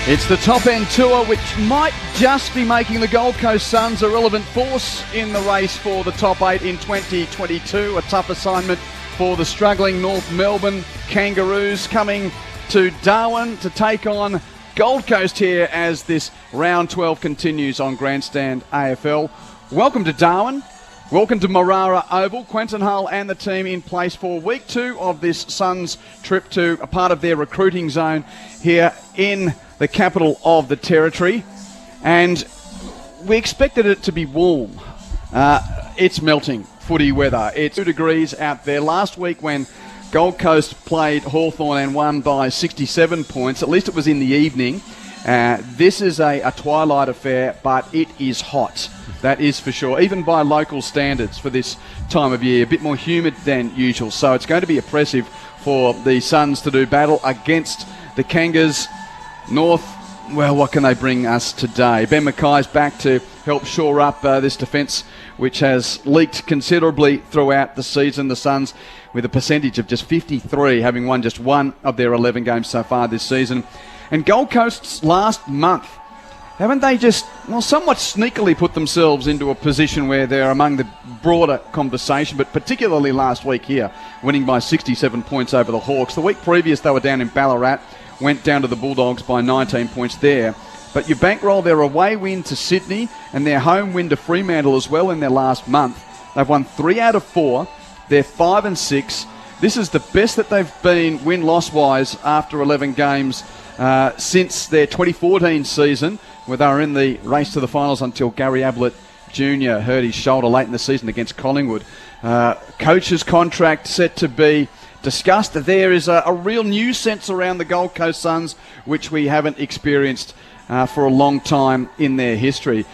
It's the top end tour, which might just be making the Gold Coast Suns a relevant force in the race for the top 8 in 2022. A tough assignment for the struggling North Melbourne Kangaroos, coming to Darwin to take on Gold Coast here as this round 12 continues on Grandstand AFL. Welcome to Darwin. Welcome to Marara Oval. Quentin Hull and the team in place for week 2 of this Suns trip to a part of their recruiting zone here in the capital of the territory. And we expected it to be warm. It's melting footy weather. It's 2 degrees out there. Last week when Gold Coast played Hawthorn and won by 67 points, at least it was in the evening. This is a twilight affair, but it is hot. That is for sure, even by local standards for this time of year. A bit more humid than usual, so it's going to be oppressive for the Suns to do battle against the Kangas. North, well, what can they bring us today? Ben Mackay's back to help shore up this defence, which has leaked considerably throughout the season. The Suns with a percentage of just 53, having won just one of their 11 games so far this season. And Gold Coast's last month, haven't they just, somewhat sneakily put themselves into a position where they're among the broader conversation, but particularly last week here, winning by 67 points over the Hawks. The week previous, they were down in Ballarat, went down to the Bulldogs by 19 points there. But you bankroll their away win to Sydney and their home win to Fremantle as well in their last month. They've won 3 out of 4. They're 5-6. This is the best that they've been win-loss-wise after 11 games since their 2014 season, where they were in the race to the finals until Gary Ablett Jr. hurt his shoulder late in the season against Collingwood. Coach's contract set to be discussed. There is a real new sense around the Gold Coast Suns, which we haven't experienced for a long time in their history.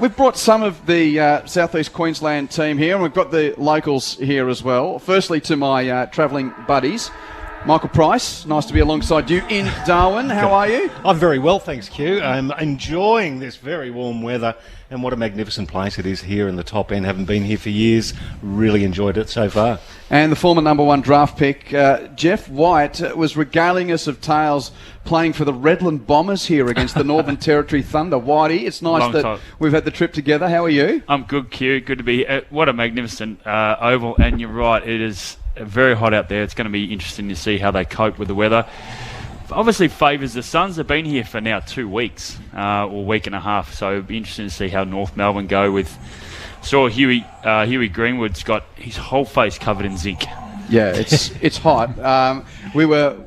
We've brought some of the Southeast Queensland team here, and we've got the locals here as well. Firstly, to my travelling buddies, Michael Price, nice to be alongside you in Darwin. How are you? I'm very well, thanks, Q. I'm enjoying this very warm weather, and what a magnificent place it is here in the top end. Haven't been here for years. Really enjoyed it so far. And the former number 1 draft pick, Jeff White, was regaling us of tales playing for the Redland Bombers here against the Northern Territory Thunder. Whitey, it's nice that we've had the trip together. How are you? I'm good, Q. Good to be. What a magnificent oval, and you're right, it is very hot out there. It's going to be interesting to see how they cope with the weather. Obviously favours the Suns. They've been here for now 2 weeks, or week and a half, so it'll be interesting to see how North Melbourne go with... Saw Huey Greenwood's got his whole face covered in zinc. Yeah, it's hot. We were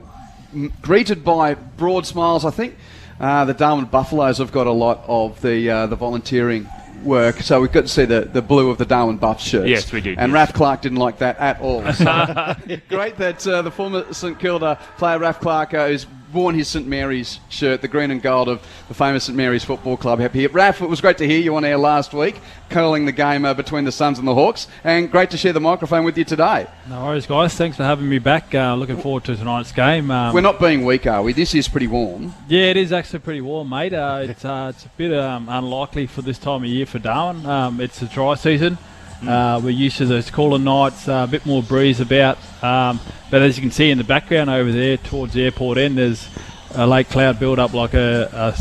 greeted by broad smiles. I think the Darwin Buffaloes have got a lot of the volunteering work, so we've got to see the blue of the Darwin Buffs shirts. Yes, we do. And yes. Raph Clark didn't like that at all. So great that the former St Kilda player Raph Clark who's worn his St Mary's shirt, the green and gold of the famous St Mary's Football Club. Happy. Raph, it was great to hear you on air last week, calling the game between the Suns and the Hawks, and great to share the microphone with you today. No worries, guys. Thanks for having me back. Looking forward to tonight's game. We're not being weak, are we? This is pretty warm. Yeah, it is actually pretty warm, mate. It's a bit unlikely for this time of year for Darwin. It's a dry season. We're used to those cooler nights, a bit more breeze about. But as you can see in the background over there towards the airport end, there's a late cloud build-up like a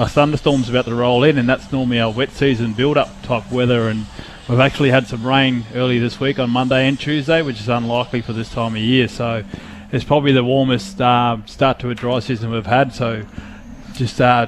thunderstorm's about to roll in, and that's normally our wet season build-up type weather. And we've actually had some rain early this week on Monday and Tuesday, which is unlikely for this time of year. So it's probably the warmest start to a dry season we've had. So just your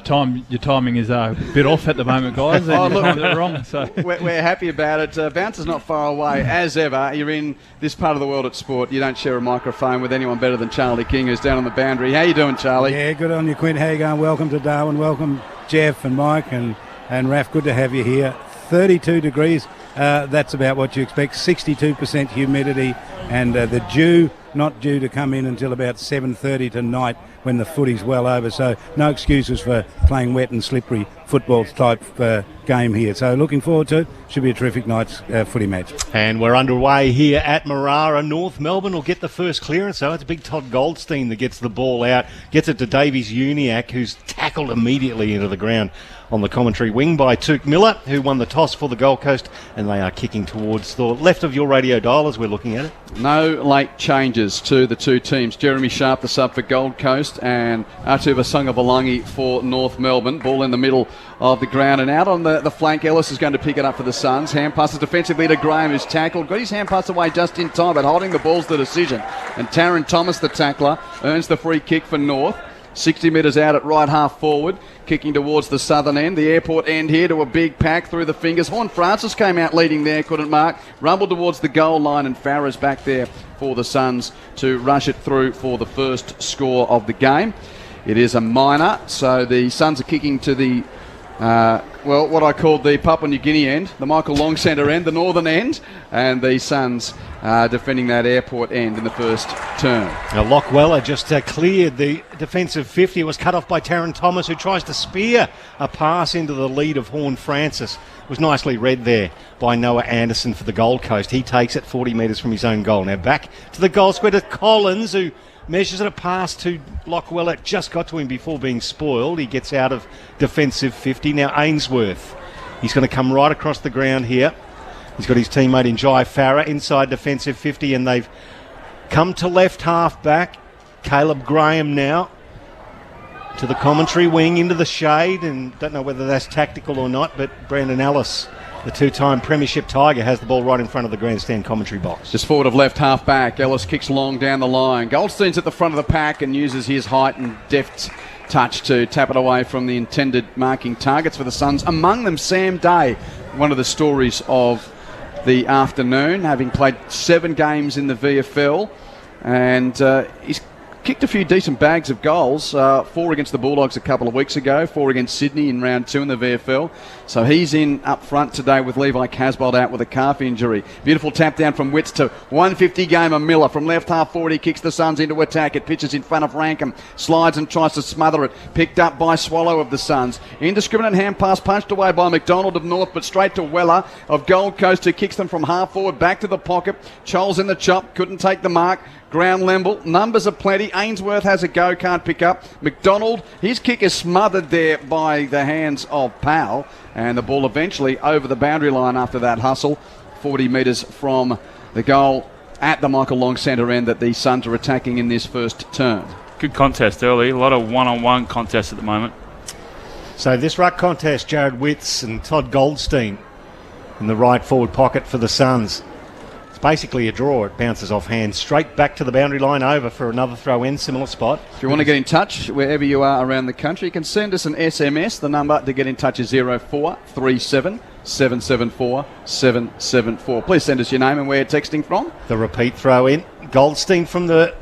timing is a bit off at the moment, guys. And look, you're wrong. So we're happy about it. Bouncer's not far away. As ever, you're in this part of the world at sport. You don't share a microphone with anyone better than Charlie King, who's down on the boundary. How you doing, Charlie? Yeah, good on you, Quint. How you going? Welcome to Darwin. Welcome, Jeff and Mike and Raph. Good to have you here. 32 degrees. That's about what you expect. 62% humidity, and the dew not due to come in until about 7:30 tonight when the footy's well over. So no excuses for playing wet and slippery football type game here. So looking forward to it. Should be a terrific night's footy match. And we're underway here at Marara. North Melbourne will get the first clearance. So it's big Todd Goldstein that gets the ball out, gets it to Davies Uniacke, who's tackled tackled immediately into the ground on the commentary wing by Took Miller, who won the toss for the Gold Coast, and they are kicking towards the left of your radio dial as we're looking at it. No late changes to the two teams. Jeremy Sharp, the sub for Gold Coast, and Atuva Sangavalangi for North Melbourne. Ball in the middle of the ground, and out on the flank, Ellis is going to pick it up for the Suns. Hand passes defensively to Graham, who's tackled. Got his hand pass away just in time, but holding the ball's the decision. And Taron Thomas, the tackler, earns the free kick for North. 60 metres out at right half forward, kicking towards the southern end, the airport end here to a big pack through the fingers. Horn Francis came out leading there, couldn't mark, rumbled towards the goal line, and Farah's back there for the Suns to rush it through for the first score of the game. It is a minor, so the Suns are kicking to the what I called the Papua New Guinea end, the Michael Long Centre end, the northern end, and the Suns defending that airport end in the first turn. Now Lockweller just cleared the defensive 50. It was cut off by Taron Thomas, who tries to spear a pass into the lead of Horn Francis. It was nicely read there by Noah Anderson for the Gold Coast. He takes it 40 metres from his own goal. Now back to the goal square to Collins, who measures it a pass to Lockweller. It just got to him before being spoiled. He gets out of defensive 50. Now Ainsworth. He's going to come right across the ground here. He's got his teammate in Jai Farah inside defensive 50, and they've come to left half back. Caleb Graham now to the commentary wing into the shade, and don't know whether that's tactical or not, but Brandon Ellis, the two-time Premiership Tiger, has the ball right in front of the grandstand commentary box. Just forward of left half back. Ellis kicks long down the line. Goldstein's at the front of the pack and uses his height and deft touch to tap it away from the intended marking targets for the Suns. Among them, Sam Day, one of the stories of the afternoon, having played 7 games in the VFL, and he's kicked a few decent bags of goals, 4 against the Bulldogs a couple of weeks ago, 4 against Sydney in round 2 in the VFL. So he's in up front today with Levi Casbold out with a calf injury. Beautiful tap down from Witts to 150 gamer Miller. From left half forward, he kicks the Suns into attack. It pitches in front of Rankham, slides and tries to smother it. Picked up by Swallow of the Suns. Indiscriminate hand pass punched away by McDonald of North, but straight to Weller of Gold Coast, who kicks them from half forward back to the pocket. Choles in the chop, couldn't take the mark. Ground Lemble, numbers are plenty. Ainsworth has a go, can't pick up. McDonald, his kick is smothered there by the hands of Powell, and the ball eventually over the boundary line after that hustle, 40 metres from the goal at the Michael Long centre end that the Suns are attacking in this first turn. Good contest early, a lot of one-on-one contests at the moment. So this ruck contest, Jared Witts and Todd Goldstein in the right forward pocket for the Suns. Basically a draw. It bounces off hand straight back to the boundary line, over for another throw in, similar spot. If you want to get in touch wherever you are around the country, you can send us an SMS. The number to get in touch is 0437 774 774. Please send us your name and where you're texting from. The repeat throw in. Goldstein from the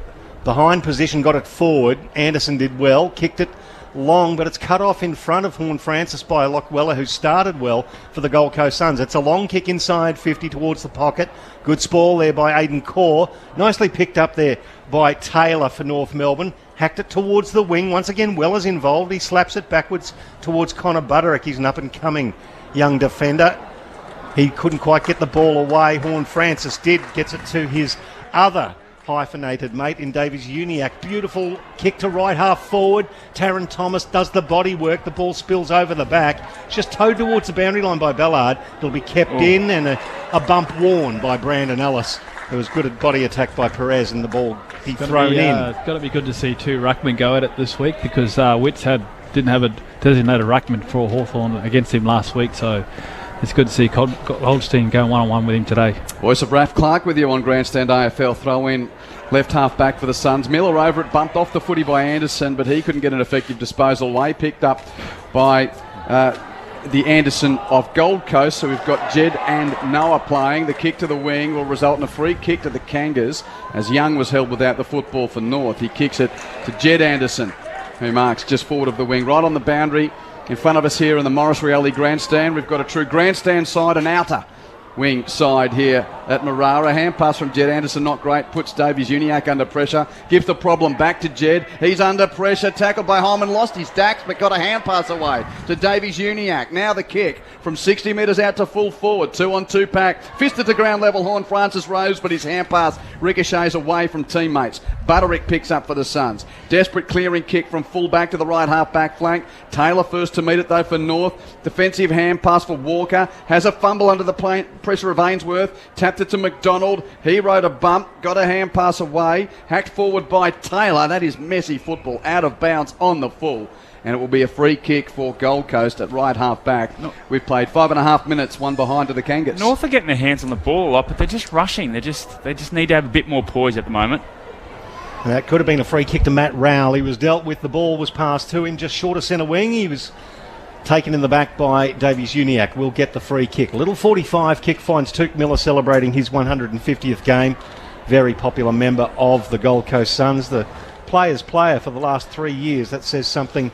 behind position got it forward. Anderson did well, kicked it long, but it's cut off in front of Horn Francis by Lockweller, who started well for the Gold Coast Suns. It's a long kick inside 50 towards the pocket. Good spoil there by Aidan Corr. Nicely picked up there by Taylor for North Melbourne. Hacked it towards the wing. Once again, Weller's involved. He slaps it backwards towards Connor Butterick. He's an up-and-coming young defender. He couldn't quite get the ball away. Horn Francis did. Gets it to his other hyphenated mate in Davies Uniacke. Beautiful kick to right half forward. Taron Thomas does the body work. The ball spills over the back. It's just towed towards the boundary line by Ballard. It'll be kept in, and a bump worn by Brandon Ellis. It was good at body attack by Perez, and the ball he thrown in. It's got to be good to see 2 ruckmen go at it this week, because Witts didn't have a designated ruckman for Hawthorn against him last week, so it's good to see Goldstein going one-on-one with him today. Voice of Raf Clark with you on Grandstand AFL. Throw in left half back for the Suns. Miller over it, bumped off the footy by Anderson, but he couldn't get an effective disposal away. Picked up by the Anderson of Gold Coast. So we've got Jed and Noah playing. The kick to the wing will result in a free kick to the Kangas, as Young was held without the football for North. He kicks it to Jed Anderson, who marks just forward of the wing, right on the boundary. In front of us here in the Morris Reality Grandstand, we've got a true grandstand side and outer wing side here at Marara. Hand pass from Jed Anderson, not great. Puts Davies-Uniacke under pressure. Gives the problem back to Jed. He's under pressure. Tackled by Holman. Lost his dax, but got a hand pass away to Davies-Uniacke. Now the kick from 60 metres out to full forward. 2-on-2 pack. Fisted to ground level. Horn Francis rose, but his hand pass ricochets away from teammates. Butterick picks up for the Suns. Desperate clearing kick from full back to the right half back flank. Taylor first to meet it though for North. Defensive hand pass for Walker. Has a fumble under the pressure of Ainsworth. Tapped it to McDonald. He rode a bump. Got a hand pass away. Hacked forward by Taylor. That is messy football. Out of bounds on the full. And it will be a free kick for Gold Coast at right half back. We've played 5.5 minutes, one behind to the Kangas. North are getting their hands on the ball a lot, but they're just rushing. They just need to have a bit more poise at the moment. That could have been a free kick to Matt Rowell. He was dealt with. The ball was passed to him just short of centre wing. He was taken in the back by Davies-Uniacke. Will get the free kick. Little 45 kick finds Tuke Miller celebrating his 150th game. Very popular member of the Gold Coast Suns. The player's player for the last 3 years. That says something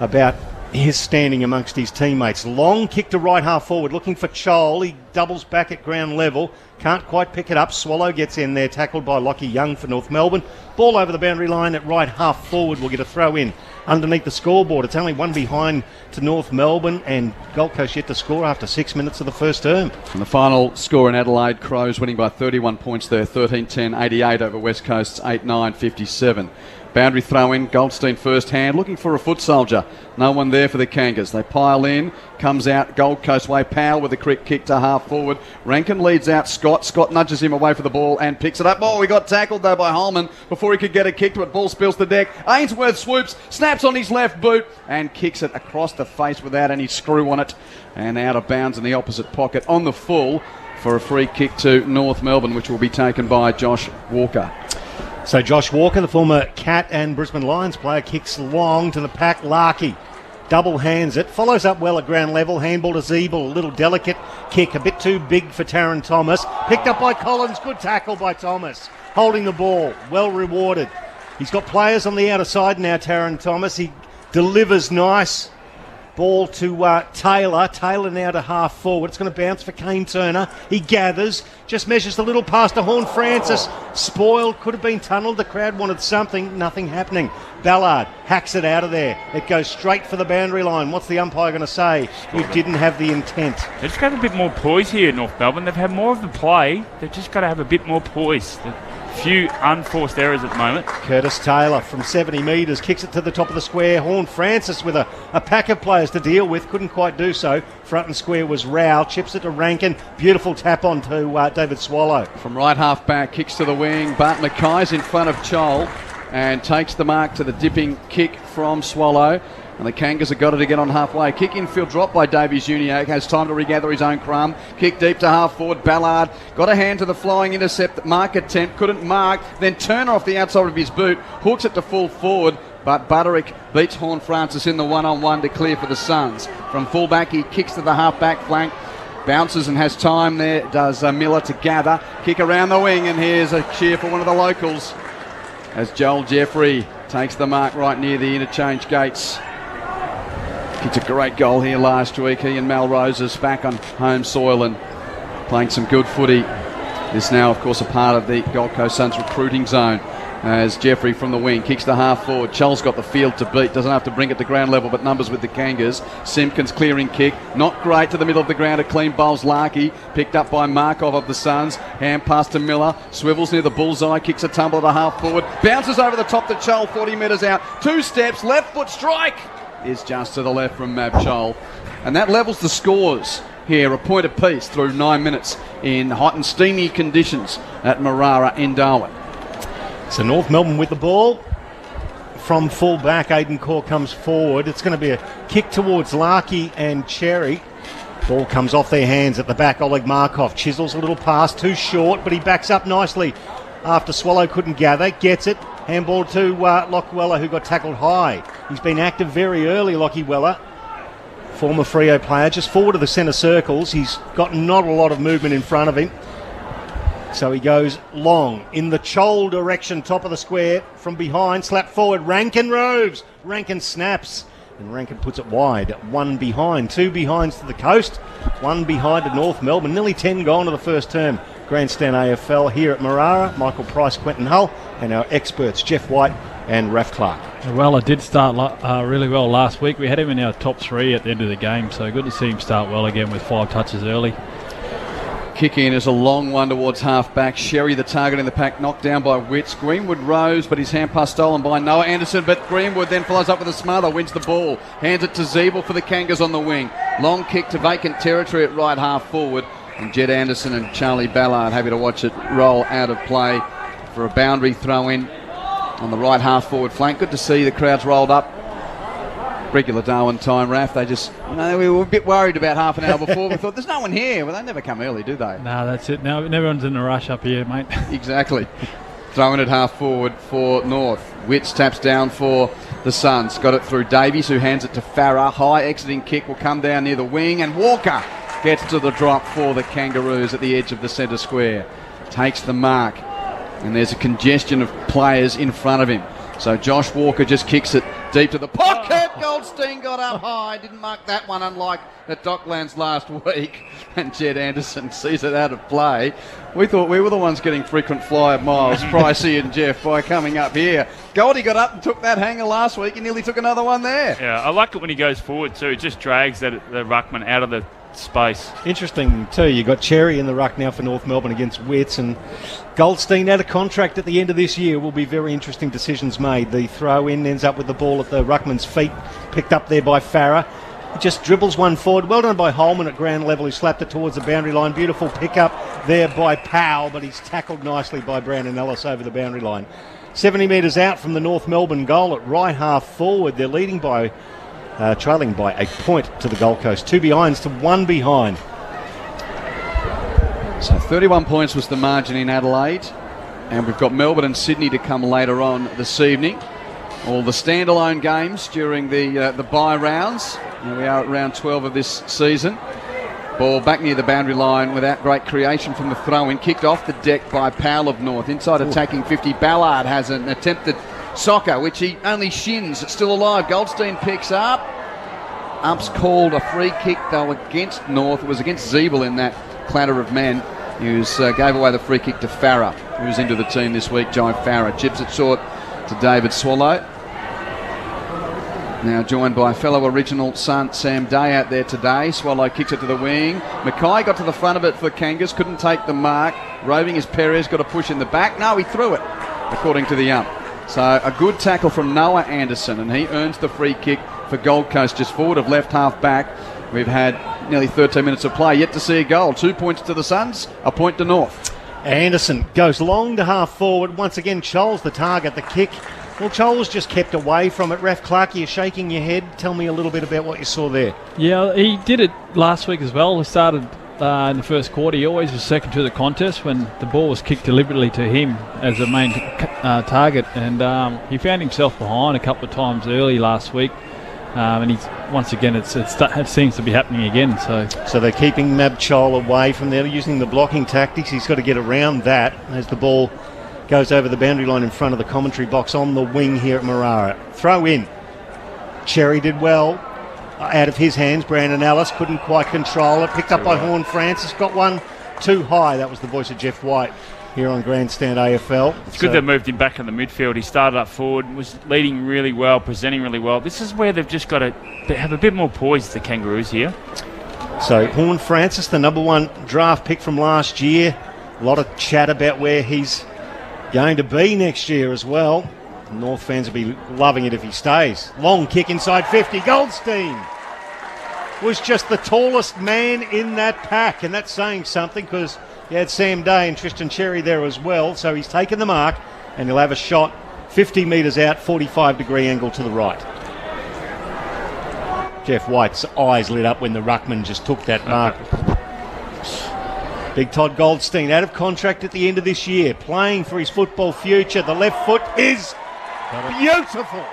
about his standing amongst his teammates. Long kick to right half forward, looking for Chol. He doubles back at ground level. Can't quite pick it up. Swallow gets in there, tackled by Lockie Young for North Melbourne. Ball over the boundary line at right half forward. Will get a throw in underneath the scoreboard. It's only one behind to North Melbourne, and Gold Coast yet to score after 6 minutes of the first term. And the final score in Adelaide, Crows winning by 31 points there, 13-10-88 over West Coast's 8-9-57. Boundary throw in, Goldstein first hand, looking for a foot soldier. No one there for the Kangas. They pile in, comes out Gold Coast way. Powell with a quick kick to half forward. Rankin leads out Scott. Scott nudges him away for the ball and picks it up. Oh, he got tackled though by Holman before he could get a kick to it. Ball spills the deck. Ainsworth swoops, snaps on his left boot and kicks it across the face without any screw on it and out of bounds in the opposite pocket on the full for a free kick to North Melbourne, which will be taken by Josh Walker. So Josh Walker, the former Cat and Brisbane Lions player, kicks long to the pack. Larkey double hands it, follows up well at ground level. Handball to Zeeble, a little delicate kick, a bit too big for Taron Thomas. Picked up by Collins, good tackle by Thomas. Holding the ball, well rewarded. He's got players on the outer side now, Taron Thomas. He delivers nice. Ball to Taylor. Taylor now to half forward. It's going to bounce for Kane Turner. He gathers. Just measures the little pass to Horn Francis. Spoiled. Could have been tunnelled. The crowd wanted something. Nothing happening. Ballard hacks it out of there. It goes straight for the boundary line. What's the umpire going to say? He didn't have the intent. They've just got a bit more poise here, North Melbourne. They've had more of the play. They've just got to have a bit more poise. Few unforced errors at the moment. Curtis Taylor from 70 metres kicks it to the top of the square. Horn Francis with a pack of players to deal with. Couldn't quite do so. Front and square was Rowell. Chips it to Rankin. Beautiful tap on to David Swallow. From right half back, kicks to the wing. Bart Mackay's in front of Chol and takes the mark to the dipping kick from Swallow. And the Kangas have got it again on halfway. Kick infield drop by Davies-Uniacke. Has time to regather his own crumb. Kick deep to half forward. Ballard got a hand to the flying intercept. Mark attempt. Couldn't mark. Then Turner off the outside of his boot. Hooks it to full forward. But Butterick beats Horn Francis in the one-on-one to clear for the Suns. From fullback, he kicks to the half-back flank. Bounces and has time there. Does Miller to gather. Kick around the wing. And here's a cheer for one of the locals as Joel Jeffrey takes the mark right near the interchange gates. Kicked a great goal here last week. He and Melrose is back on home soil and playing some good footy. Is now, of course, a part of the Gold Coast Suns recruiting zone as Jeffrey from the wing kicks the half forward. Chel's got the field to beat. Doesn't have to bring it to ground level, but numbers with the Kangas. Simpkins clearing kick. Not great to the middle of the ground. A clean bowls Larkey. Picked up by Markov of the Suns. Hand pass to Miller. Swivels near the bullseye. Kicks a tumble to half forward. Bounces over the top to Chol. 40 metres out. 2 steps. Left foot strike. Is just to the left from Mab Chol. And that levels the scores here, a point apiece through 9 minutes in hot and steamy conditions at Marara in Darwin. So North Melbourne with the ball. From full back, Aidan Corr comes forward. It's going to be a kick towards Larkey and Cherry. Ball comes off their hands at the back. Oleg Markov chisels a little pass, too short, but he backs up nicely after Swallow couldn't gather. Gets it. Handball to Lockie Weller, who got tackled high. He's been active very early, Lockie Weller. Former Freo player, just forward of the centre circles. He's got not a lot of movement in front of him. So he goes long in the Chol direction, top of the square. From behind, slap forward, Rankin roves. Rankin snaps. And Rankin puts it wide. One behind. Two behinds to the coast. One behind to North Melbourne. Nearly 10 gone to the first term. Grandstand AFL here at Marara. Michael Price, Quentin Hull, and our experts Jeff White and Raf Clark. Well, it did start really well last week. We had him in our top 3 at the end of the game, so good to see him start well again with 5 touches early. Kick in is a long one towards half-back. Sherry, the target in the pack, knocked down by Witts. Greenwood rose, but his hand pass stolen by Noah Anderson. But Greenwood then follows up with a smother, wins the ball. Hands it to Zeeble for the Kangas on the wing. Long kick to vacant territory at right half forward. And Jed Anderson and Charlie Ballard happy to watch it roll out of play for a boundary throw-in on the right half forward flank. Good to see the crowds rolled up. Regular Darwin time, Raf. They just, we were a bit worried about half an hour before. We thought, there's no one here. Well, they never come early, do they? No, that's it. No, everyone's in a rush up here, mate. Exactly. Throwing it half forward for North. Witts taps down for the Suns. Got it through Davies, who hands it to Farah. High exiting kick will come down near the wing, and Walker gets to the drop for the Kangaroos at the edge of the centre square. Takes the mark, and there's a congestion of players in front of him. So Josh Walker just kicks it deep to the pocket. Goldstein got up high. Didn't mark that one, unlike at Docklands last week. And Jed Anderson sees it out of play. We thought we were the ones getting frequent flyer miles, Pricey and Jeff, by coming up here. Goldie got up and took that hanger last week. He nearly took another one there. Yeah, I like it when he goes forward too. It just drags the ruckman out of the space. Interesting too, you got Cherry in the ruck now for North Melbourne against Witts, and Goldstein out of contract at the end of this year. Will be very interesting decisions made. The throw in ends up with the ball at the ruckman's feet, picked up there by Farah. He just dribbles one forward. Well done by Holman at ground level, who slapped it towards the boundary line. Beautiful pick up there by Powell, but he's tackled nicely by Brandon Ellis over the boundary line. 70 metres out from the North Melbourne goal at right half forward. They're leading by trailing by a point to the Gold Coast. 2 behinds to 1 behind. So 31 points was the margin in Adelaide, and we've got Melbourne and Sydney to come later on this evening. All the standalone games during the bye rounds. Here we are at round 12 of this season. Ball back near the boundary line without great creation from the throw-in. Kicked off the deck by Powell of North. Inside attacking 50. Ballard has an attempted soccer, which he only shins. It's still alive. Goldstein picks up. Umps called a free kick, though, against North. It was against Zeeble in that clatter of men. He gave away the free kick to Farah, who's into the team this week, Joe Farah. Chips it short to David Swallow. Now joined by fellow original son Sam Day out there today. Swallow kicks it to the wing. Mackay got to the front of it for Kangas, couldn't take the mark. Roving is Perez, got a push in the back. No, he threw it, according to the ump. So a good tackle from Noah Anderson, and he earns the free kick for Gold Coast, just forward of left half back. We've had nearly 13 minutes of play, yet to see a goal. 2 points to the Suns, a point to North. Anderson goes long to half forward. Once again, Scholes the target, the kick. Well, Scholes just kept away from it. Raf Clark, you're shaking your head. Tell me a little bit about what you saw there. Yeah, he did it last week as well. He started in the first quarter. He always was second to the contest when the ball was kicked deliberately to him as the main target. And he found himself behind a couple of times early last week. And he's once again, it seems to be happening again. So they're keeping Mab Chol away from there, using the blocking tactics. He's got to get around that as the ball goes over the boundary line in front of the commentary box on the wing here at Marara. Throw in. Cherry did well. Out of his hands, Brandon Ellis couldn't quite control it. Picked up by Horn Francis. Got one too high. That was the voice of Jeff White here on Grandstand AFL. It's good they've moved him back in the midfield. He started up forward, was leading really well, presenting really well. This is where they've just got to have a bit more poise, the Kangaroos here. So Horn Francis, the number 1 draft pick from last year. A lot of chat about where he's going to be next year as well. North fans will be loving it if he stays. Long kick inside 50. Goldstein was just the tallest man in that pack, and that's saying something because you had Sam Day and Tristan Cherry there as well. So he's taken the mark, and he'll have a shot 50 metres out, 45-degree angle to the right. Jeff White's eyes lit up when the ruckman just took that mark. Big Todd Goldstein out of contract at the end of this year, playing for his football future. The left foot is beautiful.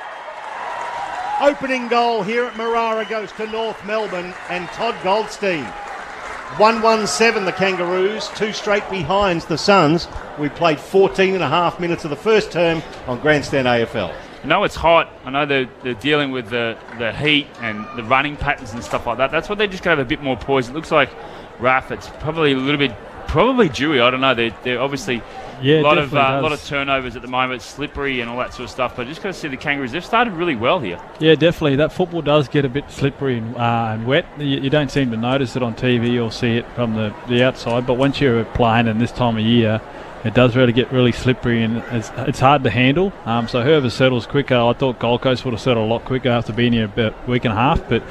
Opening goal here at Marara goes to North Melbourne and Todd Goldstein. 1-1-7 the Kangaroos, 2 straight behinds the Suns. We played 14 and a half minutes of the first term on Grandstand AFL. I know it's hot. I know they're dealing with the heat and the running patterns and stuff like that. That's what they're just going to have a bit more poise. It looks like Raf, it's probably a little bit, probably dewy. I don't know. They're obviously a lot of turnovers at the moment, slippery and all that sort of stuff. But just got to see the Kangaroos. They've started really well here. Yeah, definitely. That football does get a bit slippery and wet. You don't seem to notice it on TV or see it from the outside. But once you're playing in this time of year, it does really get really slippery and it's hard to handle. So whoever settles quicker, I thought Gold Coast would have settled a lot quicker after being here about a week and a half. But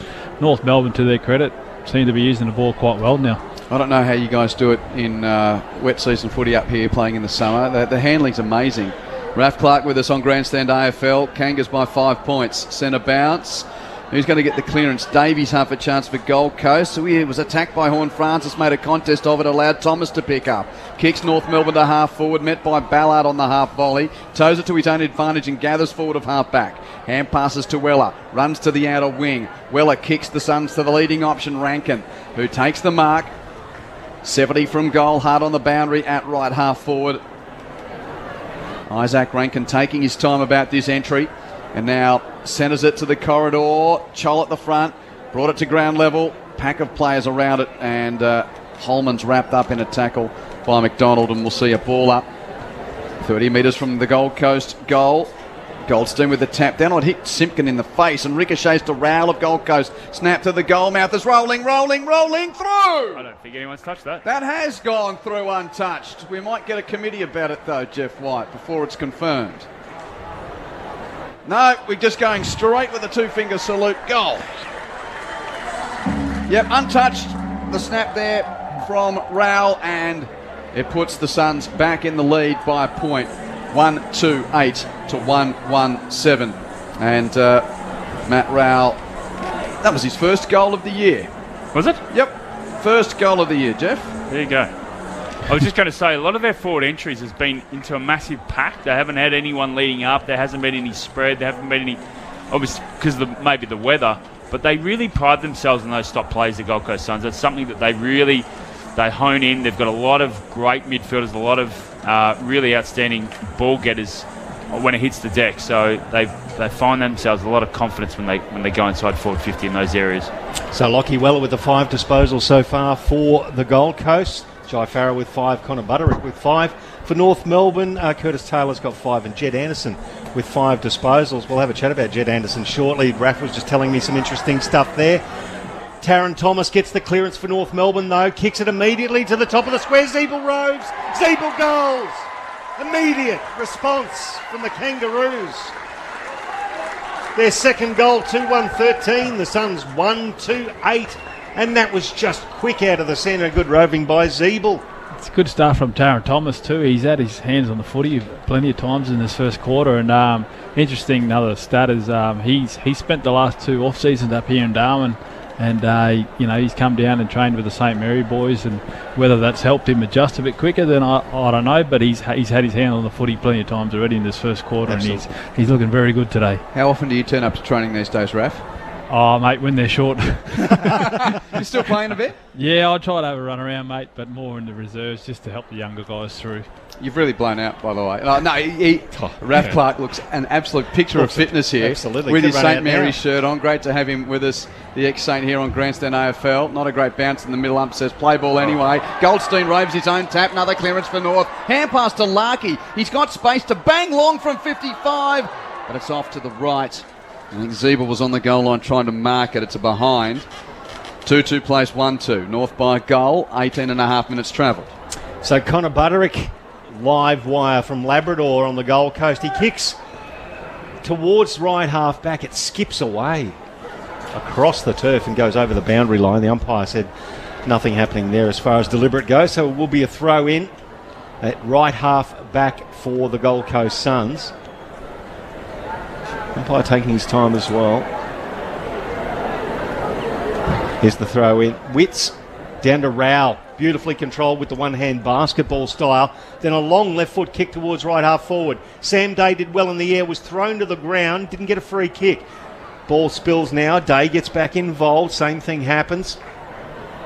North Melbourne, to their credit, seem to be using the ball quite well now. I don't know how you guys do it in wet season footy up here playing in the summer. The handling's amazing. Raf Clark with us on Grandstand AFL. Kangas by 5 points. Centre bounce. Who's going to get the clearance? Davies half a chance for Gold Coast. So he was attacked by Horn Francis, made a contest of it, allowed Thomas to pick up. Kicks North Melbourne to half forward, met by Ballard on the half volley. Toes it to his own advantage and gathers forward of half back. Hand passes to Weller, runs to the outer wing. Weller kicks the Suns to the leading option, Rankin, who takes the mark. 70 from goal, hard on the boundary at right half forward. Isaac Rankin taking his time about this entry. And now centres it to the corridor. Chol at the front. Brought it to ground level. Pack of players around it. And Holman's wrapped up in a tackle by McDonald. And we'll see a ball up 30 metres from the Gold Coast goal. Goldstein with the tap down. It hit Simpkin in the face. And ricochets to Rowell of Gold Coast. Snap to the goal mouth. Is rolling through. I don't think anyone's touched that. That has gone through untouched. We might get a committee about it though, Jeff White, before it's confirmed. No, we're just going straight with a two-finger salute. Goal. Yep, untouched. The snap there from Rowell, and it puts the Suns back in the lead by a point. 128 to 117. And Matt Rowell, that was his first goal of the year. Was it? Yep, first goal of the year, Jeff. There you go. I was just going to say, a lot of their forward entries has been into a massive pack. They haven't had anyone leading up. There hasn't been any spread. There haven't been any, obviously, because maybe the weather. But they really pride themselves on those stop plays, the Gold Coast Suns. That's something that they hone in. They've got a lot of great midfielders, a lot of really outstanding ball getters when it hits the deck. So they find themselves a lot of confidence when they go inside forward 50 in those areas. So Lockie Weller with the 5 disposals so far for the Gold Coast. Jai Farah with 5, Connor Butterick with 5. For North Melbourne, Curtis Taylor's got 5 and Jed Anderson with 5 disposals. We'll have a chat about Jed Anderson shortly. Raph was just telling me some interesting stuff there. Taron Thomas gets the clearance for North Melbourne though, kicks it immediately to the top of the square. Ziebel roves, Ziebel goals. Immediate response from the Kangaroos. Their second goal, 2-1-13. The Suns 1-2-8. And that was just quick out of the centre. Good roving by Ziebel. It's a good start from Taron Thomas too. He's had his hands on the footy plenty of times in this first quarter. And interesting, another stat is he's spent the last 2 off seasons up here in Darwin. And he's come down and trained with the St Mary boys, and whether that's helped him adjust a bit quicker, then I don't know. But he's had his hand on the footy plenty of times already in this first quarter. Absolutely. And he's looking very good today. How often do you turn up to training these days, Raf? Oh, mate, when they're short. You still playing a bit? Yeah, I try to have a run around, mate, but more in the reserves just to help the younger guys through. You've really blown out, by the way. Raf Clark looks an absolute picture of fitness here. Absolutely. With his St Mary's shirt on. Great to have him with us, the ex-Saint here on Grandstand AFL. Not a great bounce in the middle. Ump says play ball anyway. Goldstein roves his own tap. Another clearance for North. Hand pass to Larkey. He's got space to bang long from 55, but it's off to the right. I think Ziebel was on the goal line trying to mark it. It's a behind. 2-2 place 1-2. North by goal. 18 and a half minutes travelled. So Connor Butterick, live wire from Labrador on the Gold Coast. He kicks towards right half back. It skips away across the turf and goes over the boundary line. The umpire said nothing happening there as far as deliberate goes. So it will be a throw in at right half back for the Gold Coast Suns. Umpire taking his time as well. Here's the throw in. Witts down to Rowell. Beautifully controlled with the one-hand basketball style. Then a long left foot kick towards right half forward. Sam Day did well in the air, was thrown to the ground, didn't get a free kick. Ball spills now. Day gets back involved. Same thing happens.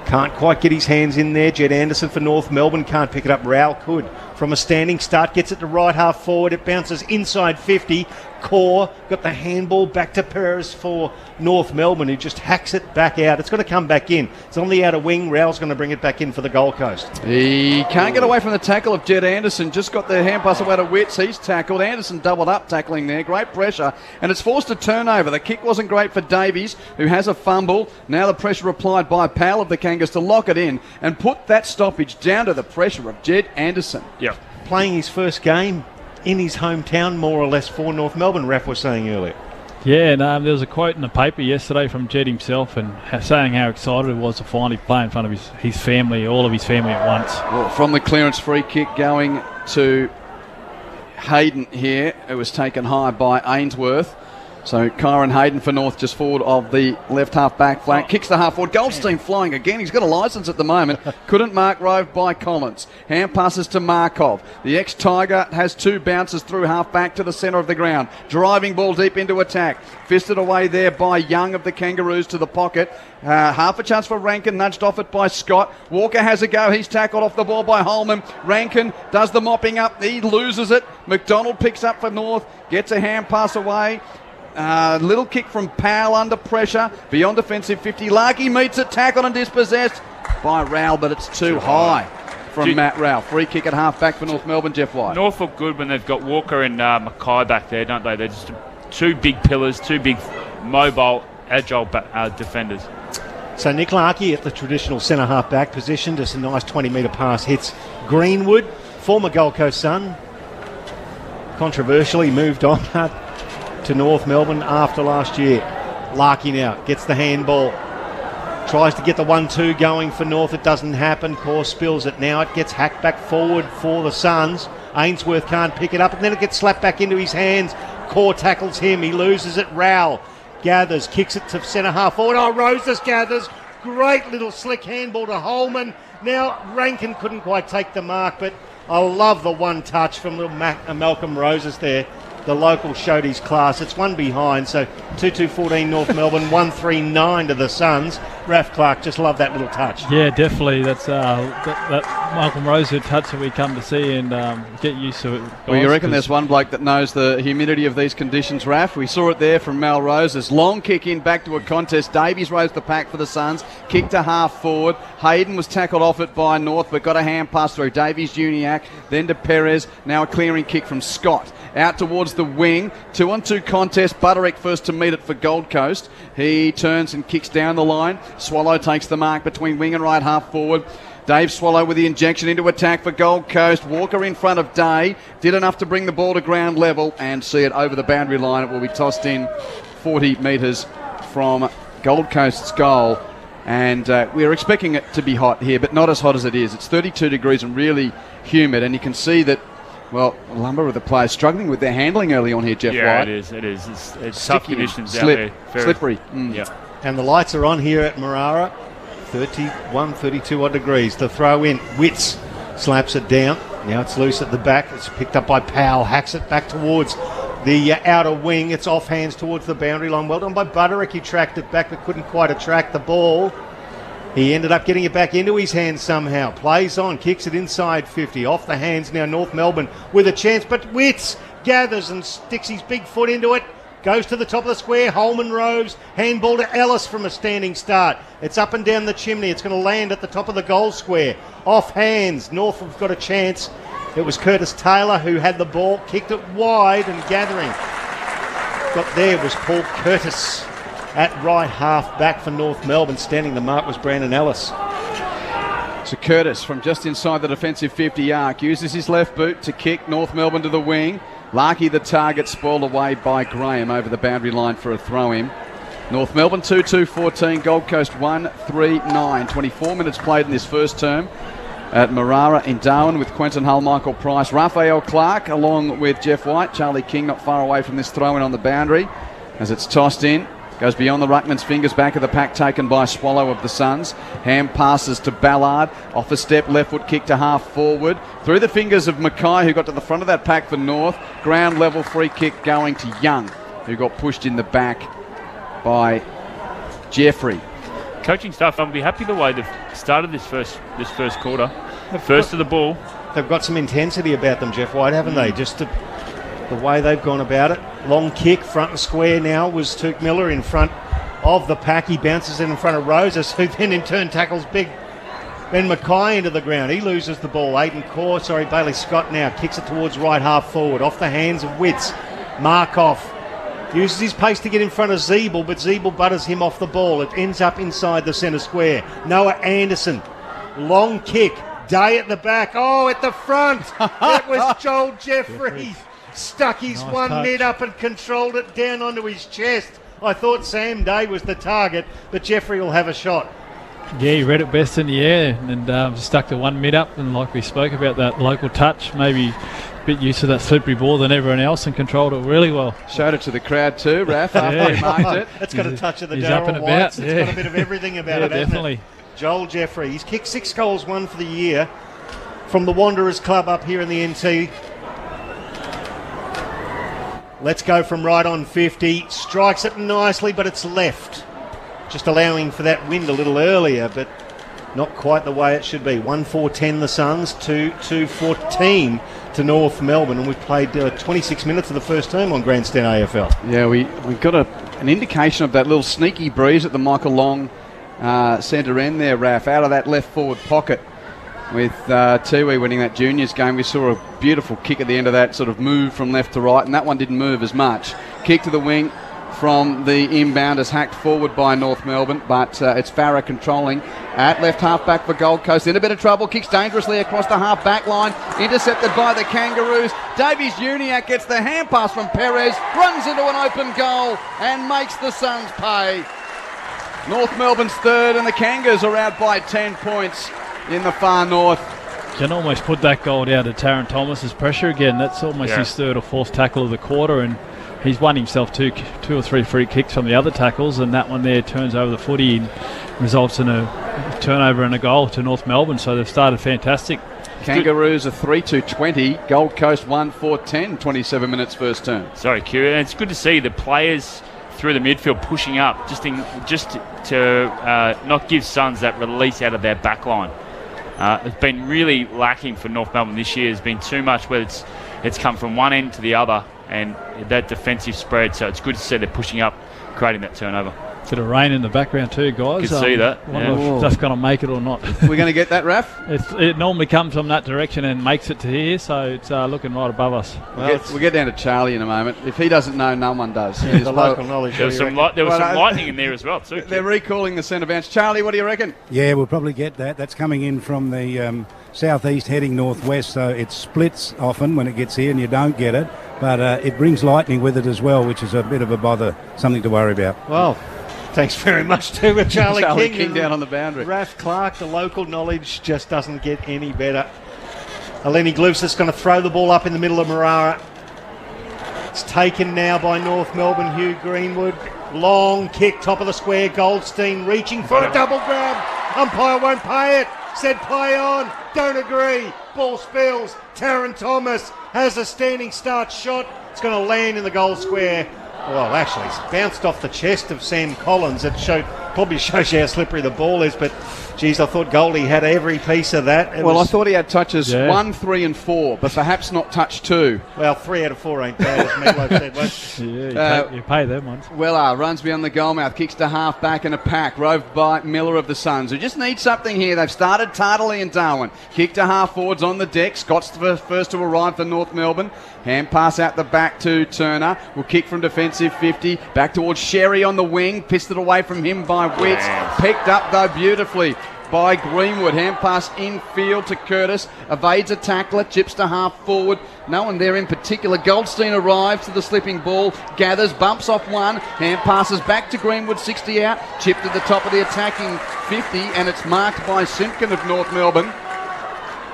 Can't quite get his hands in there. Jed Anderson for North Melbourne can't pick it up. Rowell could. From a standing start, gets it to right half forward. It bounces inside 50. Core got the handball back to Perez for North Melbourne, who just hacks it back out. It's going to come back in. It's on the outer wing. Raoul's going to bring it back in for the Gold Coast. He can't get away from the tackle of Jed Anderson. Just got the hand pass away to Witts. He's tackled. Anderson doubled up tackling there. Great pressure. And it's forced a turnover. The kick wasn't great for Davies, who has a fumble. Now the pressure applied by Powell of the Kangas to lock it in and put that stoppage down to the pressure of Jed Anderson. Yeah. Playing his first game in his hometown, more or less, for North Melbourne, Raph was saying earlier. Yeah, and there was a quote in the paper yesterday from Jed himself and saying how excited he was to finally play in front of his family, all of his family at once. Well, from the clearance free kick going to Hayden here, it was taken high by Ainsworth. So Kyron Hayden for North, just forward of the left half back flank. Kicks the half forward. Goldstein flying again. He's got a licence at the moment. Couldn't mark Rove by Collins. Hand passes to Markov. The ex-Tiger has two bounces through half back to the centre of the ground. Driving ball deep into attack. Fisted away there by Young of the Kangaroos to the pocket. Half a chance for Rankin, nudged off it by Scott. Walker has a go. He's tackled off the ball by Holman. Rankin does the mopping up. He loses it. McDonald picks up for North. Gets a hand pass away. Little kick from Powell under pressure. Beyond defensive 50. Larkey meets it, tackled and dispossessed by Rowell, but it's too high from Matt Rowell. Free kick at half back for North Melbourne, Jeff White. North look good when they've got Walker and Mackay back there, don't they? They're just two big pillars, two big mobile, agile defenders. So Nick Larkey at the traditional centre half back position. Just a nice 20-metre pass hits Greenwood, former Gold Coast Sun. Controversially moved on to North Melbourne after last year. Larkey now gets the handball. Tries to get the 1-2 going for North. It doesn't happen. Core spills it now. It gets hacked back forward for the Suns. Ainsworth can't pick it up, and then it gets slapped back into his hands. Core tackles him. He loses it. Rowell gathers, kicks it to centre half forward. Oh, Roses gathers. Great little slick handball to Holman. Now Rankin couldn't quite take the mark, but I love the one touch from little Malcolm Roses there. The local showed his class. It's one behind, so 2-2-14 North Melbourne, 1-3-9 to the Suns. Raph Clark, just love that little touch. Yeah, definitely. That's that Malcolm Rosewood touch that we come to see and get used to it. Guys, well, you reckon there's one bloke that knows the humidity of these conditions, Raph? We saw it there from Mal Roses. Long kick in back to a contest. Davies rose the pack for the Suns. Kick to half forward. Hayden was tackled off it by North, but got a hand pass through. Davies Juniak, then to Perez. Now a clearing kick from Scott. Out towards the wing. 2-on-2 contest. Butterick first to meet it for Gold Coast. He turns and kicks down the line. Swallow takes the mark between wing and right half forward. Dave Swallow with the injection into attack for Gold Coast. Walker in front of Day. Did enough to bring the ball to ground level and see it over the boundary line. It will be tossed in 40 metres from Gold Coast's goal. And we're expecting it to be hot here, but not as hot as it is. It's 32 degrees and really humid, and you can see that. Well, a number of the players struggling with their handling early on here, Jeff White. Yeah, it is. It's tough conditions out there. Very slippery. Yeah. And the lights are on here at Marara. 31, 32 odd degrees. The throw in. Witts slaps it down. Now it's loose at the back. It's picked up by Powell. Hacks it back towards the outer wing. It's off hands towards the boundary line. Well done by Butterick. He tracked it back but couldn't quite attract the ball. He ended up getting it back into his hands somehow. Plays on, kicks it inside 50. Off the hands now, North Melbourne with a chance. But Witts gathers and sticks his big foot into it. Goes to the top of the square. Holman roves. Handball to Ellis from a standing start. It's up and down the chimney. It's going to land at the top of the goal square. Off hands. North have got a chance. It was Curtis Taylor who had the ball. Kicked it wide and gathering. Got there was Paul Curtis. At right half back for North Melbourne, standing the mark was Brandon Ellis. So Curtis from just inside the defensive 50 arc uses his left boot to kick North Melbourne to the wing. Larkey the target, spoiled away by Graham over the boundary line for a throw-in. North Melbourne 2-2-14, Gold Coast 1-3-9. 24 minutes played in this first term at Marara in Darwin with Quentin Hull, Michael Price, Raphael Clark along with Jeff White. Charlie King not far away from this throw-in on the boundary as it's tossed in. Goes beyond the ruckman's fingers, back of the pack taken by Swallow of the Suns. Hand passes to Ballard. Off a step, left foot kick to half forward. Through the fingers of Mackay, who got to the front of that pack for North. Ground level free kick going to Young, who got pushed in the back by Jeffrey. Coaching staff, I'll be happy the way they've started this first quarter. First to the ball. They've got some intensity about them, Jeff White, haven't they? Just to the way they've gone about it. Long kick, front and square now was Tuke Miller in front of the pack. He bounces in front of Roses, who then in turn tackles big Ben Mackay into the ground. He loses the ball. Bailey Scott now kicks it towards right half forward, off the hands of Witts. Markov uses his pace to get in front of Zeeble, but Zeeble butters him off the ball. It ends up inside the centre square. Noah Anderson, long kick. Day at the back. Oh, at the front. That was Joel Jeffrey. Stuck his Nice one touch. mid up and controlled it down onto his chest. I thought Sam Day was the target, but Jeffrey will have a shot. Yeah, he read it best in the air and stuck the one mid up, and like we spoke about, that local touch, maybe a bit used to that slippery ball than everyone else and controlled it really well. Showed it to the crowd too, Raph, after he marked it. It's got a touch of the He's up and Darryl about, Whites. yeah. It's got a bit of everything about it, hasn't definitely. it? Joel Jeffrey. He's kicked 6 goals, 1 for the year from the Wanderers Club up here in the NT. Let's go from right on 50. Strikes it nicely, but it's left. Just allowing for that wind a little earlier, but not quite the way it should be. 1-4-10 the Suns, 2-2-14 to North Melbourne, and we've played 26 minutes of the first term on Grandstand AFL. Yeah, we got an indication of that little sneaky breeze at the Michael Long centre end there, Raph, out of that left forward pocket. With Tiwi winning that juniors game, we saw a beautiful kick at the end of that sort of move from left to right, and that one didn't move as much. Kick to the wing from the inbound is hacked forward by North Melbourne, but it's Farah controlling at left half back for Gold Coast. In a bit of trouble, kicks dangerously across the half back line, intercepted by the Kangaroos. Davies Uniac gets the hand pass from Perez, runs into an open goal and makes the Suns pay. North Melbourne's third and the Kangas are out by 10 points in the far north. Can almost put that goal down to Taron Thomas's pressure again. That's almost his third or fourth tackle of the quarter, and he's won himself two or three free kicks from the other tackles, and that one there turns over the footy and results in a turnover and a goal to North Melbourne. So they've started fantastic. Kangaroos are 3-2-20, Gold Coast 1-4-10, 27 minutes first turn. Sorry, Q. And it's good to see the players through the midfield pushing up, just to not give Suns that release out of their back line. It's been really lacking for North Melbourne this year. There's been too much where it's come from one end to the other, and that defensive spread. So it's good to see they're pushing up, creating that turnover. Bit of rain in the background too, guys. Can see that. Wonder if that's going to make it or not. We're going to get that, Raph? It normally comes from that direction and makes it to here, so it's looking right above us. We'll get down to Charlie in a moment. If he doesn't know, no one does. Yeah, the local knowledge. There was some lightning in there as well too. They're recalling the centre bounce. Charlie, what do you reckon? Yeah, we'll probably get that. That's coming in from the southeast heading northwest, so it splits often when it gets here and you don't get it, but it brings lightning with it as well, which is a bit of a bother, something to worry about. Well, thanks very much to Charlie King down on the boundary. Raph Clark, the local knowledge just doesn't get any better. Eleni Glusas going to throw the ball up in the middle of Marara. It's taken now by North Melbourne, Hugh Greenwood. Long kick, top of the square, Goldstein reaching for a double grab. Umpire won't pay it. Said play on. Don't agree. Ball spills. Taron Thomas has a standing start shot. It's going to land in the goal square. Well, actually, it's bounced off the chest of Sam Collins. It probably shows you how slippery the ball is, but, geez, I thought Goldie had every piece of that. I thought he had touches 1, 3 and 4, but perhaps not touch 2. Well, 3 out of 4 ain't bad, as Meatloaf said. But You pay them ones. Wellar runs beyond the goal mouth, kicks to half back in a pack, roved by Miller of the Suns, who just needs something here. They've started tardily in Darwin. Kick to half forwards on the deck. Scott's the first to arrive for North Melbourne. Hand pass out the back to Turner. Will kick from defensive 50. Back towards Sherry on the wing. Pissed it away from him by Witts. Picked up though beautifully by Greenwood. Hand pass infield to Curtis. Evades a tackler. Chips to half forward. No one there in particular. Goldstein arrives to the slipping ball. Gathers. Bumps off one. Hand passes back to Greenwood. 60 out. Chipped at the top of the attacking 50. And it's marked by Simpkin of North Melbourne.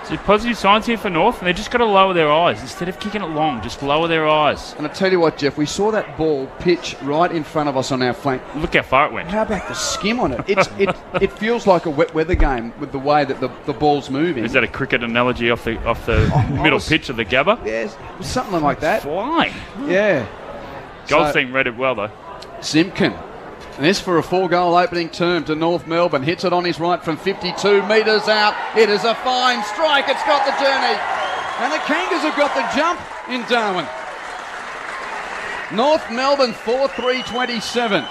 So positive signs here for North, and they've just got to lower their eyes. Instead of kicking it long, just lower their eyes. And I tell you what, Jeff, we saw that ball pitch right in front of us on our flank. Look how far it went. How about the skim on it? It feels like a wet weather game with the way that the ball's moving. Is that a cricket analogy off the middle pitch of the Gabba? Yes, something like that. Flying. Yeah. Goldstein read it well, though. Simpkin. And this for a 4-goal opening term to North Melbourne. Hits it on his right from 52 metres out. It is a fine strike. It's got the journey. And the Kangas have got the jump in Darwin. North Melbourne 4-3-27.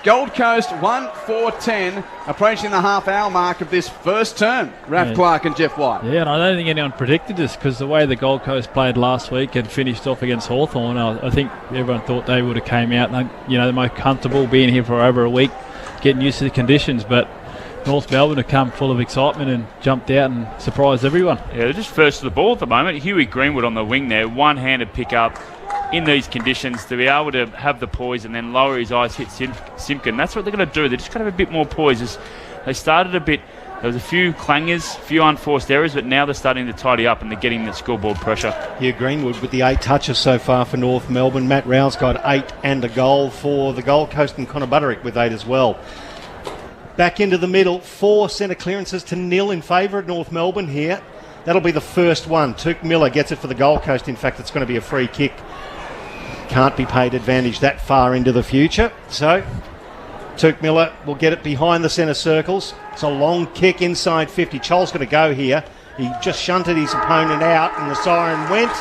Gold Coast 1-4-10, approaching the half-hour mark of this first term. Raph Clark and Jeff White. Yeah, and I don't think anyone predicted this because the way the Gold Coast played last week and finished off against Hawthorn, I think everyone thought they would have came out, the most comfortable being here for over a week, getting used to the conditions. But North Melbourne have come full of excitement and jumped out and surprised everyone. Yeah, they're just first to the ball at the moment. Huey Greenwood on the wing there, one-handed pick-up. In these conditions, to be able to have the poise and then lower his eyes, hit Simpkin. That's what they're going to do. They're just going to have a bit more poise. They started a bit, there was a few clangers, a few unforced errors, but now they're starting to tidy up and they're getting the scoreboard pressure. Hugh Greenwood with the 8 touches so far for North Melbourne. Matt Rowe's got 8 and a goal for the Gold Coast, and Connor Butterick with 8 as well. Back into the middle, 4 centre clearances to 0 in favour of North Melbourne here. That'll be the first one. Tuke Miller gets it for the Gold Coast. In fact, it's going to be a free kick. Can't be paid advantage that far into the future. So Tuke Miller will get it behind the centre circles. It's a long kick inside 50. Chol's going to go here. He just shunted his opponent out and the siren went.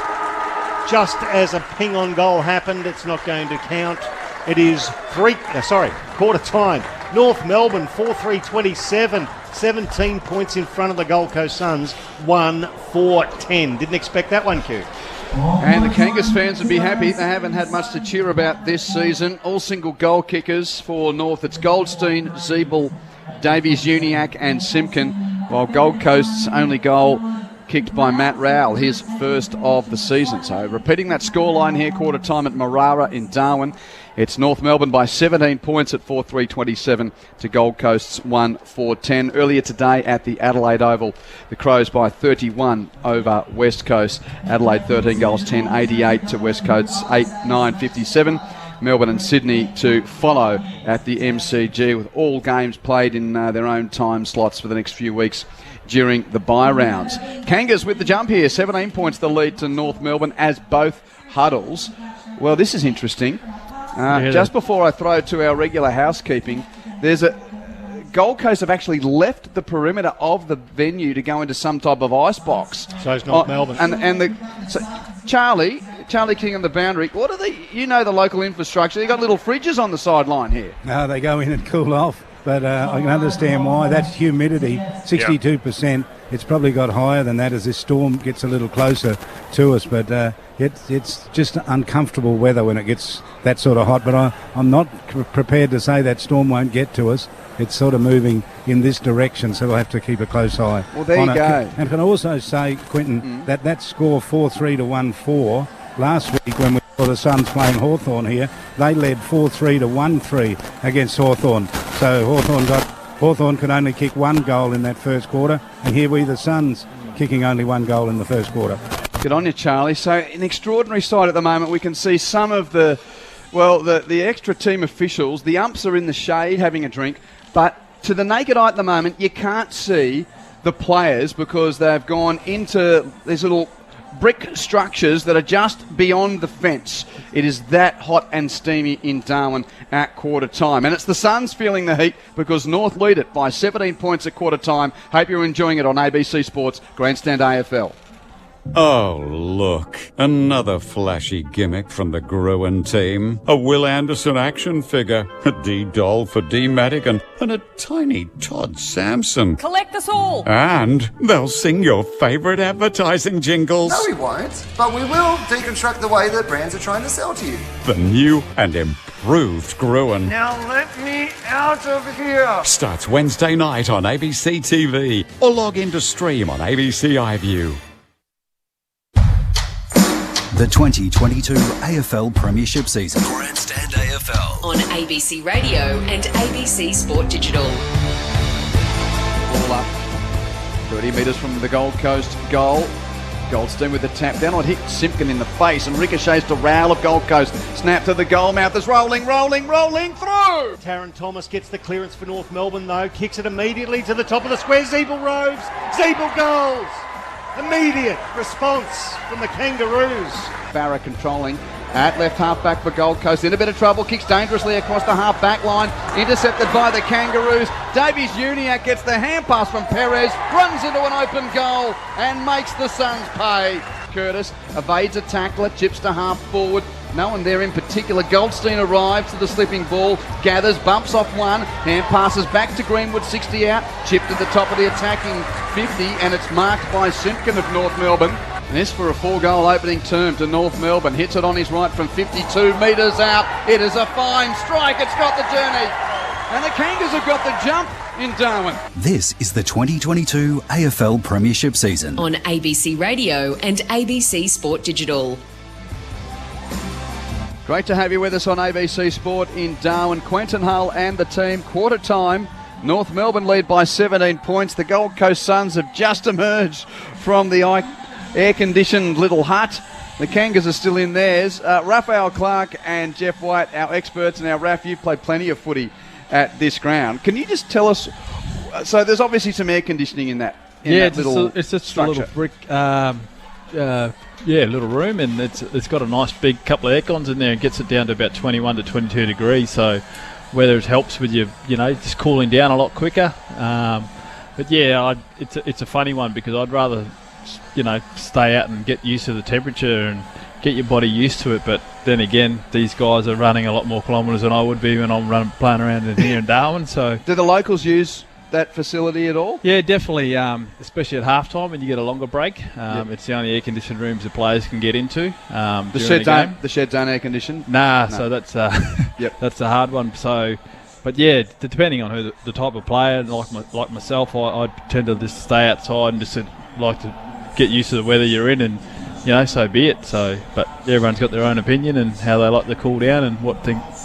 Just as a ping on goal happened, it's not going to count. It is quarter time. North Melbourne 4-3-27. 17 points in front of the Gold Coast Suns. 1-4-10. Didn't expect that one, Q. And the Kangas fans would be happy. They haven't had much to cheer about this season. All single goal kickers for North. It's Goldstein, Zeeble, Davies, Uniacke and Simpkin, while Gold Coast's only goal kicked by Matt Rowell, his first of the season. So repeating that scoreline here, quarter time at Marara in Darwin. It's North Melbourne by 17 points at 4-3-27 to Gold Coast's 1-4-10. Earlier today at the Adelaide Oval, the Crows by 31 over West Coast. Adelaide 13 goals, 10-88 to West Coast's 8-9-57. Melbourne and Sydney to follow at the MCG, with all games played in their own time slots for the next few weeks during the bye rounds. Kangas with the jump here, 17 points the lead to North Melbourne as both huddles. Well, this is interesting. Just before I throw to our regular housekeeping, there's a Gold Coast have actually left the perimeter of the venue to go into some type of ice box. So is North Melbourne. Charlie King on the boundary. What are the local infrastructure? They got little fridges on the sideline here. No, they go in and cool off, but I can understand why. That's humidity, 62%. It's probably got higher than that as this storm gets a little closer to us, but it's just uncomfortable weather when it gets that sort of hot. But I'm not prepared to say that storm won't get to us. It's sort of moving in this direction, so we'll have to keep a close eye. Well, there you go. And can also say, Quinton, that score 4-3 to 1-4 last week when we saw the Suns playing Hawthorn here, they led 4-3 to 1-3 against Hawthorn. So Hawthorn could only kick 1 goal in that first quarter, and here the Suns kicking only 1 goal in the first quarter. Good on you, Charlie. So an extraordinary side at the moment. We can see some of the extra team officials. The umps are in the shade having a drink, but to the naked eye at the moment, you can't see the players because they've gone into these little brick structures that are just beyond the fence. It is that hot and steamy in Darwin at quarter time. And it's the Suns feeling the heat because North lead it by 17 points at quarter time. Hope you're enjoying it on ABC Sports Grandstand AFL. Oh, look. Another flashy gimmick from the Gruen team. A Will Anderson action figure, a D-doll for D-Madigan, and a tiny Todd Sampson. Collect us all! And they'll sing your favourite advertising jingles. No, we won't. But we will deconstruct the way that brands are trying to sell to you. The new and improved Gruen Now let me out of here! starts Wednesday night on ABC TV or log in to stream on ABC iView. The 2022 AFL Premiership season. Grandstand AFL. On ABC Radio and ABC Sport Digital. Ball up. 30 metres from the Gold Coast goal. Goldstein with the tap down. It hit Simpkin in the face and ricochets to Rowell of Gold Coast. Snap to the goal mouth. It's rolling through. Taron Thomas gets the clearance for North Melbourne though. Kicks it immediately to the top of the square. Zeeble roves. Zeeble goals. Immediate response from the Kangaroos. Barra controlling at left half back for Gold Coast. In a bit of trouble. Kicks dangerously across the half back line. Intercepted by the Kangaroos. Davies Uniacke gets the hand pass from Perez. Runs into an open goal and makes the Suns pay. Curtis evades a tackler. Chips to half forward. No one there in particular. Goldstein arrives to the slipping ball, gathers, bumps off one, hand passes back to Greenwood, 60 out, chipped at the top of the attacking 50, and it's marked by Simpkin of North Melbourne. And this for a 4-goal opening term to North Melbourne. Hits it on his right from 52 metres out. It is a fine strike. It's got the journey. And the Kangas have got the jump in Darwin. This is the 2022 AFL Premiership season. On ABC Radio and ABC Sport Digital. Great to have you with us on ABC Sport in Darwin. Quentin Hull and the team, quarter time. North Melbourne lead by 17 points. The Gold Coast Suns have just emerged from the air-conditioned little hut. The Kangas are still in theirs. Raphael Clark and Jeff White, our experts. Now, Raph, you've played plenty of footy at this ground. Can you just tell us, so there's obviously some air conditioning in that little it's just structure. a little brick little room, and it's got a nice big couple of aircons in there and gets it down to about 21 to 22 degrees, so whether it helps with you just cooling down a lot quicker, but yeah, it's a funny one because I'd rather stay out and get used to the temperature and get your body used to it, but then again, these guys are running a lot more kilometres than I would be when I'm playing around in here in Darwin. So, do the locals use that facility at all? Yeah, definitely, especially at halftime when you get a longer break. It's the only air-conditioned rooms the players can get into. The sheds aren't air-conditioned? Nah, no. So that's that's a hard one. So, but yeah, depending on who the type of player, like myself, I tend to just stay outside and just like to get used to the weather you're in, and so be it. So, but everyone's got their own opinion and how they like to cool down and what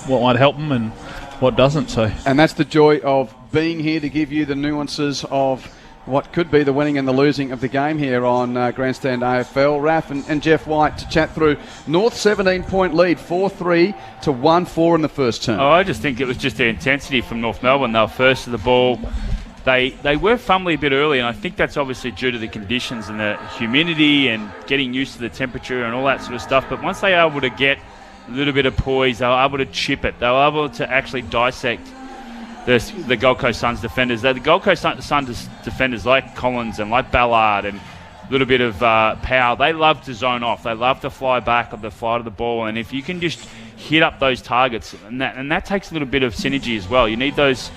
might help them and what doesn't. So, and that's the joy of being here, to give you the nuances of what could be the winning and the losing of the game here on Grandstand AFL. Raph and Jeff White to chat through North's 17-point lead, 4-3 to 1-4 in the first term. I just think it was just the intensity from North Melbourne. They were first to the ball. They were fumbling a bit early, and I think that's obviously due to the conditions and the humidity and getting used to the temperature and all that sort of stuff. But once they were able to get a little bit of poise, they were able to chip it. They were able to actually dissect the Gold Coast Suns defenders. The Gold Coast Suns defenders like Collins and like Ballard and a little bit of Powell, they love to zone off. They love to fly back or the fly to the ball. And if you can just hit up those targets, and that takes a little bit of synergy as well. You need those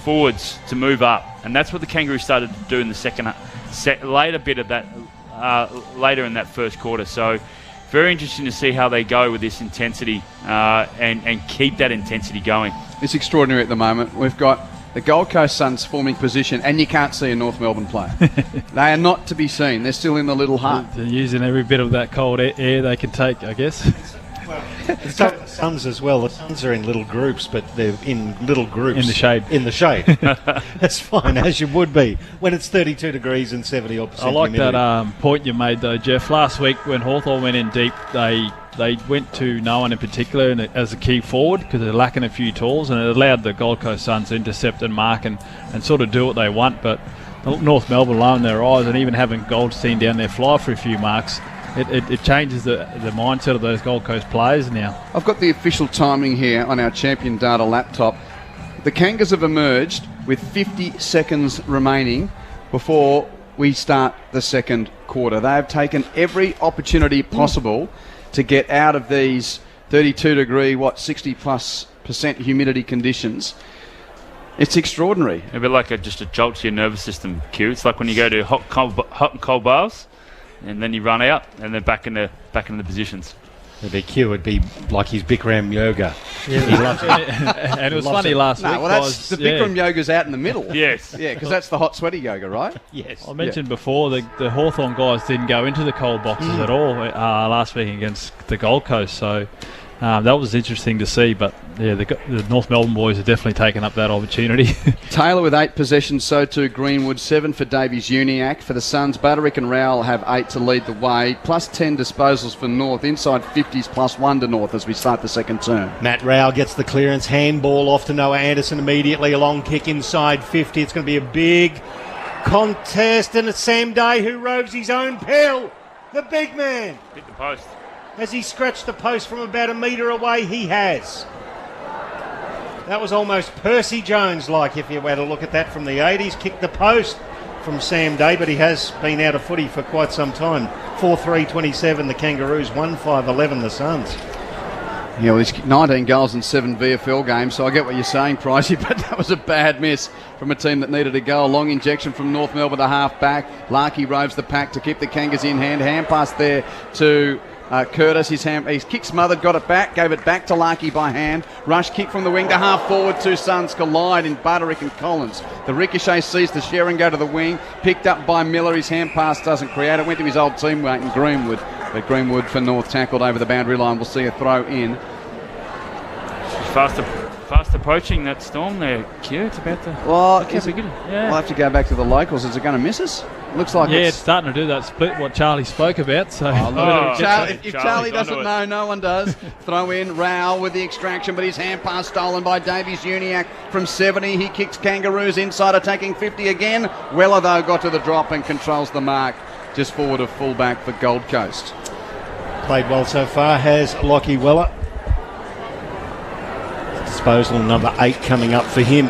forwards to move up, and that's what the Kangaroos started to do in the later bit of that later in that first quarter. So very interesting to see how they go with this intensity and keep that intensity going. It's extraordinary at the moment. We've got the Gold Coast Suns forming position, and you can't see a North Melbourne player. They are not to be seen. They're still in the little hut. They're using every bit of that cold air they can take, I guess. The Suns as well. The Suns are in little groups, but they're in little groups. In the shade. In the shade. That's fine, as you would be when it's 32 degrees and 70% I like humidity. that point you made, though, Jeff. Last week when Hawthorn went in deep, they went to no one in particular as a key forward because they're lacking a few tools, and it allowed the Gold Coast Suns to intercept and mark and sort of do what they want. But North Melbourne lowering their eyes, and even having Goldstein down there fly for a few marks, it changes the mindset of those Gold Coast players now. I've got the official timing here on our Champion Data laptop. The Kangas have emerged with 50 seconds remaining before we start the second quarter. They have taken every opportunity possible to get out of these 32-degree, 60+% humidity conditions. It's extraordinary. A bit like just a jolt to your nervous system, Q. It's like when you go to hot and cold baths, and then you run out, and then back in the positions. It'd be Q. It'd be like his Bikram yoga. Yeah. He loves it. And it was funny last week. Well, that's the Bikram yoga's out in the middle. Yes. Yeah, because that's the hot, sweaty yoga, right? Yes. I mentioned before the Hawthorn guys didn't go into the cold boxes at all last week against the Gold Coast, so that was interesting to see. But yeah, the North Melbourne boys are definitely taking up that opportunity. Taylor with 8 possessions, so too Greenwood, 7 for Davies Uniacke. For the Suns, Butterick and Rowell have 8 to lead the way, plus 10 disposals for North, inside 50s, plus 1 to North as we start the second term. Matt Rowell gets the clearance, handball off to Noah Anderson immediately, a long kick inside 50. It's going to be a big contest, and it's Sam Day who roves his own pill. The big man. Hit the post. Has he scratched the post from about a metre away? He has. That was almost Percy Jones-like, if you had a look at that from the 80s. Kicked the post from Sam Day, but he has been out of footy for quite some time. 4-3-27, the Kangaroos. 1-5-11, the Suns. Yeah, well, he's 19 goals in 7 VFL games, so I get what you're saying, Pricey, but that was a bad miss from a team that needed a goal. Long injection from North Melbourne to half-back. Larkey roves the pack to keep the Kangas in hand. Hand pass there to Curtis. His kick smothered, got it back, gave it back to Larkey by hand. Rush kick from the wing to half-forward. Two Suns collide in Butterick and Collins. The ricochet sees the Sharon go to the wing. Picked up by Miller. His hand pass doesn't create it. Went to his old teammate in Greenwood. But Greenwood for North tackled over the boundary line. We'll see a throw in. Fast approaching that Storm there, Q. It's about to... Well, yeah. We'll have to go back to the locals. Is it going to miss us? Looks like it's starting to do that split, what Charlie spoke about. So if Charlie doesn't know, no one does. Throw in Rowell with the extraction, but his hand pass stolen by Davies Uniacke from 70. He kicks Kangaroos inside, attacking 50 again. Weller, though, got to the drop and controls the mark just forward of fullback for Gold Coast. Played well so far, has Lockie Weller. Disposal number 8 coming up for him.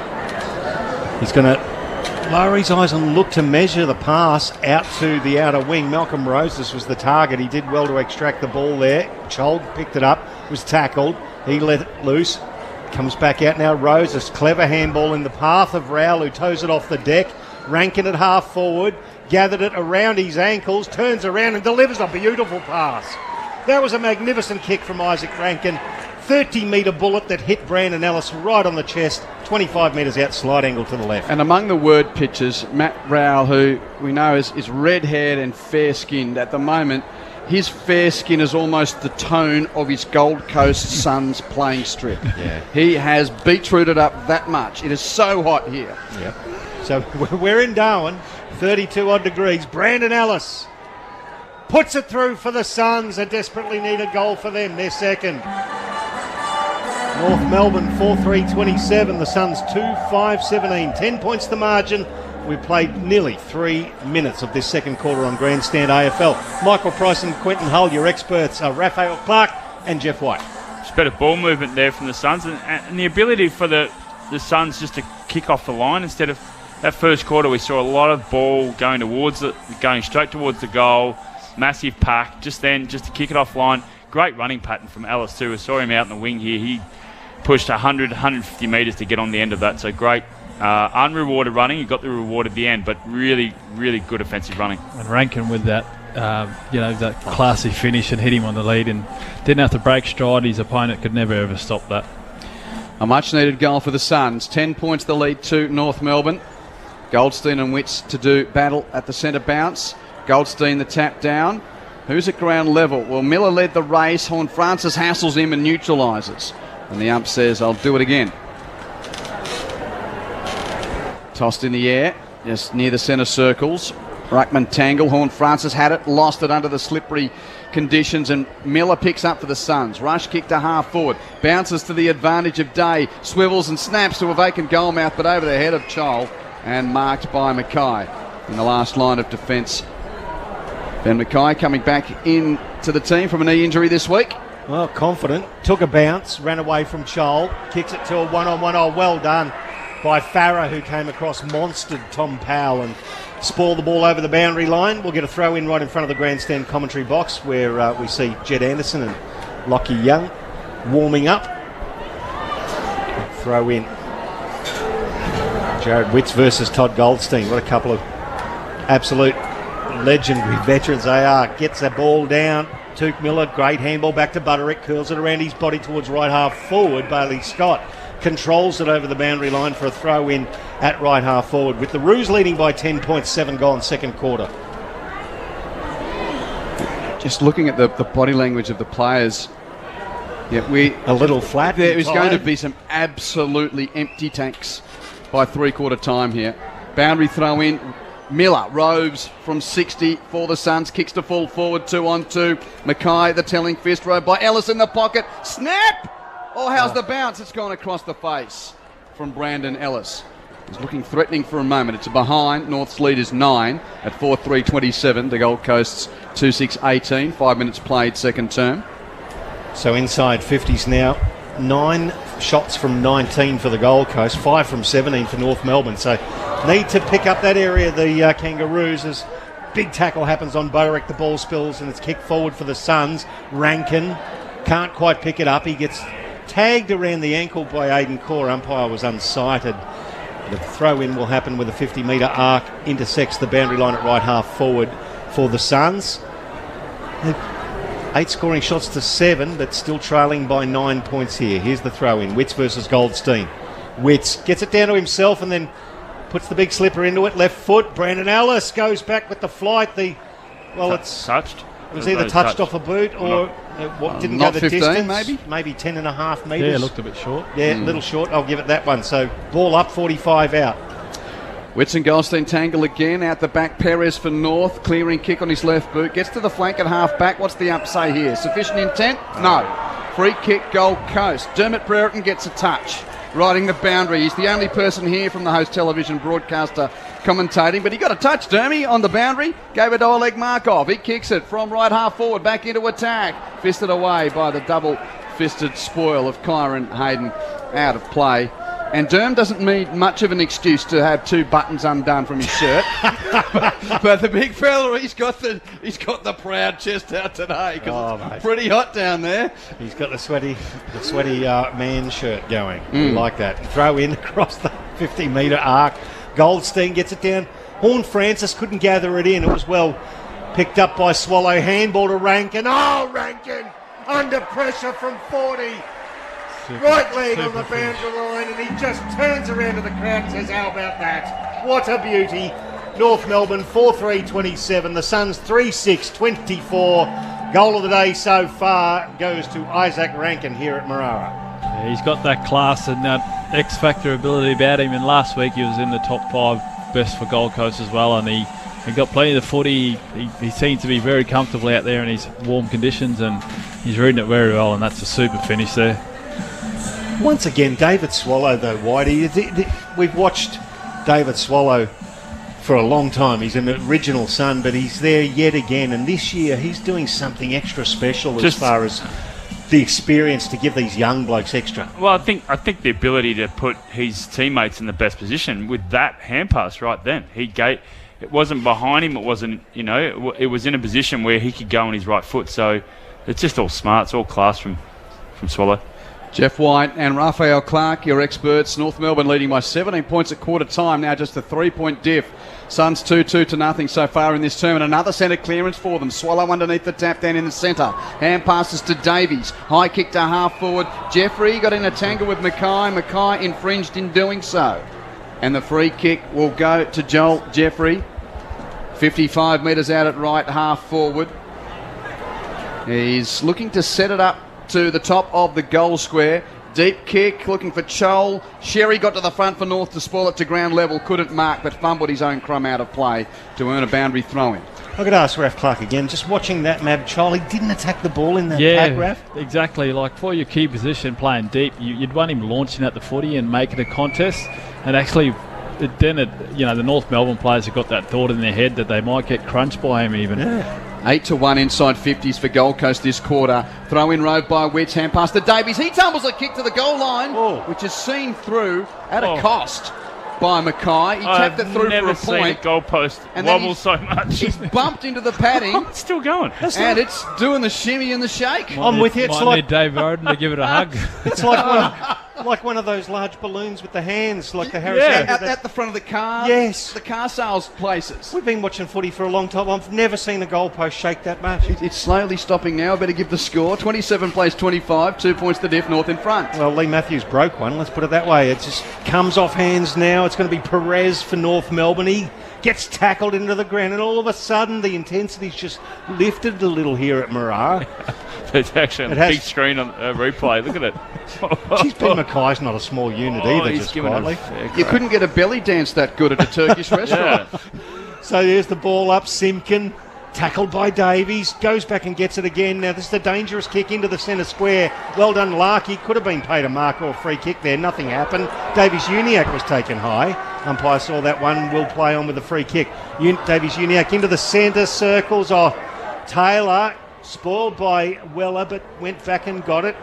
He's going to lower his eyes and look to measure the pass out to the outer wing. Malcolm Roses was the target. He did well to extract the ball there. Chold picked it up, was tackled. He let it loose. Comes back out now. Roses, clever handball in the path of Rowell, who toes it off the deck. Rankin at half forward, gathered it around his ankles, turns around and delivers a beautiful pass. That was a magnificent kick from Isaac Rankin. 30-metre bullet that hit Brandon Ellis right on the chest, 25 metres out, slide angle to the left. And among the word pitchers, Matt Rowell, who we know is red-haired and fair-skinned at the moment, his fair skin is almost the tone of his Gold Coast Suns playing strip. Yeah. He has beetrooted up that much. It is so hot here. Yep. So we're in Darwin, 32-odd degrees. Brandon Ellis puts it through for the Suns. A desperately needed goal for them, their second. North Melbourne 4-3-27, the Suns 2-5-17, 10 points the margin. We played nearly 3 minutes of this second quarter on Grandstand AFL. Michael Price and Quentin Hull, your experts are Raphael Clark and Jeff White. Just better ball movement there from the Suns and the ability for the Suns just to kick off the line instead of that first quarter. We saw a lot of ball going straight towards the goal, massive pack, just to kick it off line. Great running pattern from Ellis too. We saw him out in the wing here. He pushed 150 metres to get on the end of that. So great, unrewarded running. He got the reward at the end, but really, really good offensive running. And Rankin with that, that classy finish and hit him on the lead and didn't have to break stride. His opponent could never ever stop that. A much-needed goal for the Suns. 10 points the lead to North Melbourne. Goldstein and Witts to do battle at the centre bounce. Goldstein the tap down. Who's at ground level? Well, Miller led the race. Horn Francis hassles him and neutralises. And the ump says, I'll do it again. Tossed in the air, just near the centre circles. Ruckman tangle. Horn Francis had it, lost it under the slippery conditions, and Miller picks up for the Suns. Rush kick to half forward. Bounces to the advantage of Day. Swivels and snaps to a vacant goal mouth, but over the head of Chol and marked by Mackay in the last line of defence. Ben Mackay coming back in to the team from a knee injury this week. Well, confident. Took a bounce, ran away from Chol, kicks it to a one-on-one. Oh, well done by Farah, who came across, monstered Tom Powell and spoiled the ball over the boundary line. We'll get a throw in right in front of the grandstand commentary box where we see Jed Anderson and Lockie Young warming up. Throw in. Jared Witts versus Todd Goldstein. What a couple of absolute legendary veterans they are. Gets the ball down. Took Miller, great handball back to Butterick, curls it around his body towards right half forward. Bailey Scott controls it over the boundary line for a throw in at right half forward, with the Roos leading by 10 points, 7 gone second quarter. Just looking at the body language of the players, a little flat. There is going to be some absolutely empty tanks by three-quarter time here. Boundary throw in. Miller roves from 60 for the Suns, kicks to full forward, 2-on-2. Mackay, the telling fist row by Ellis in the pocket. Snap! Oh, how's the bounce? It's gone across the face from Brandon Ellis. He's looking threatening for a moment. It's a behind. North's lead is 9 at 4-3-27. The Gold Coast's 2-6-18. 5 minutes played, second term. So inside 50s now. 9 shots from 19 for the Gold Coast, 5 from 17 for North Melbourne. So need to pick up that area, the Kangaroos, as big tackle happens on Butterick. The ball spills and it's kicked forward for the Suns. Rankin Can't quite pick it up. He gets tagged around the ankle by Aidan Core. Umpire was unsighted. The throw-in will happen with a 50-metre arc, intersects the boundary line at right half forward for the Suns. 8 scoring shots to 7, but still trailing by 9 points here. Here's the throw-in. Witts versus Goldstein. Witts gets it down to himself and then puts the big slipper into it. Left foot. Brandon Ellis goes back with the flight. It's touched. It was either touched off a boot or didn't go the 15, distance. Maybe 10.5 metres. Yeah, it looked a bit short. Yeah, a little short. I'll give it that one. So ball up, 45 out. Witts and Goldstein tangle again. Out the back, Perez for North. Clearing kick on his left boot. Gets to the flank at half back. What's the up say here? Sufficient intent? No. Free kick, Gold Coast. Dermot Brereton gets a touch. Riding the boundary. He's the only person here from the host television broadcaster commentating, but he got a touch, Dermy, on the boundary. Gave it to Oleg Markov. He kicks it from right half forward, back into attack. Fisted away by the double-fisted spoil of Kyron Hayden, out of play. And Derm doesn't need much of an excuse to have 2 buttons undone from his shirt. but the big fella, he's got the proud chest out today because it's pretty hot down there. He's got the sweaty man shirt going. We like that. Throw in across the 50-metre arc. Goldstein gets it down. Horn Francis couldn't gather it in. It was well picked up by Swallow. Handball to Rankin. Oh, Rankin under pressure from 40. Right leg on the boundary line, and he just turns around to the crowd and says, how about that? What a beauty. North Melbourne 4-3-27. The Suns 3-6-24. Goal of the day so far goes to Isaac Rankin here at Marara. Yeah, he's got that class and that X-factor ability about him, and last week he was in the top 5 best for Gold Coast as well, and he got plenty of the footy. He seems to be very comfortable out there in his warm conditions, and he's reading it very well, and that's a super finish there. Once again, David Swallow, though, Whitey. We've watched David Swallow for a long time. He's an original Sun, but he's there yet again. And this year, he's doing something extra special as far as the experience to give these young blokes extra. Well, I think the ability to put his teammates in the best position with that hand pass right then. It wasn't behind him. It wasn't, it was in a position where he could go on his right foot. So it's just all smart. It's all class from Swallow. Jeff White and Raphael Clark, your experts. North Melbourne leading by 17 points at quarter time. Now just a 3-point diff. Suns 2-2 so far in this term. And another centre clearance for them. Swallow underneath the tap down in the centre. Hand passes to Davies. High kick to half forward. Jeffrey got in a tangle with Mackay. Mackay infringed in doing so. And the free kick will go to Joel Jeffrey. 55 metres out at right half forward. He's looking to set it up to the top of the goal square. Deep kick, looking for Chol. Sherry got to the front for North to spoil it to ground level. Couldn't mark, but fumbled his own crumb out of play to earn a boundary throw-in. I could ask Raf Clark again, just watching that Mab Chol, he didn't attack the ball in that pack, Raf. Exactly. Like for your key position, playing deep, you'd want him launching at the footy and making a contest. And actually, the North Melbourne players have got that thought in their head that they might get crunched by him even. Yeah. 8-1 inside 50s for Gold Coast this quarter. Throw in rove by Witts, hand pass to Davies. He tumbles a kick to the goal line, which is seen through at a cost by Mackay. He tapped it through for a point. I've never seen a goalpost wobble so much. He's bumped into the padding. It's still going. And it's doing the shimmy and the shake. I'm with you. It's like need Dave Roden to give it a hug. It's like one of those large balloons with the hands, like the Harris. At the front of the car. Yes. The car sales places. We've been watching footy for a long time. I've never seen a goalpost shake that much. It's slowly stopping now. I better give the score. 27 plays 25. 2 points to diff. North in front. Well, Lee Matthews broke one. Let's put it that way. It just comes off hands now. It's going to be Perez for North Melbourne. He gets tackled into the ground, and all of a sudden the intensity's just lifted a little here at Marara. It's actually on the big screen on replay. Look at it. Geez, Ben Mackay's not a small unit either, just quietly. You couldn't get a belly dance that good at a Turkish restaurant. So there's the ball up. Simkin, tackled by Davies, goes back and gets it again. Now this is a dangerous kick into the centre square. Well done, Larky. Could have been paid a mark or a free kick there. Nothing happened. Davies-Uniacke was taken high. Umpire saw that one. Will play on with a free kick. Davies-Uniacke into the centre circles. Taylor spoiled by Weller, but went back and got it.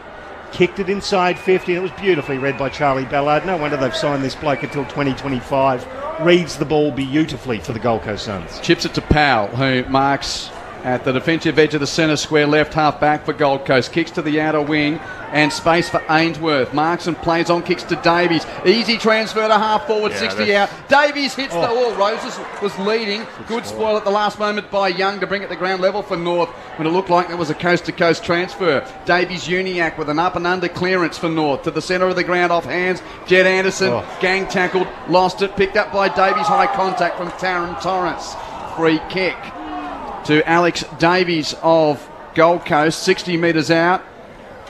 Kicked it inside 50, and it was beautifully read by Charlie Ballard. No wonder they've signed this bloke until 2025. Reads the ball beautifully for the Gold Coast Suns. Chips it to Powell, who marks at the defensive edge of the centre square, left half back for Gold Coast. Kicks to the outer wing and space for Ainsworth. Marks and plays on, kicks to Davies. Easy transfer to half forward, 60 out. Davies hits Roses was leading. Good spoil at the last moment by Young to bring it to ground level for North when it looked like there was a coast-to-coast transfer. Davies Uniac with an up and under clearance for North to the centre of the ground off hands. Jed Anderson, gang tackled, lost it, picked up by Davies. High contact from Taron Torrance. Free kick to Alex Davies of Gold Coast, 60 metres out.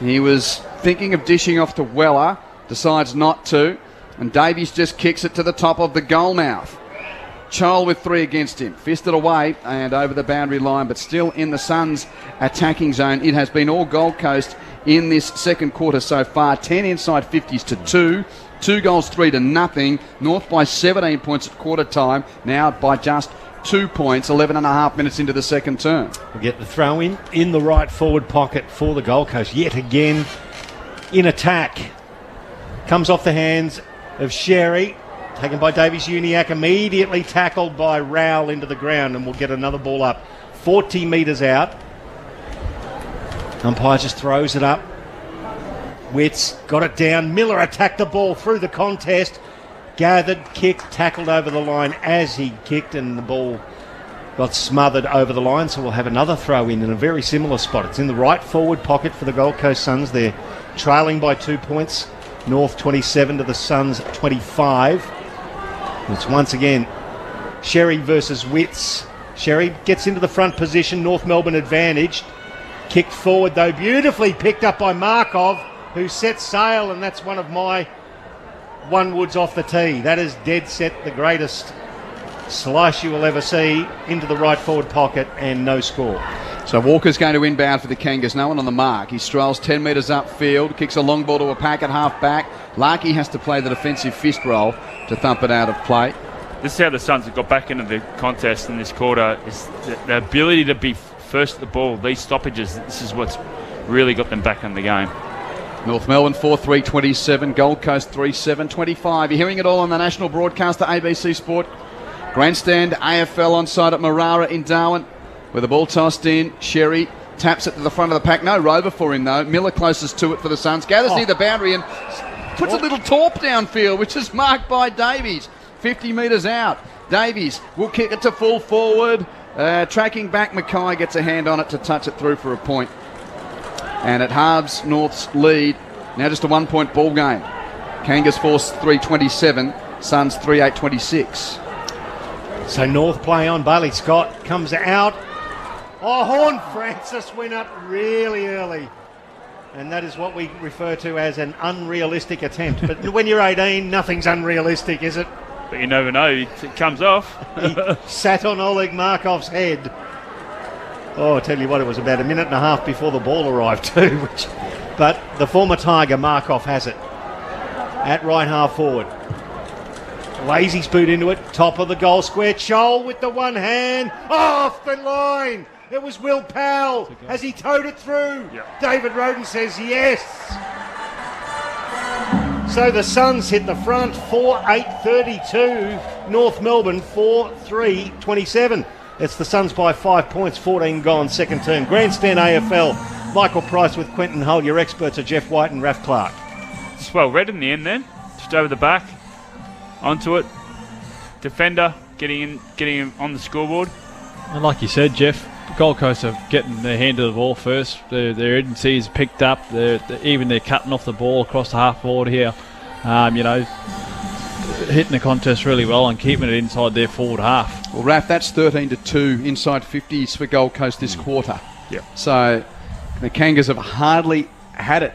He was thinking of dishing off to Weller, decides not to, and Davies just kicks it to the top of the goal mouth. Chol with 3 against him, fisted away and over the boundary line, but still in the Suns' attacking zone. It has been all Gold Coast in this second quarter so far. 10 inside 50s to 2. 2 goals, 3 to nothing. North by 17 points at quarter time, now by just 2 points, 11 and a half minutes into the second term. We'll get the throw in the right forward pocket for the Gold Coast. Yet again in attack. Comes off the hands of Sherry. Taken by Davies Uniac. Immediately tackled by Rowell into the ground, and we'll get another ball up. 40 metres out. Umpire just throws it up. Witts got it down. Miller attacked the ball through the contest. Gathered, kicked, tackled over the line as he kicked, and the ball got smothered over the line. So we'll have another throw in a very similar spot. It's in the right forward pocket for the Gold Coast Suns. They're trailing by 2 points. North 27 to the Suns 25. It's once again Sherry versus Witts. Sherry gets into the front position. North Melbourne advantaged. Kicked forward though, beautifully picked up by Markov, who set sail, and that's one of my one woods off the tee. That is dead set the greatest slice you will ever see into the right forward pocket, and no score. So Walker's going to inbound for the Kangas. No one on the mark. He strolls 10 metres upfield, kicks a long ball to a pack at half back. Larkey has to play the defensive fist roll to thump it out of play. This is how the Suns have got back into the contest in this quarter, is the ability to be first at the ball. These stoppages, this is what's really got them back in the game. North Melbourne 4-3-27, Gold Coast 3-7-25. You're hearing it all on the national broadcaster, ABC Sport. Grandstand AFL on side at Marara in Darwin, with the ball tossed in. Sherry taps it to the front of the pack. No rover for him though. Miller closest to it for the Suns. Gathers near the boundary and puts a little torp downfield, which is marked by Davies. 50 metres out. Davies will kick it to full forward. Tracking back, Mackay gets a hand on it to touch it through for a point. And it halves North's lead. Now just a 1 point ball game. Kangas force 3-27, Suns 3-8-26. So North play on. Bailey Scott comes out. Horn Francis went up really early. And that is what we refer to as an unrealistic attempt. But when you're 18, nothing's unrealistic, is it? But you never know, it comes off. He sat on Oleg Markov's head. Oh, I tell you what, it was about a minute and a half before the ball arrived too. But the former Tiger, Markov, has it. At right half forward. Lazy spoot into it. Top of the goal square. Chol with the one hand. Off the line. It was Will Powell. Has he towed it through? Yep. David Roden says yes. So the Suns hit the front. 4-8-32. North Melbourne 4-3-27. It's the Suns by 5 points, 14 gone, second term. Grandstand AFL, Michael Price with Quentin Hull. Your experts are Jeff White and Raf Clark. It's well read in the end then. Just over the back, onto it. Defender getting him on the scoreboard. And like you said, Jeff, Gold Coast are getting their hand to the ball first. Their urgency is picked up. They're cutting off the ball across the half forward here. Hitting the contest really well and keeping it inside their forward half. Well, Raf, that's 13-2 inside 50s for Gold Coast this quarter. Yep. So the Kangas have hardly had it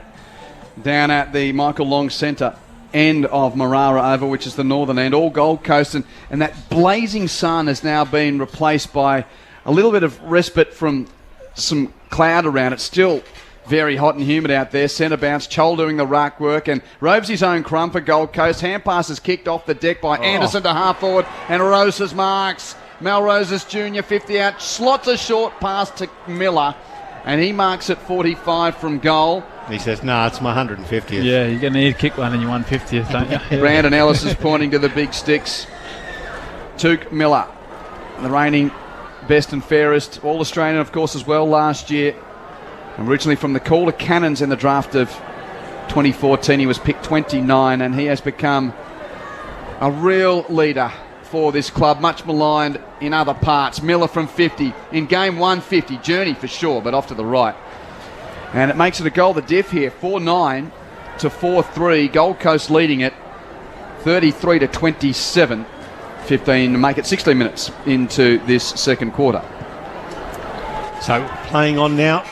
down at the Michael Long Centre end of Marara Oval, which is the northern end, all Gold Coast, and that blazing sun has now been replaced by a little bit of respite from some cloud around it. Still very hot and humid out there. Centre bounce, Chol doing the ruck work, and Rovesy's own crumb for Gold Coast. Hand pass is kicked off the deck by Anderson to half forward, and Roses marks. Melroses Jr. 50 out, slots a short pass to Miller, and he marks at 45 from goal. He says, nah, it's my 150th. Yeah, you're going to need to kick one in your 150th, don't you? Brandon Ellis is pointing to the big sticks. Took Miller, the reigning best and fairest. All-Australian, of course, as well last year. Originally from the Calder Cannons in the draft of 2014. He was picked 29, and he has become a real leader for this club, much maligned in other parts. Miller from 50. In game 150, journey for sure, but off to the right. And it makes it a goal, the diff here, 4-9 to 4-3. Gold Coast leading it 33 to 27. 15 to make it 16 minutes into this second quarter. So playing on now.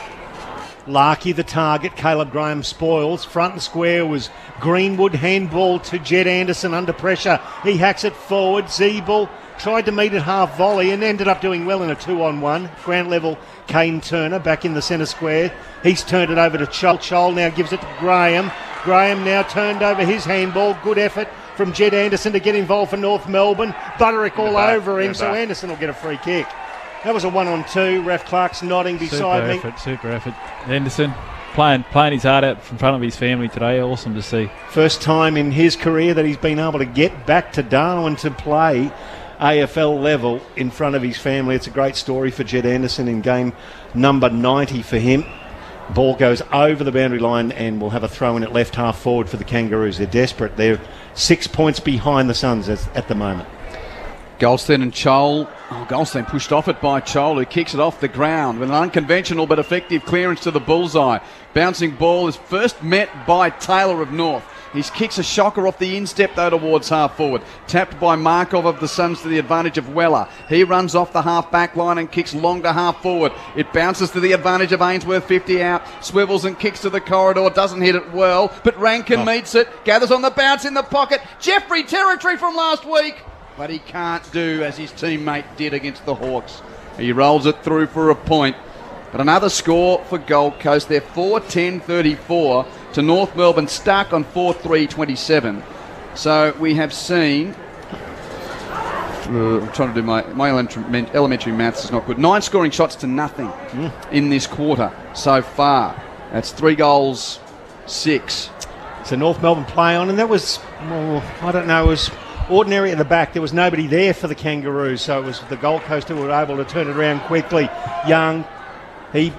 Larkey the target, Caleb Graham spoils. Front and square was Greenwood, handball to Jed Anderson under pressure. He hacks it forward. Zeeble tried to meet it half volley and ended up doing well in a 2-on-1. Ground level, Kane Turner back in the centre square. He's turned it over to Chol. Chol now gives it to Graham. Graham now turned over his handball. Good effort from Jed Anderson to get involved for North Melbourne. Butterick all over him, so Anderson will get a free kick. That was a 1-on-2. Ref Clark's nodding beside me. Super effort. Anderson playing his heart out in front of his family today. Awesome to see. First time in his career that he's been able to get back to Darwin to play AFL level in front of his family. It's a great story for Jed Anderson in game number 90 for him. Ball goes over the boundary line and we'll have a throw in at left half forward for the Kangaroos. They're desperate. They're 6 points behind the Suns at the moment. Goldstein and Chol. Goldstein pushed off it by Chol, who kicks it off the ground with an unconventional but effective clearance to the bullseye. Bouncing ball is first met by Taylor of North. He kicks a shocker off the instep though towards half forward. Tapped by Markov of the Suns to the advantage of Weller. He runs off the half back line and kicks long to half forward. It bounces to the advantage of Ainsworth, 50 out. Swivels and kicks to the corridor. Doesn't hit it well, but Rankin meets it. Gathers on the bounce in the pocket. Jeffrey territory from last week. But he can't do as his teammate did against the Hawks. He rolls it through for a point. But another score for Gold Coast. They're 4-10-34 to North Melbourne, stuck on 4-3-27. So we have seen... I'm trying to do my elementary maths is not good. 9 scoring shots to nothing in this quarter so far. That's 3 goals, 6. So North Melbourne play on, and that was, I don't know, it was... ordinary at the back. There was nobody there for the Kangaroos, so it was the Gold Coast who were able to turn it around quickly. Young, he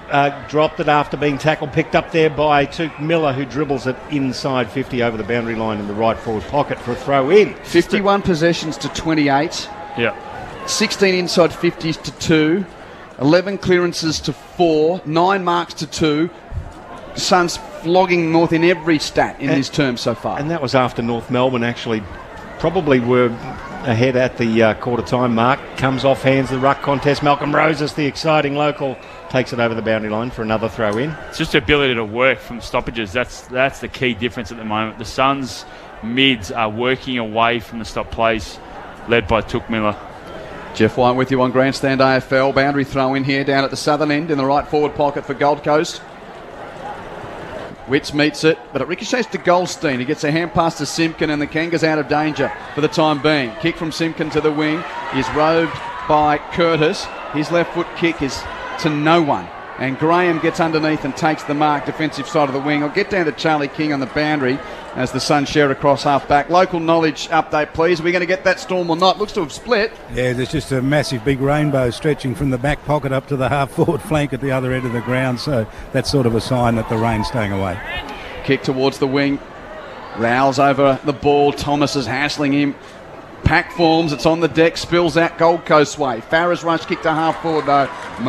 dropped it after being tackled, picked up there by Tuke Miller, who dribbles it inside 50 over the boundary line in the right forward pocket for a throw in. 51 possessions to 28. Yeah. 16 inside 50s to 2. 11 clearances to 4. 9 marks to 2. Suns flogging North in every stat in this term so far. And that was after North Melbourne actually probably were ahead at the quarter time mark. Comes off hands the ruck contest. Malcolm Roses, the exciting local, takes it over the boundary line for another throw in. It's just the ability to work from stoppages. That's the key difference at the moment. The Suns mids are working away from the stop plays led by Tuke Miller. Jeff White with you on Grandstand AFL. Boundary throw in here down at the southern end in the right forward pocket for Gold Coast. Witts meets it, but it ricochets to Goldstein. He gets a hand pass to Simpkin, and the Kangas out of danger for the time being. Kick from Simpkin to the wing is roved by Curtis. His left foot kick is to no one. And Graham gets underneath and takes the mark, defensive side of the wing. I'll get down to Charlie King on the boundary as the Suns share across half-back. Local knowledge update, please. Are we going to get that Storm or not? Looks to have split. Yeah, there's just a massive big rainbow stretching from the back pocket up to the half-forward flank at the other end of the ground, so that's sort of a sign that the rain's staying away. Kick towards the wing. Rouse over the ball. Thomas is hassling him. Pack forms, it's on the deck, spills out Gold Coast way. Farrah's rush kick to half forward though,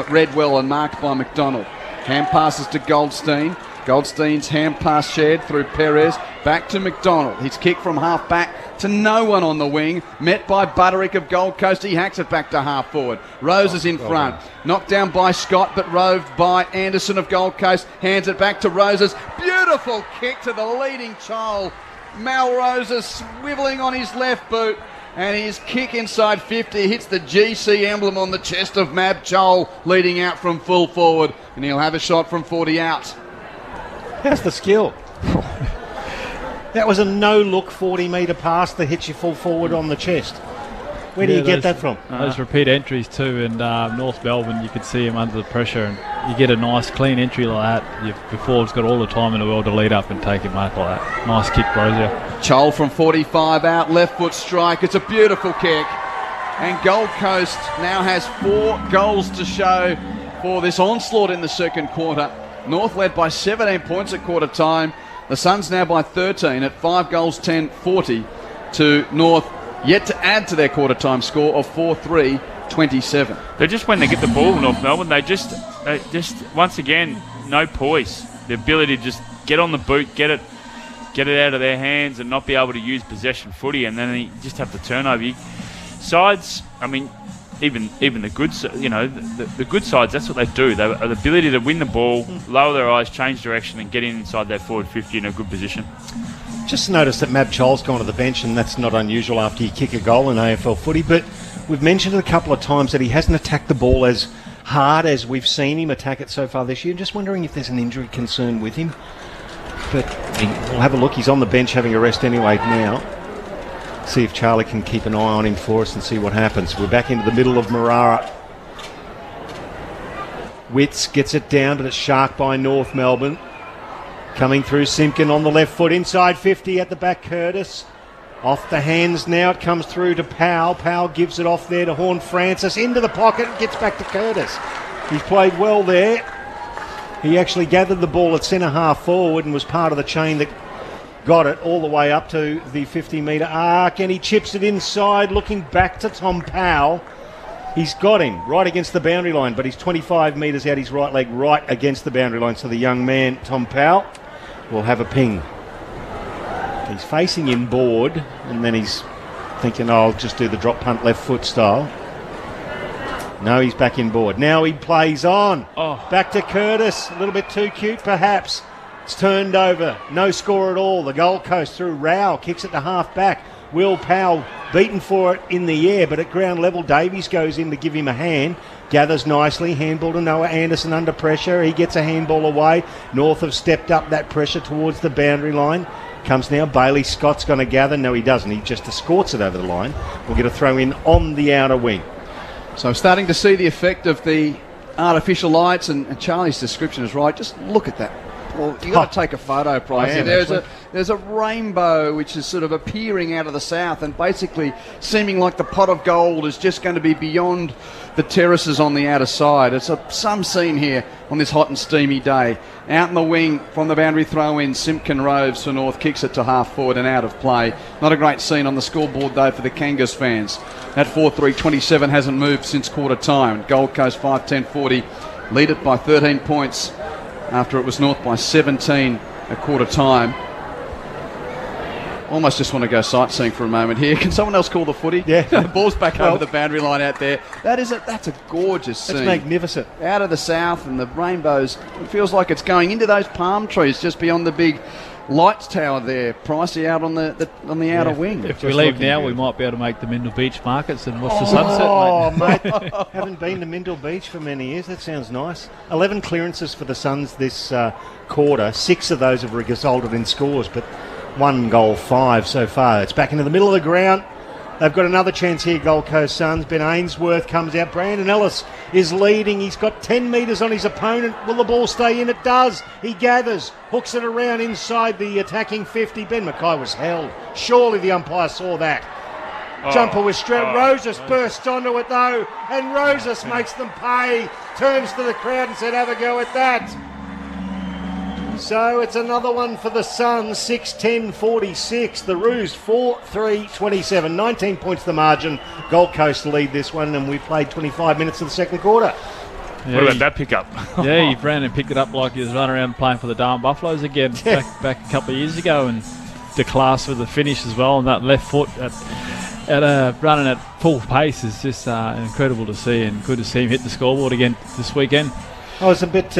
read well and marked by McDonald. Hand passes to Goldstein. Goldstein's hand pass shared through Perez. Back to McDonald. His kick from half back to no one on the wing. Met by Butterick of Gold Coast. He hacks it back to half forward. Rose is in front. Knocked down by Scott but roved by Anderson of Gold Coast. Hands it back to Roses. Beautiful kick to the leading child. Mal Roses swivelling on his left boot. And his kick inside 50 hits the GC emblem on the chest of Mab Chol, leading out from full forward. And he'll have a shot from 40 out. How's the skill? That was a no-look 40-metre pass that hits you full forward on the chest. Where do you get that from? Those repeat entries too, and North Melbourne, you could see him under the pressure, and you get a nice clean entry like that. Before it's got all the time in the world to lead up and take a mark like that. Nice kick, Brozier. Chol from 45 out, left foot strike. It's a beautiful kick. And Gold Coast now has 4 goals to show for this onslaught in the second quarter. North led by 17 points at quarter time. The Suns now by 13 at 5 goals, 10-40 to North, yet to add to their quarter time score of 4-3-27. They're just, when they get the ball, North Melbourne, they just once again, no poise. The ability to just get on the boot, get it out of their hands and not be able to use possession footy, and then you just have to turnover. Sides, I mean, even the good, the good sides, that's what they do. They have the ability to win the ball, lower their eyes, change direction, and get inside their forward 50 in a good position. Just noticed that Mab Chol's gone to the bench, and that's not unusual after you kick a goal in AFL footy, but we've mentioned it a couple of times that he hasn't attacked the ball as hard as we've seen him attack it so far this year. Just wondering if there's an injury concern with him. But we'll have a look. He's on the bench having a rest anyway now. See if Charlie can keep an eye on him for us and see what happens. We're back into the middle of Marara. Witts gets it down to the Shark by North Melbourne. Coming through Simpkin on the left foot, inside 50 at the back, Curtis. Off the hands now, it comes through to Powell. Powell gives it off there to Horn Francis. Into the pocket, gets back to Curtis. He's played well there. He actually gathered the ball at centre half forward and was part of the chain that got it all the way up to the 50-metre arc, and he chips it inside, looking back to Tom Powell. He's got him right against the boundary line, but he's 25 metres out his right leg, right against the boundary line. So the young man, Tom Powell, will have a ping. He's facing inboard, and then he's thinking, I'll just do the drop punt left foot style. No, he's back inboard. Now he plays on. Back to Curtis. A little bit too cute, perhaps. It's turned over. No score at all. The Gold Coast through Rao. Kicks it to half back. Will Powell beaten for it in the air, but at ground level, Davies goes in to give him a hand. Gathers nicely. Handball to Noah Anderson under pressure. He gets a handball away. North have stepped up that pressure towards the boundary line. Comes now. Bailey Scott's going to gather. No, he doesn't. He just escorts it over the line. We'll get a throw in on the outer wing. So starting to see the effect of the artificial lights, and Charlie's description is right. Just look at that. Well, you've got to take a photo, Pricey. There's a rainbow which is sort of appearing out of the south and basically seeming like the pot of gold is just going to be beyond the terraces on the outer side. It's some scene here on this hot and steamy day. Out in the wing from the boundary throw-in, Simpkin roves for North, kicks it to half forward and out of play. Not a great scene on the scoreboard, though, for the Kangas fans. That 4-3-27 hasn't moved since quarter time. Gold Coast 5-10-40 lead it by 13 points after it was North by 17 at quarter time. Almost just want to go sightseeing for a moment here. Can someone else call the footy? Yeah. The ball's back over the boundary line out there. That's a gorgeous scene. That's magnificent. Out of the south and the rainbows. It feels like it's going into those palm trees just beyond the big lights tower there. Pricey out on the outer wing. If we leave now, we might be able to make the Mindle Beach markets and watch the sunset, mate. Oh, mate. Haven't been to Mindle Beach for many years. That sounds nice. 11 clearances for the Suns this quarter. 6 of those have resulted in scores, but 1 goal, 5 so far. It's back into the middle of the ground. They've got another chance here, Gold Coast Suns. Ben Ainsworth comes out. Brandon Ellis is leading. He's got 10 metres on his opponent. Will the ball stay in? It does. He gathers, hooks it around inside the attacking 50. Ben Mackay was held. Surely the umpire saw that. Jumper was straight. Rosas bursts onto it though, and Rosas makes them pay. Turns to the crowd and said, have a go at that. So it's another one for the Suns, 6-10-46. The Roos 4-3-27. 19 points the margin. Gold Coast lead this one, and we've played 25 minutes of the second quarter. Yeah, what about that pickup? Yeah, he ran and picked it up like he was running around playing for the Darwin Buffaloes again back a couple of years ago, and the class with the finish as well, and that left foot running at full pace is just incredible to see, and good to see him hit the scoreboard again this weekend. I was a bit...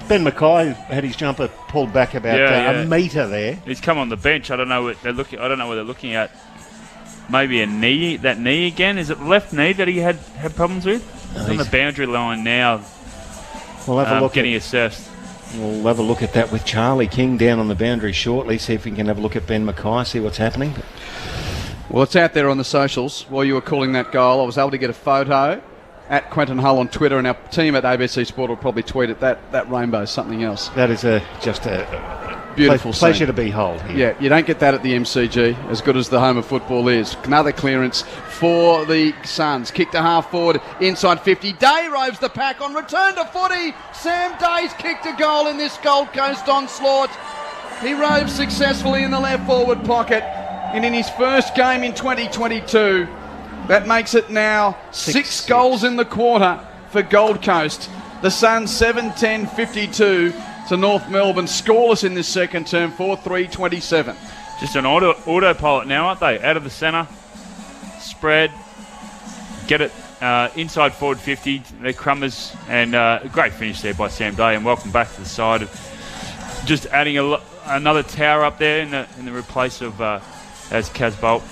Ben Mackay had his jumper pulled back about a metre there. He's come on the bench. I don't know what they're looking. I don't know what they're looking at. Maybe a knee. That knee again. Is it left knee that he had problems with? He's on the boundary line now. We'll have a look. Getting assessed. We'll have a look at that with Charlie King down on the boundary shortly. See if we can have a look at Ben Mackay. See what's happening. Well, it's out there on the socials. While you were calling that goal, I was able to get a photo at Quentin Hull on Twitter, and our team at ABC Sport will probably tweet it. That rainbow is something else. That is just a Beautiful Pleasure scene. to behold here. Yeah, you don't get that at the MCG, as good as the home of football is. Another clearance for the Suns. Kick to half forward, inside 50. Day roves the pack on return to footy. Sam Day's kicked a goal in this Gold Coast onslaught. He roves successfully in the left forward pocket. And in his first game in 2022, that makes it now six goals in the quarter for Gold Coast. The Suns 7-10-52 to North Melbourne, scoreless in this second term, 4-3-27. Just an autopilot now, aren't they? Out of the centre, spread, get it inside forward 50. They're crummers, and a great finish there by Sam Day. And welcome back to the side of just adding another tower up there in the replace of as Casbolt.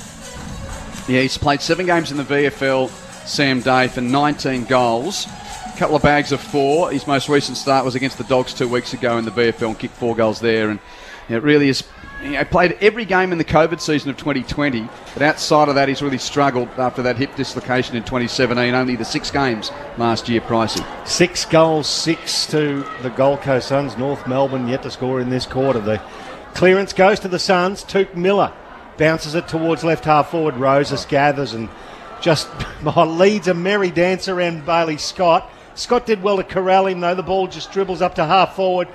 Yeah, he's played 7 games in the VFL, Sam Day, for 19 goals. A couple of bags of 4. His most recent start was against the Dogs 2 weeks ago in the VFL and kicked 4 goals there. And it really is. He played every game in the COVID season of 2020, but outside of that, he's really struggled after that hip dislocation in 2017. Only the 6 games last year, Pricey. 6 goals, 6 to the Gold Coast Suns. North Melbourne yet to score in this quarter. The clearance goes to the Suns. Took Miller bounces it towards left half forward. Roses gathers and just leads a merry dance around Bailey Scott. Scott did well to corral him, though. The ball just dribbles up to half forward.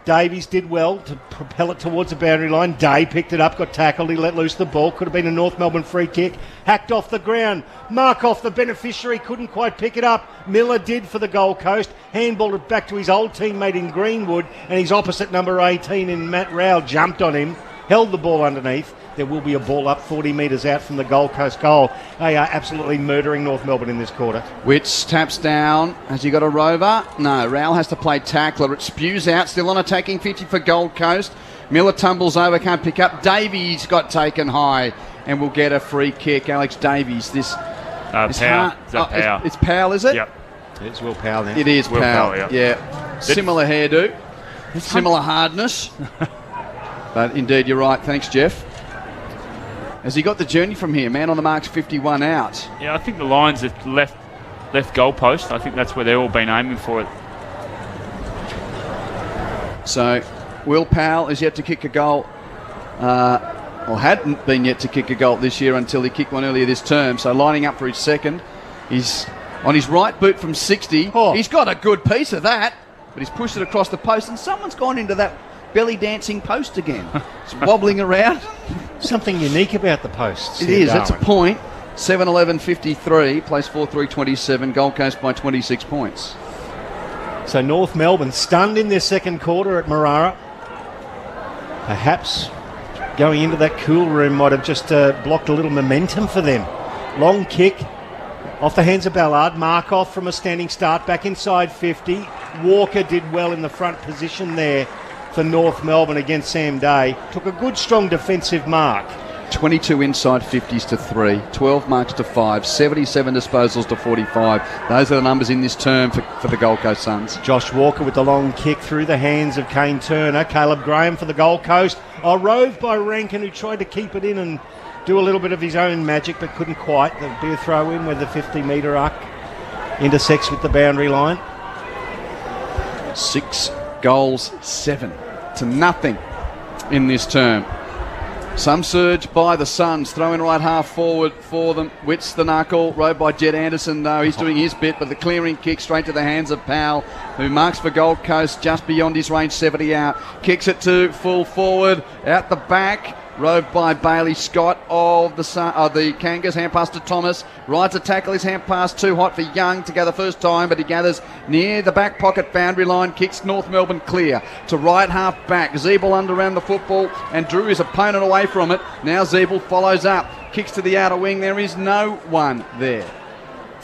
Davies did well to propel it towards the boundary line. Day picked it up, got tackled. He let loose the ball. Could have been a North Melbourne free kick. Hacked off the ground. Markoff, the beneficiary, couldn't quite pick it up. Miller did for the Gold Coast. Handballed it back to his old teammate in Greenwood. And his opposite number 18 in Matt Rowell jumped on him. Held the ball underneath. There will be a ball up 40 metres out from the Gold Coast goal. They are absolutely murdering North Melbourne in this quarter. Witts taps down. Has he got a rover? No, Rowell has to play tackler. It spews out. Still on attacking 50 for Gold Coast. Miller tumbles over, can't pick up. Davies got taken high and will get a free kick. Alex Davies. This is Powell. Powell. It's Powell, is it? Yep. It's Will Powell now. It is Will Powell. Powell, yeah. Similar hairdo. Similar hardness. But indeed, you're right. Thanks, Jeff. Has he got the journey from here? Man on the mark's 51 out. Yeah, I think the Lions have left goalpost. I think that's where they've all been aiming for it. So, Will Powell is yet to kick a goal. Or hadn't been yet to kick a goal this year until he kicked one earlier this term. So, lining up for his second. He's on his right boot from 60. Oh. He's got a good piece of that. But he's pushed it across the post. And someone's gone into that belly dancing post again. It's wobbling around. Something unique about the posts. It is. That's a point. 7-11-53, place 4-3-27. Gold Coast by 26 points. So North Melbourne stunned in their second quarter at Marara. Perhaps going into that cool room might have just blocked a little momentum for them. Long kick off the hands of Ballard. Markoff from a standing start back inside 50. Walker did well in the front position there for North Melbourne against Sam Day. Took a good, strong defensive mark. 22 inside 50s to 3, 12 marks to 5, 77 disposals to 45. Those are the numbers in this term for the Gold Coast Suns. Josh Walker with the long kick through the hands of Kane Turner. Caleb Graham for the Gold Coast. Roved by Rankin, who tried to keep it in and do a little bit of his own magic, but couldn't quite. There'll be a throw in where the 50-metre arc intersects with the boundary line. 6 goals, 7-0 in this term. Some surge by the Suns, throwing right half forward for them. Wits the knuckle, rode by Jed Anderson though. He's doing his bit, but the clearing kick straight to the hands of Powell, who marks for Gold Coast just beyond his range, 70 out. Kicks it to full forward, out the back. Rode by Bailey Scott of the Kangas. Hand pass to Thomas. Right to tackle his hand pass. Too hot for Young to go the first time, but he gathers near the back pocket boundary line. Kicks North Melbourne clear to right half back. Zeeble under around the football and drew his opponent away from it. Now Zeeble follows up. Kicks to the outer wing. There is no one there.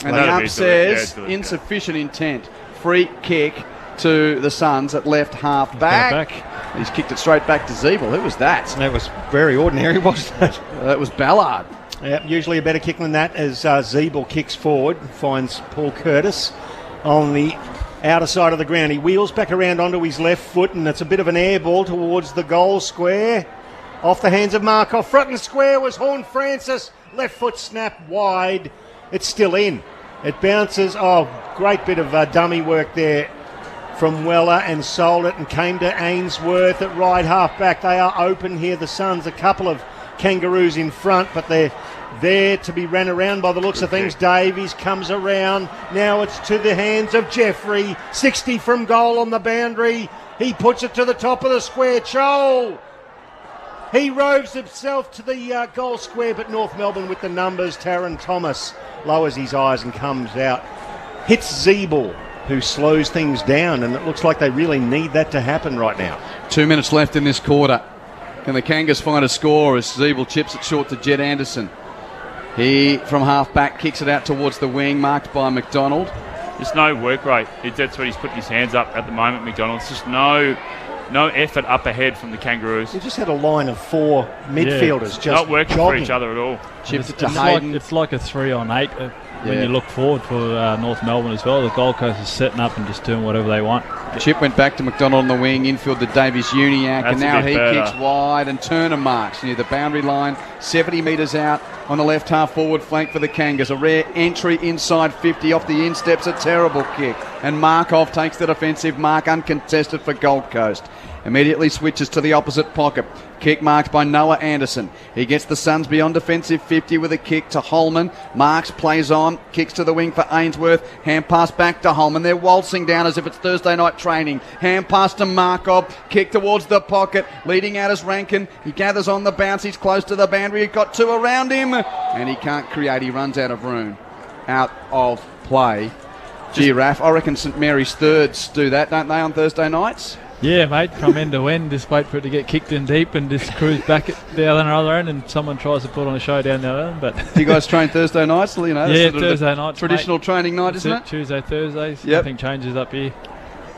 And the ump says insufficient intent. Free kick to the Suns at left half back. He's kicked it straight back to Zeeble. Who was that? That was very ordinary, wasn't it? That was Ballard. Yep, usually a better kick than that as Zeeble kicks forward, finds Paul Curtis on the outer side of the ground. He wheels back around onto his left foot, and it's a bit of an air ball towards the goal square. Off the hands of Markoff. Front and square was Horn Francis. Left foot snap wide. It's still in. It bounces. Oh, great bit of dummy work there from Weller and sold it and came to Ainsworth at right half back. They are open here, the Suns. A couple of Kangaroos in front, but they're there to be ran around by the looks of things. Davies comes around. Now it's to the hands of Jeffrey. 60 from goal on the boundary. He puts it to the top of the square. Chol. He roves himself to the goal square, but North Melbourne with the numbers. Taron Thomas lowers his eyes and comes out. Hits Zeeble, who slows things down, and it looks like they really need that to happen right now. 2 minutes left in this quarter. Can the Kangas find a score as Zeeble chips it short to Jed Anderson? He, from half-back, kicks it out towards the wing, marked by McDonald. Just no work rate. That's what he's putting his hands up at the moment, McDonald's. Just no effort up ahead from the Kangaroos. He just had a line of 4 midfielders just not working jogging for each other at all. Chipped it to Hayden. It's like a 3-on-8 when you look forward for North Melbourne as well. The Gold Coast is setting up and just doing whatever they want. Chip went back to McDonald on the wing, infield to Davies-Uniacke, and now he kicks wide and Turner marks near the boundary line, 70 metres out on the left half forward flank for the Kangas. A rare entry inside 50 off the insteps, a terrible kick, and Markov takes the defensive mark uncontested for Gold Coast. Immediately switches to the opposite pocket. Kick marked by Noah Anderson. He gets the Suns beyond defensive 50 with a kick to Holman. Marks plays on, kicks to the wing for Ainsworth. Hand pass back to Holman. They're waltzing down as if it's Thursday night training. Hand pass to Markov. Kick towards the pocket. Leading out is Rankin. He gathers on the bounce. He's close to the boundary. He's got 2 around him. And he can't create. He runs out of room. Out of play. Gee, Raph, I reckon St Mary's thirds do that, don't they, on Thursday nights? Yeah, mate, from end to end, just wait for it to get kicked in deep and just cruise back at the other end, and someone tries to put on a show down the other end. But do you guys train Thursday nights? You know, yeah, Thursday nights. Traditional training night, isn't it? Tuesday, Thursdays. Yep. Nothing changes up here.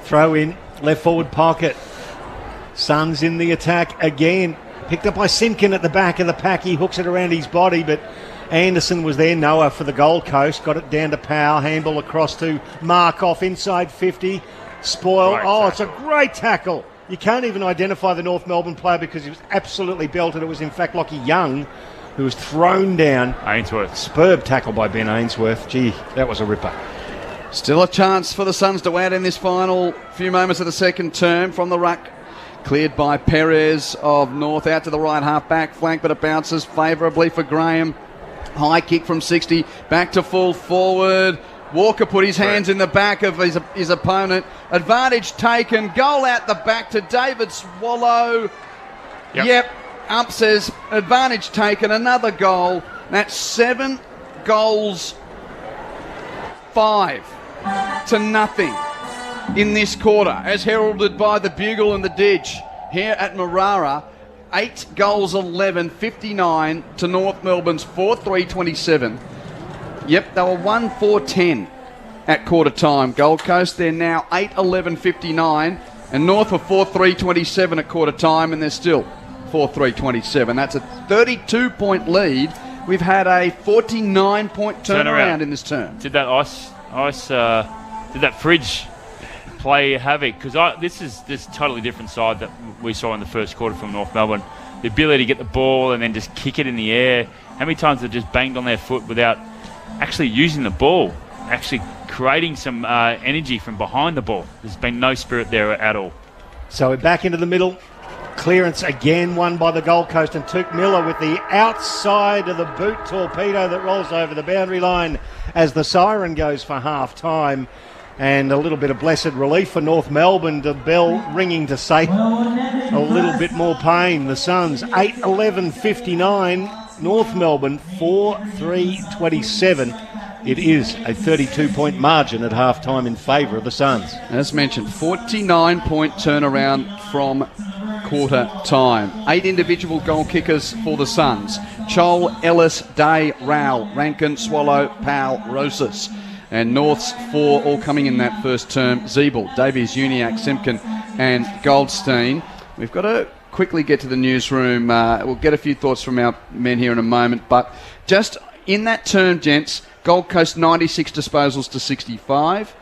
Throw in, left forward pocket. Suns in the attack again. Picked up by Simkin at the back of the pack. He hooks it around his body, but Anderson was there. Noah for the Gold Coast. Got it down to Powell. Handball across to Markov inside 50. Spoil. It's a great tackle. You can't even identify the North Melbourne player because he was absolutely belted. It was in fact Lockie Young who was thrown down. Ainsworth. Superb tackle by Ben Ainsworth. Gee, that was a ripper. Still a chance for the Suns to add in this final few moments of the second term from the ruck. Cleared by Perez of North out to the right half back flank, but it bounces favourably for Graham. High kick from 60, back to full forward. Walker put his hands in the back of his opponent. Advantage taken. Goal out the back to David Swallow. Yep. Ump says advantage taken. Another goal. That's 7 goals, 5-0 in this quarter, as heralded by the Bugle and the Didge here at Marara. 8 goals, 11, 59 to North Melbourne's 4-3-27. Yep, they were 1-4-10 at quarter time. Gold Coast, they're now 8-11-59, and North were 4-3-27 at quarter time, and they're still 4-3-27. That's a 32-point lead. We've had a 49-point turnaround in this term. Did that did that fridge play havoc? Because this is this totally different side that we saw in the first quarter from North Melbourne. The ability to get the ball and then just kick it in the air. How many times they've just banged on their foot without actually using the ball, actually creating some energy from behind the ball? There's been no spirit there at all. So we're back into the middle. Clearance again won by the Gold Coast, and Took Miller with the outside of the boot torpedo that rolls over the boundary line as the siren goes for half time. And a little bit of blessed relief for North Melbourne, the bell ringing to say a little bit more pain. The Suns 8-11-59, North Melbourne 4-3-27. It is a 32-point margin at half-time in favour of the Suns. As mentioned, 49-point turnaround from quarter time. 8 individual goal kickers for the Suns. Chol, Ellis, Day, Rowell, Rankin, Swallow, Powell, Rosas. And North's 4 all coming in that first term. Zeeble, Davies, Uniacke, Simpkin and Goldstein. We've got to quickly get to the newsroom. We'll get a few thoughts from our men here in a moment. But just in that term, gents, Gold Coast 96 disposals to 65.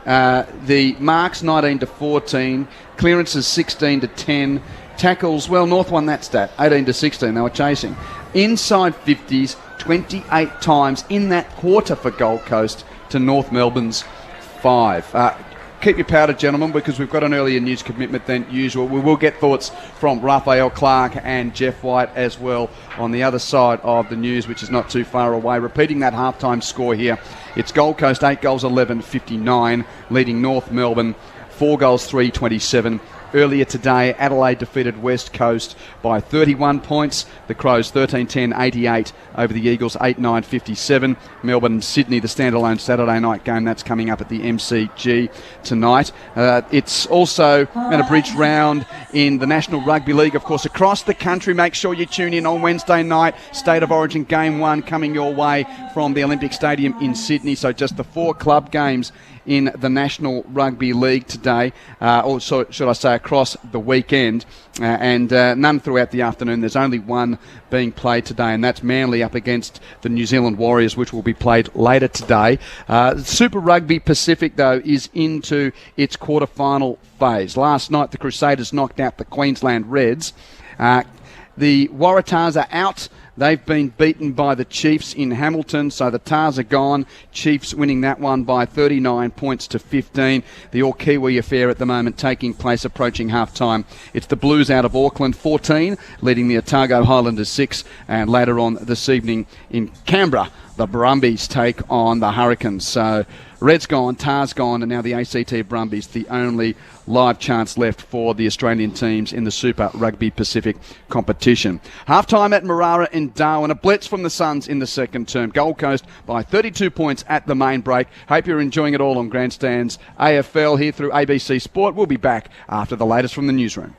The marks 19-14. Clearances 16-10. Tackles, well, North won that stat, 18-16. They were chasing. Inside 50s, 28 times in that quarter for Gold Coast to North Melbourne's 5. keep your powder, gentlemen, because we've got an earlier news commitment than usual. We will get thoughts from Raphael Clark and Jeff White as well on the other side of the news, which is not too far away. Repeating that halftime score here, it's Gold Coast 8 goals 11-59, leading North Melbourne 4 goals 3-27. Earlier today, Adelaide defeated West Coast by 31 points. The Crows 13-10-88 over the Eagles 8-9-57. Melbourne and Sydney, the standalone Saturday night game, that's coming up at the MCG tonight. It's also an abridged round in the National Rugby League, of course, across the country. Make sure you tune in on Wednesday night. State of Origin Game 1 coming your way from the Olympic Stadium in Sydney. So just the 4 club games in the National Rugby League today, or so, should I say across the weekend, and none throughout the afternoon. There's only one being played today, and that's Manly up against the New Zealand Warriors, which will be played later today. Super Rugby Pacific, though, is into its quarter-final phase. Last night, the Crusaders knocked out the Queensland Reds. The Waratahs are out. They've been beaten by the Chiefs in Hamilton, so the Tars are gone. Chiefs winning that one by 39 points to 15. The All-Kiwi affair at the moment taking place approaching half-time. It's the Blues out of Auckland, 14, leading the Otago Highlanders 6. And later on this evening in Canberra, the Brumbies take on the Hurricanes. So Reds gone, Tars gone, and now the ACT Brumbies, the only live chance left for the Australian teams in the Super Rugby Pacific competition. Half-time at Marara in Darwin. A blitz from the Suns in the second term. Gold Coast by 32 points at the main break. Hope you're enjoying it all on Grandstands AFL here through ABC Sport. We'll be back after the latest from the newsroom.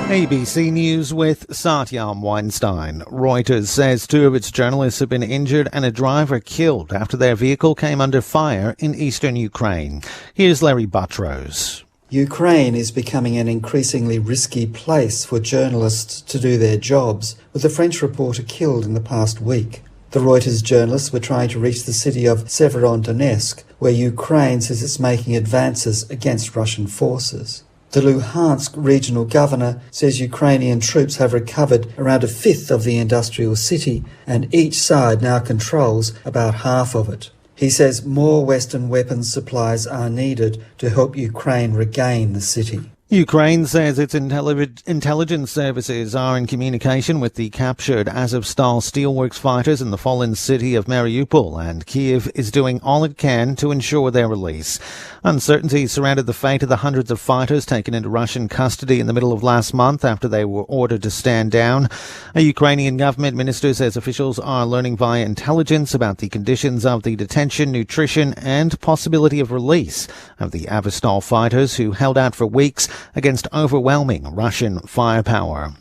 ABC News with Satyam Weinstein. Reuters says 2 of its journalists have been injured and a driver killed after their vehicle came under fire in eastern Ukraine. Here's Larry Buttrose. Ukraine is becoming an increasingly risky place for journalists to do their jobs, with a French reporter killed in the past week. The Reuters journalists were trying to reach the city of Severodonetsk, where Ukraine says it's making advances against Russian forces. The Luhansk regional governor says Ukrainian troops have recovered around a fifth of the industrial city, and each side now controls about half of it. He says more Western weapons supplies are needed to help Ukraine regain the city. Ukraine says its intelligence services are in communication with the captured Azovstal steelworks fighters in the fallen city of Mariupol, and Kiev is doing all it can to ensure their release. Uncertainty surrounded the fate of the hundreds of fighters taken into Russian custody in the middle of last month after they were ordered to stand down. A Ukrainian government minister says officials are learning via intelligence about the conditions of the detention, nutrition and possibility of release of the Azovstal fighters who held out for weeks against overwhelming Russian firepower.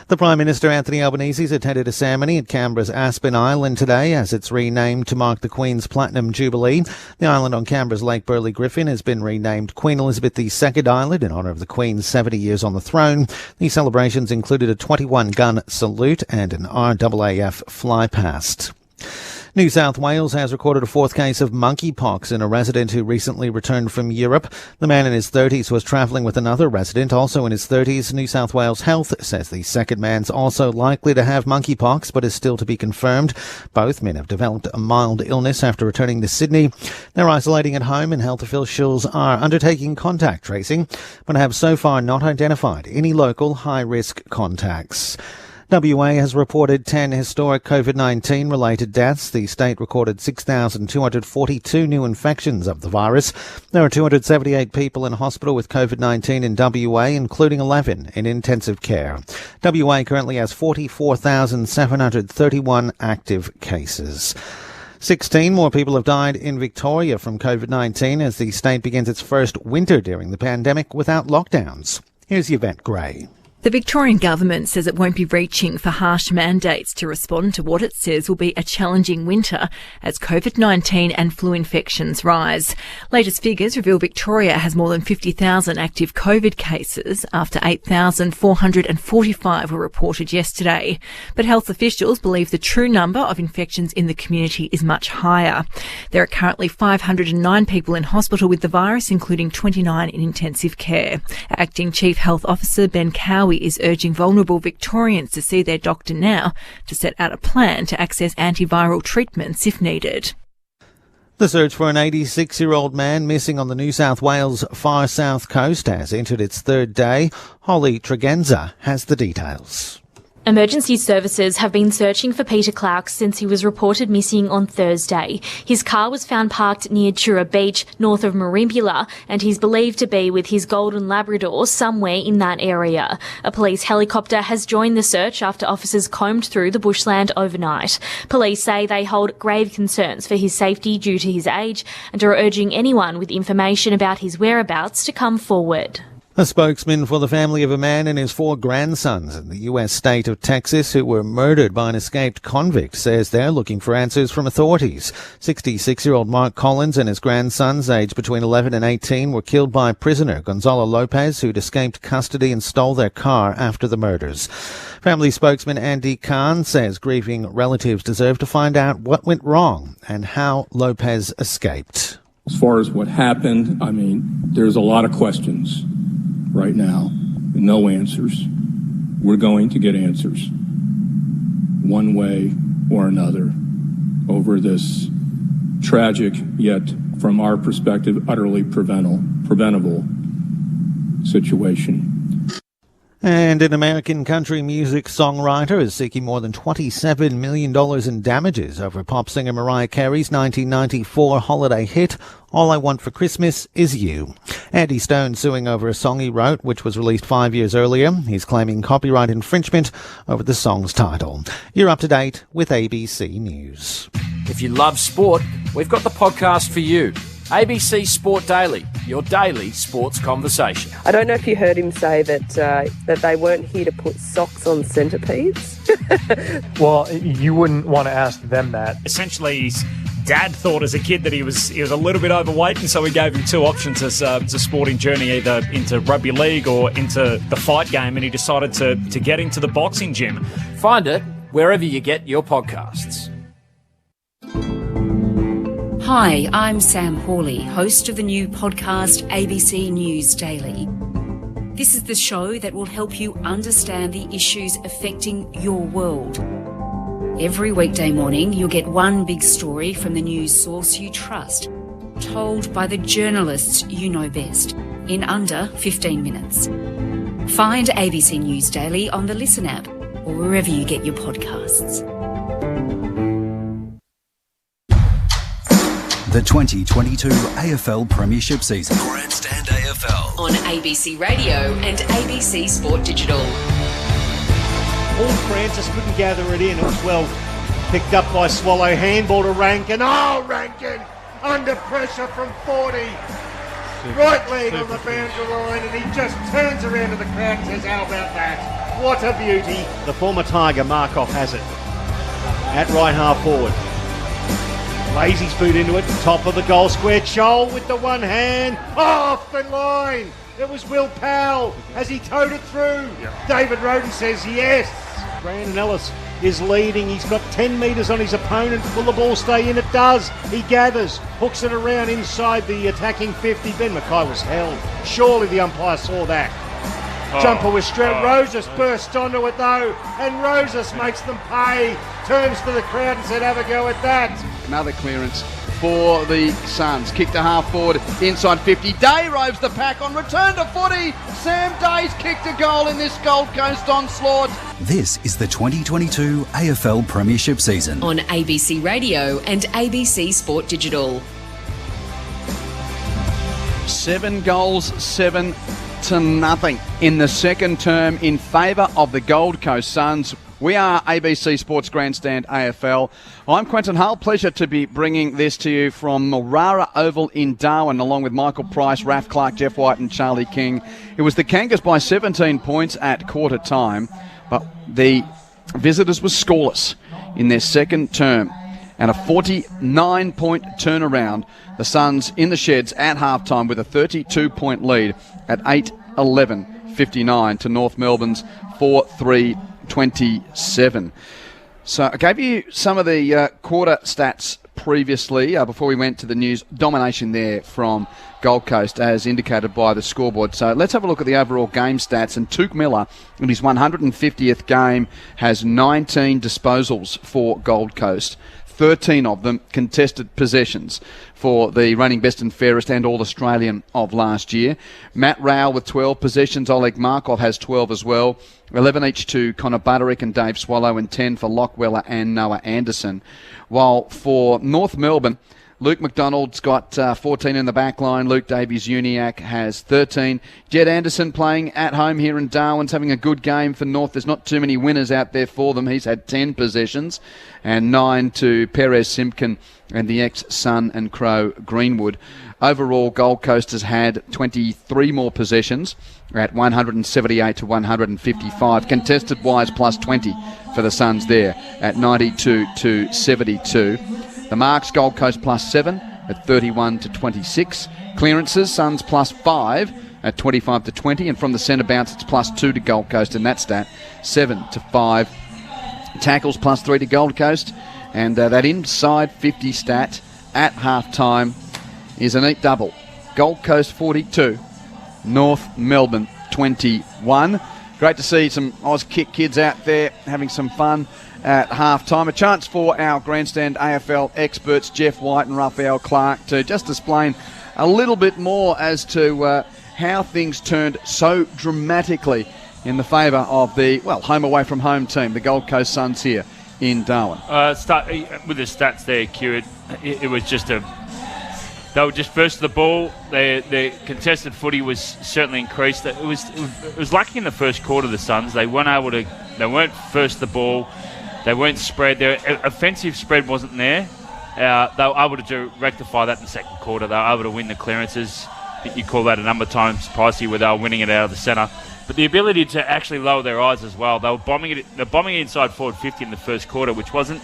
The Prime Minister, Anthony Albanese, attended a ceremony at Canberra's Aspen Island today as it's renamed to mark the Queen's Platinum Jubilee. The island on Canberra's Lake Burley Griffin has been renamed Queen Elizabeth II Island in honour of the Queen's 70 years on the throne. The celebrations included a 21-gun salute and an RAAF flypast. New South Wales has recorded a 4th case of monkeypox in a resident who recently returned from Europe. The man in his 30s was travelling with another resident, also in his 30s. New South Wales Health says the second man's also likely to have monkeypox, but is still to be confirmed. Both men have developed a mild illness after returning to Sydney. They're isolating at home, and health officials are undertaking contact tracing, but have so far not identified any local high-risk contacts. WA has reported 10 historic COVID-19 related deaths. The state recorded 6,242 new infections of the virus. There are 278 people in hospital with COVID-19 in WA, including 11 in intensive care. WA currently has 44,731 active cases. 16 more people have died in Victoria from COVID-19 as the state begins its first winter during the pandemic without lockdowns. Here's Yvette Gray. The Victorian government says it won't be reaching for harsh mandates to respond to what it says will be a challenging winter as COVID-19 and flu infections rise. Latest figures reveal Victoria has more than 50,000 active COVID cases after 8,445 were reported yesterday. But health officials believe the true number of infections in the community is much higher. There are currently 509 people in hospital with the virus, including 29 in intensive care. Acting Chief Health Officer Ben Cowie Howie is urging vulnerable Victorians to see their doctor now to set out a plan to access antiviral treatments if needed. The search for an 86-year-old man missing on the New South Wales far south coast has entered its third day. Holly Tregenza has the details. Emergency services have been searching for Peter Clark since he was reported missing on Thursday. His car was found parked near Chura Beach, north of Merimbula, and he's believed to be with his golden Labrador somewhere in that area. A police helicopter has joined the search after officers combed through the bushland overnight. Police say they hold grave concerns for his safety due to his age and are urging anyone with information about his whereabouts to come forward. A spokesman for the family of a man and his 4 grandsons in the US state of Texas who were murdered by an escaped convict says they're looking for answers from authorities. 66-year-old Mark Collins and his grandsons, aged between 11 and 18, were killed by prisoner Gonzalo Lopez, who'd escaped custody and stole their car after the murders. Family spokesman Andy Khan says grieving relatives deserve to find out what went wrong and how Lopez escaped. As far as what happened, there's a lot of questions right now, no answers. We're going to get answers one way or another over this tragic, yet from our perspective, utterly preventable situation. And an American country music songwriter is seeking more than $27 million in damages over pop singer Mariah Carey's 1994 holiday hit, All I Want for Christmas Is You. Andy Stone suing over a song he wrote, which was released 5 years earlier. He's claiming copyright infringement over the song's title. You're up to date with ABC News. If you love sport, we've got the podcast for you. ABC Sport Daily, your daily sports conversation. I don't know if you heard him say that they weren't here to put socks on centipedes. Well, you wouldn't want to ask them that. Essentially, his dad thought as a kid that he was a little bit overweight, and so we gave him 2 options as a sporting journey, either into rugby league or into the fight game, and he decided to get into the boxing gym. Find it wherever you get your podcasts. Hi, I'm Sam Hawley, host of the new podcast ABC News Daily. This is the show that will help you understand the issues affecting your world. Every weekday morning, you'll get one big story from the news source you trust, told by the journalists you know best, in under 15 minutes. Find ABC News Daily on the Listen app or wherever you get your podcasts. The 2022 AFL Premiership season. Grandstand AFL. On ABC Radio and ABC Sport Digital. Paul Francis couldn't gather it in. It was well picked up by Swallow. Handball to Rankin. Oh, Rankin! Under pressure from 40. Right leg on the boundary line, and he just turns around to the crowd and says, how about that? What a beauty. The former Tiger, Markov, has it. At right half forward. Lazy's boot into it, top of the goal square. Chol with the one hand, off the line. It was Will Powell as he towed it through. David Roden says yes. Brandon Ellis is leading. He's got 10 metres on his opponent. Will the ball stay in? It does. He gathers, hooks it around inside the attacking 50. Ben Mackay was held. Surely the umpire saw that. Jumper was straight. Rosas burst onto it though, and Rosas makes them pay. Turns to the crowd and said, have a go at that. Another clearance for the Suns. Kick to half forward, inside 50. Day roves the pack on return to footy. Sam Day's kicked a goal in this Gold Coast onslaught. This is the 2022 AFL Premiership season. On ABC Radio and ABC Sport Digital. 7 goals, 7-0 in the second term in favour of the Gold Coast Suns. We are ABC Sports Grandstand AFL. I'm Quentin Hull. Pleasure to be bringing this to you from Marara Oval in Darwin, along with Michael Price, Raf Clark, Jeff White and Charlie King. It was the Kangas by 17 points at quarter time, but the visitors were scoreless in their second term. And a 49-point turnaround. The Suns in the sheds at halftime with a 32-point lead at 8-11-59 to North Melbourne's 4-3-27. So I gave you some of the quarter stats previously, before we went to the news, domination there from Gold Coast as indicated by the scoreboard. So let's have a look at the overall game stats. And Tuke Miller, in his 150th game, has 19 disposals for Gold Coast. 13 of them contested possessions for the reigning best and fairest and All-Australian of last year. Matt Rowell with 12 possessions. Oleg Markov has 12 as well. 11 each to Connor Butterick and Dave Swallow, and 10 for Locke Weller and Noah Anderson. While for North Melbourne, Luke McDonald's got 14 in the back line. Luke Davies-Uniacke has 13. Jed Anderson playing at home here in Darwin's having a good game for North. There's not too many winners out there for them. He's had 10 possessions, and 9 to Perez Simpkin and the ex-Sun and Crow Greenwood. Overall, Gold Coast has had 23 more possessions at 178 to 155. Contested-wise, plus 20 for the Suns there at 92 to 72. The marks, Gold Coast plus 7 at 31 to 26. Clearances, Suns plus 5 at 25 to 20. And from the centre bounce, it's plus 2 to Gold Coast in that stat, 7 to 5. Tackles plus 3 to Gold Coast. And that inside 50 stat at half-time is a neat double. Gold Coast 42, North Melbourne 21. Great to see some Oz Kick kids out there having some fun at half-time. A chance for our grandstand AFL experts, Jeff White and Raphael Clark, to just explain a little bit more as to how things turned so dramatically in the favour of the, home away from home team, the Gold Coast Suns here in Darwin. Start with the stats there, Q. It was just they were just first to the ball. Their contested footy was certainly increased. It was lacking in the first quarter. The Suns, they weren't first to the ball. They weren't spread. Their offensive spread wasn't there. They were able to rectify that in the second quarter. They were able to win the clearances. I think you call that a number of times pricey where they were winning it out of the centre. But the ability to actually lower their eyes as well. They were bombing it. They're bombing it inside forward 50 in the first quarter, which wasn't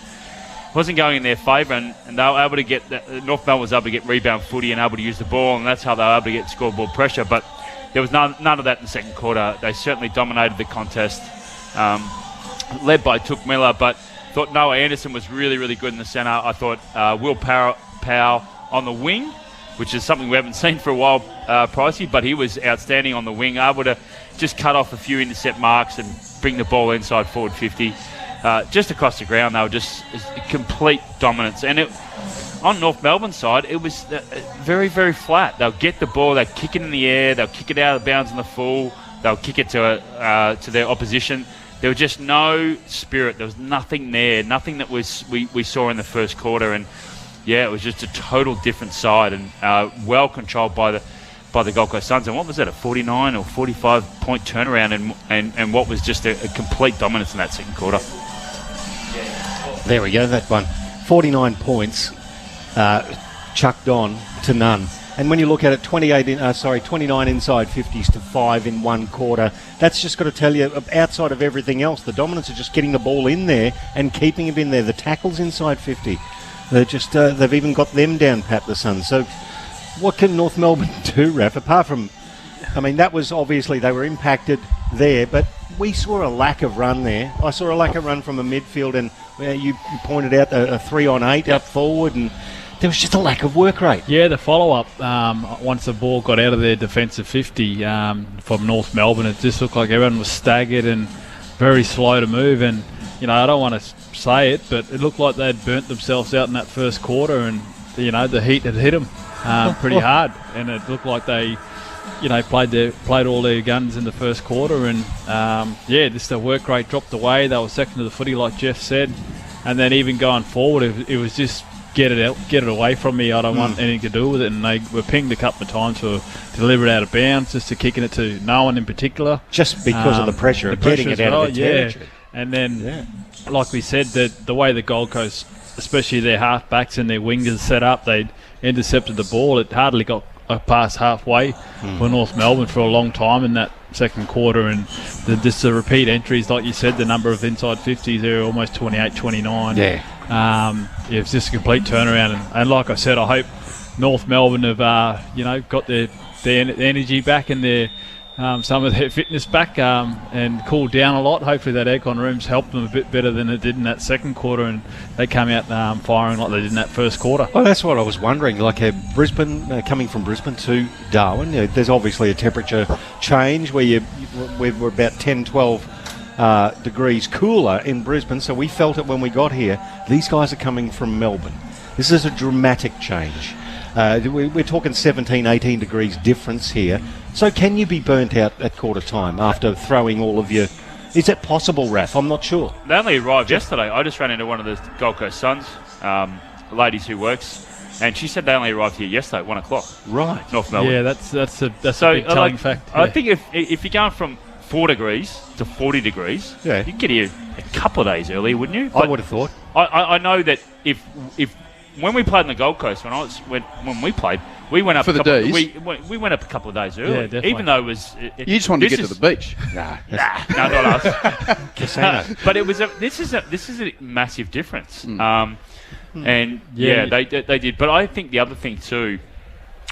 going in their favour, and they were able to get North Melbourne was able to get rebound footy and able to use the ball, and that's how they were able to get scoreboard pressure. But there was none of that in the second quarter. They certainly dominated the contest, led by Tuke Miller, but thought Noah Anderson was really, really good in the centre. I thought Will Powell on the wing, which is something we haven't seen for a while, pricey, but he was outstanding on the wing, able to just cut off a few intercept marks and bring the ball inside forward 50. Just across the ground, they were just complete dominance. And on North Melbourne's side, it was very, very flat. They'll get the ball, they'll kick it in the air, they'll kick it out of bounds in the full, they'll kick it to their opposition. There was just no spirit. There was nothing there, nothing that we saw in the first quarter. And yeah, it was just a total different side and well controlled by the Gold Coast Suns. And what was that, a 49 or 45 point turnaround and what was just a complete dominance in that second quarter. There we go, that one. 49 points chucked on to none. And when you look at it, 29 inside 50s to 5 in one quarter, that's just got to tell you, outside of everything else, the dominance of just getting the ball in there and keeping it in there. The tackles inside 50, they're just they've even got them down pat, the Suns. So what can North Melbourne do, Raph? Apart from, that was obviously they were impacted there, but we saw a lack of run there. I saw a lack of run from a midfield, and you pointed out a 3-on-8 up forward, and there was just a lack of work rate. Yeah, the follow-up, once the ball got out of their defensive 50 from North Melbourne, it just looked like everyone was staggered and very slow to move. And, I don't want to say it, but it looked like they'd burnt themselves out in that first quarter, and, the heat had hit them pretty hard. And it looked like they, played all their guns in the first quarter. And, just the work rate dropped away. They were second to the footy, like Jeff said. And then even going forward, it was just, get it away from me. I don't want anything to do with it. And they were pinged a couple of times for deliver it out of bounds, just to kicking it to no one in particular. Just because of the pressure of getting it out of their territory. And then, like we said, the way the Gold Coast, especially their half-backs and their wingers set up, they'd intercepted the ball. It hardly got past halfway for North Melbourne for a long time in that second quarter. And just the repeat entries, like you said, the number of inside 50s, they're almost 28, 29. It's just a complete turnaround. And like I said, I hope North Melbourne have, got their their energy back and their some of their fitness back and cooled down a lot. Hopefully that aircon room's helped them a bit better than it did in that second quarter, and they came out firing like they did in that first quarter. Well, that's what I was wondering. Like Brisbane, coming from Brisbane to Darwin, there's obviously a temperature change where we're about 10, 12 degrees cooler in Brisbane, so we felt it when we got here. These guys are coming from Melbourne. This is a dramatic change. We're talking 17, 18 degrees difference here. So can you be burnt out at quarter time after throwing all of your... Is that possible, Raph? I'm not sure. They only arrived yesterday. I just ran into one of the Gold Coast Suns, ladies who works, and she said they only arrived here yesterday at 1 o'clock. Right. North Melbourne. Yeah, that's a big telling fact. Yeah. I think if you're going from 4 degrees to 40 degrees, you could get here a couple of days earlier, wouldn't you? I would have thought. I know that if when we played in the Gold Coast, when we played, we went up for the days. We went up a couple of days early, even though it was. You just wanted to get to the beach. Nah, no, not us. Casino. But it was this is a massive difference. And they did. But I think the other thing too,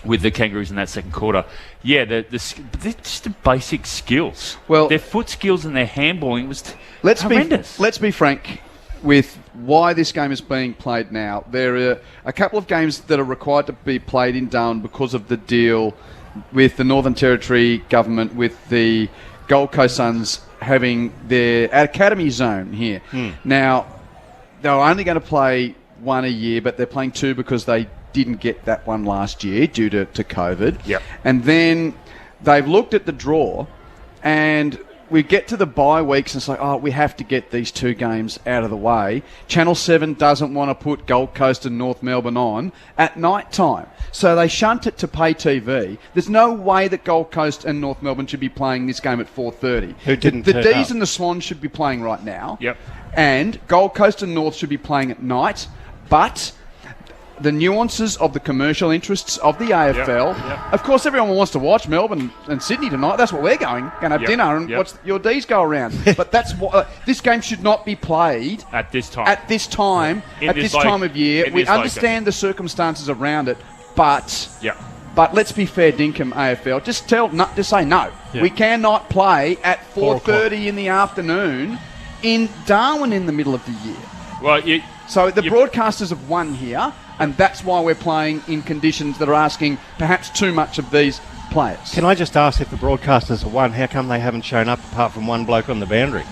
with the Kangaroos in that second quarter, they're just the basic skills. Well, their foot skills and their handballing was horrendous. Let's be frank with why this game is being played now. There are a couple of games that are required to be played in Darwin because of the deal with the Northern Territory government, with the Gold Coast Suns having their academy zone here. Now, they were only going to play one a year, but they're playing two because they didn't get that one last year due to COVID. Yep. And then they've looked at the draw, and we get to the bye weeks and it's like, we have to get these two games out of the way. Channel 7 doesn't want to put Gold Coast and North Melbourne on at night time. So they shunt it to pay TV. There's no way that Gold Coast and North Melbourne should be playing this game at 4:30. Who didn't The turn D's up? and the Swans should be playing right now. Yep. And Gold Coast and North should be playing at night. But the nuances of the commercial interests of the AFL. Yep. Of course, everyone wants to watch Melbourne and Sydney tonight. That's what we're going to have dinner and watch your D's go around. But that's what this game should not be played at this time. At this time, at this time of year. We understand the circumstances around it, but let's be fair, Dinkum AFL. Just say no. Yeah. We cannot play at 4:30 in the afternoon in Darwin in the middle of the year. Well, so the broadcasters have won here, and that's why we're playing in conditions that are asking perhaps too much of these players. Can I just ask, if the broadcasters have won, how come they haven't shown up apart from one bloke on the boundary?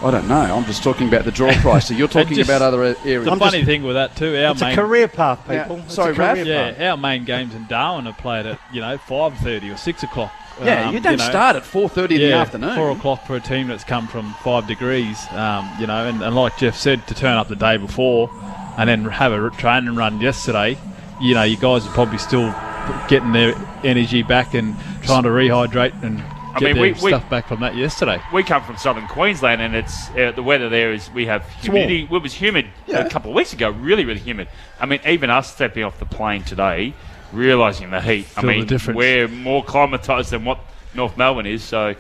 I don't know. I'm just talking about the draw price. So you're talking about other areas. The funny thing with that too, it's a career path, people. Yeah. Sorry, Raph? Yeah, our main games in Darwin are played at 5:30 or 6 o'clock. Yeah, you don't start at 4:30 in the afternoon. 4 o'clock for a team that's come from 5 degrees. And like Jeff said, to turn up the day before and then have a training run yesterday, you guys are probably still getting their energy back and trying to rehydrate and get their stuff back from that yesterday. We come from southern Queensland, and it's the weather there is, we have humidity. It was humid a couple of weeks ago, really, really humid. I mean, even us stepping off the plane today, realising the heat. The difference. We're more climatised than what North Melbourne is, so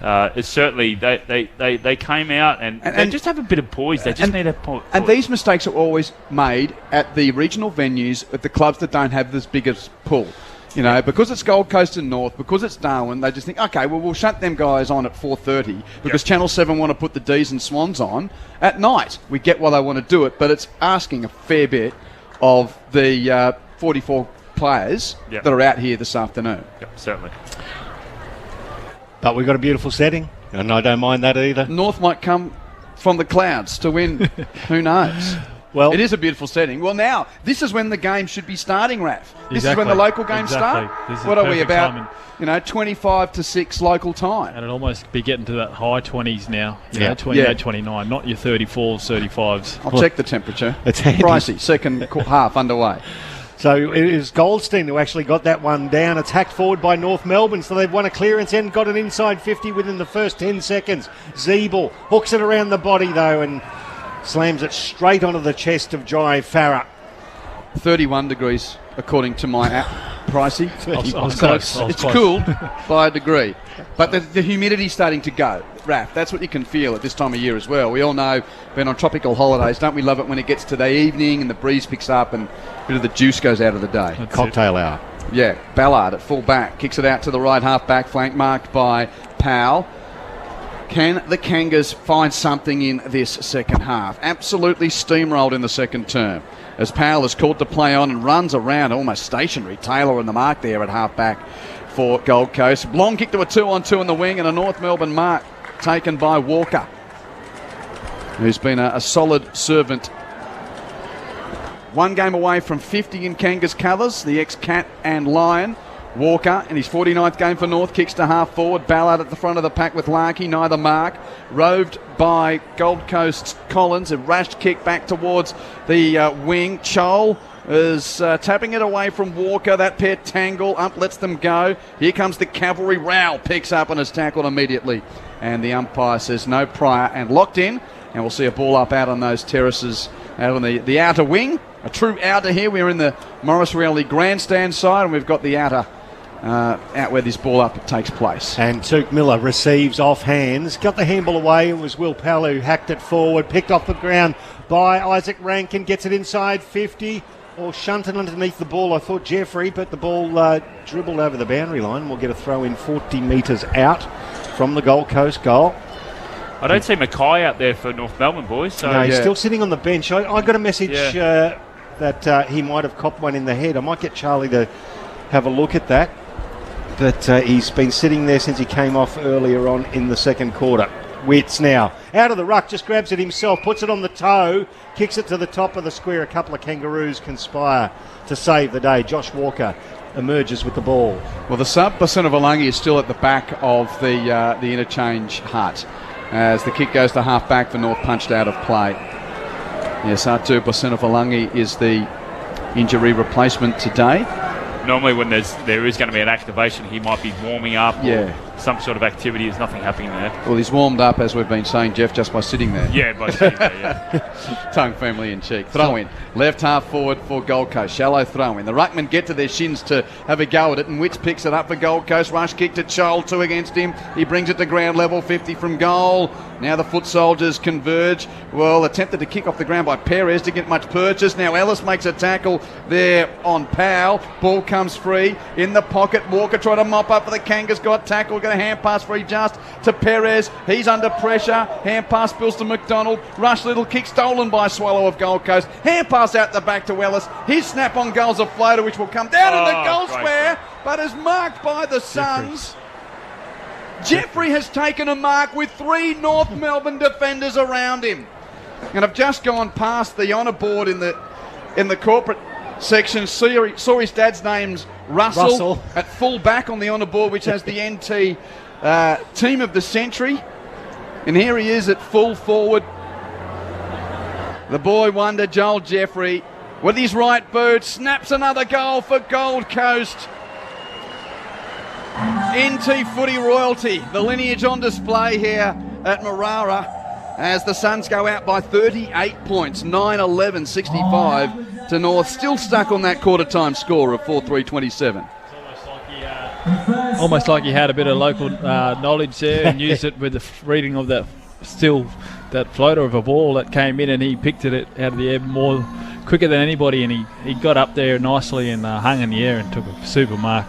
it's certainly they came out and they just have a bit of poise. They just need a poise. And these mistakes are always made at the regional venues, at the clubs that don't have this biggest pull. Because it's Gold Coast and North, because it's Darwin, they just think, okay, well, we'll shunt them guys on at 4:30 because Channel 7 want to put the D's and Swans on at night. We get why they want to do it, but it's asking a fair bit of the 44 players that are out here this afternoon. Yep, certainly. But we've got a beautiful setting, and I don't mind that either. North might come from the clouds to win. Who knows? Well, it is a beautiful setting. Well, now, this is when the game should be starting, Raph. This is when the local games start. What are we about? Timing. 25 to 6 local time. And it'll almost be getting to that high 20s now. 28, 29, not your 34s, 35s. I'll check the temperature. It's handy. Pricey, second half underway. So it is Goldstein who actually got that one down, attacked forward by North Melbourne. So they've won a clearance and got an inside 50 within the first 10 seconds. Zeeble hooks it around the body, though, and slams it straight onto the chest of Jai Farah. 31 degrees, according to my app, Pricey. It's close. cooled by a degree. But the humidity's starting to go. Raph, that's what you can feel at this time of year as well. We all know, being on tropical holidays, don't we love it when it gets to the evening and the breeze picks up and a bit of the juice goes out of the day. Cocktail hour. Yeah, Ballard at full back. Kicks it out to the right half-back flank, marked by Powell. Can the Kangas find something in this second half? Absolutely steamrolled in the second term, as Powell is caught to play on and runs around, almost stationary. Taylor in the mark there at half-back for Gold Coast. Long kick to a 2-on-2 in the wing, and a North Melbourne mark taken by Walker, who's been a solid servant. One game away from 50 in Kangas colours, the ex-Cat and Lion. Walker in his 49th game for North kicks to half forward. Ballard at the front of the pack with Larkey, neither mark. Roved by Gold Coast's Collins. A rash kick back towards the wing. Chol is tapping it away from Walker. That pair tangle up, lets them go. Here comes the cavalry. Rowell picks up and is tackled immediately. And the umpire says no prior and locked in. And we'll see a ball up out on those terraces, out on the outer wing. A true outer here. We're in the Morris Rowley grandstand side, and we've got the outer out where this ball up takes place. And Took Miller receives off hands. Got the handball away. It was Will Powell who hacked it forward. Picked off the ground by Isaac Rankin. Gets it inside 50. Or shunted underneath the ball. I thought Jeffrey, but the ball dribbled over the boundary line. We'll get a throw in 40 metres out from the Gold Coast goal. I don't see Mackay out there for North Melbourne, boys. So no, he's still sitting on the bench. I got a message that he might have copped one in the head. I might get Charlie to have a look at that. But he's been sitting there since he came off earlier on in the second quarter. Wits now out of the ruck, just grabs it himself, puts it on the toe, kicks it to the top of the square. A couple of Kangaroos conspire to save the day. Josh Walker emerges with the ball. Well, the sub Basenavalangi is still at the back of the interchange hut as the kick goes to half back for North, punched out of play. Yes, Artur Basenavalangi is the injury replacement today. Normally when there is going to be an activation, he might be warming up or some sort of activity. There's nothing happening there. Well, he's warmed up, as we've been saying, Jeff, just by sitting there. Yeah, by sitting there, yeah. Tongue firmly in cheek. Throw in. Left half forward for Gold Coast. Shallow throw in. The ruckmen get to their shins to have a go at it, and Witts picks it up for Gold Coast. Rush kick to Chol, 2 against him. He brings it to ground level, 50 from goal. Now the foot soldiers converge. Well, attempted to kick off the ground by Perez to get much purchase. Now Ellis makes a tackle there on Powell. Ball comes free in the pocket. Walker tried to mop up for the Kangas. Got tackled. Got a hand pass free just to Perez. He's under pressure. Hand pass spills to McDonald. Rush little kick stolen by Swallow of Gold Coast. Hand pass out the back to Ellis. His snap on goal's a floater which will come down in the goal square, but is marked by the Suns. Jeffrey has taken a mark with 3 North Melbourne defenders around him. And I've just gone past the honour board in the corporate section. Saw his dad's name's Russell at full back on the honour board, which has the NT team of the century. And here he is at full forward. The boy wonder, Joel Jeffrey, with his right boot, snaps another goal for Gold Coast. NT footy royalty, the lineage on display here at Marara as the Suns go out by 38 points, 9-11, 65 to North, still stuck on that quarter time score of 4-3-27. Almost like he had a bit of local knowledge there and used it with the reading of that floater of a ball that came in, and he picked it out of the air more quicker than anybody, and he got up there nicely and hung in the air and took a super mark.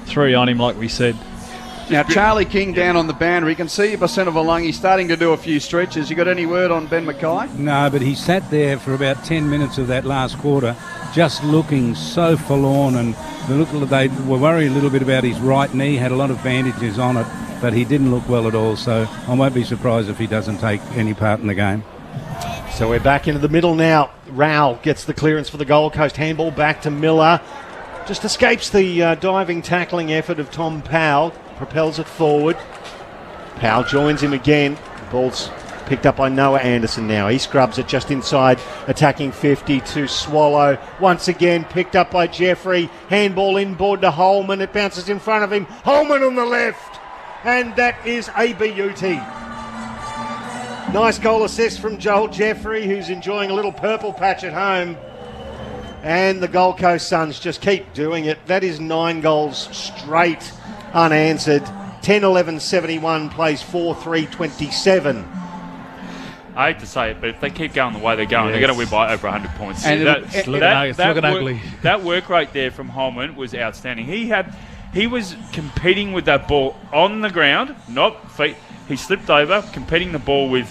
3 on him, like we said. Now Charlie King down on the boundary. You can see Basenavalangi starting to do a few stretches. You got any word on Ben Mackay? No, but he sat there for about 10 minutes of that last quarter just looking so forlorn, and they were worried a little bit about his right knee, had a lot of bandages on it, but he didn't look well at all, so I won't be surprised if he doesn't take any part in the game. So we're back into the middle now. Rowell gets the clearance for the Gold Coast. Handball back to Miller. Just escapes the diving tackling effort of Tom Powell. Propels it forward. Powell joins him again. The ball's picked up by Noah Anderson now. He scrubs it just inside, attacking 50 to Swallow. Once again picked up by Jeffrey. Handball inboard to Holman. It bounces in front of him. Holman on the left. And that is a beauty. Nice goal assist from Joel Jeffrey, who's enjoying a little purple patch at home. And the Gold Coast Suns just keep doing it. That is 9 goals straight unanswered. 10-11-71 plays 4-3-27. I hate to say it, but if they keep going the way they're going, they're going to win by over 100 points. And it's looking ugly. That work rate there from Holman was outstanding. He was competing with that ball on the ground, not feet. He slipped over, competing the ball with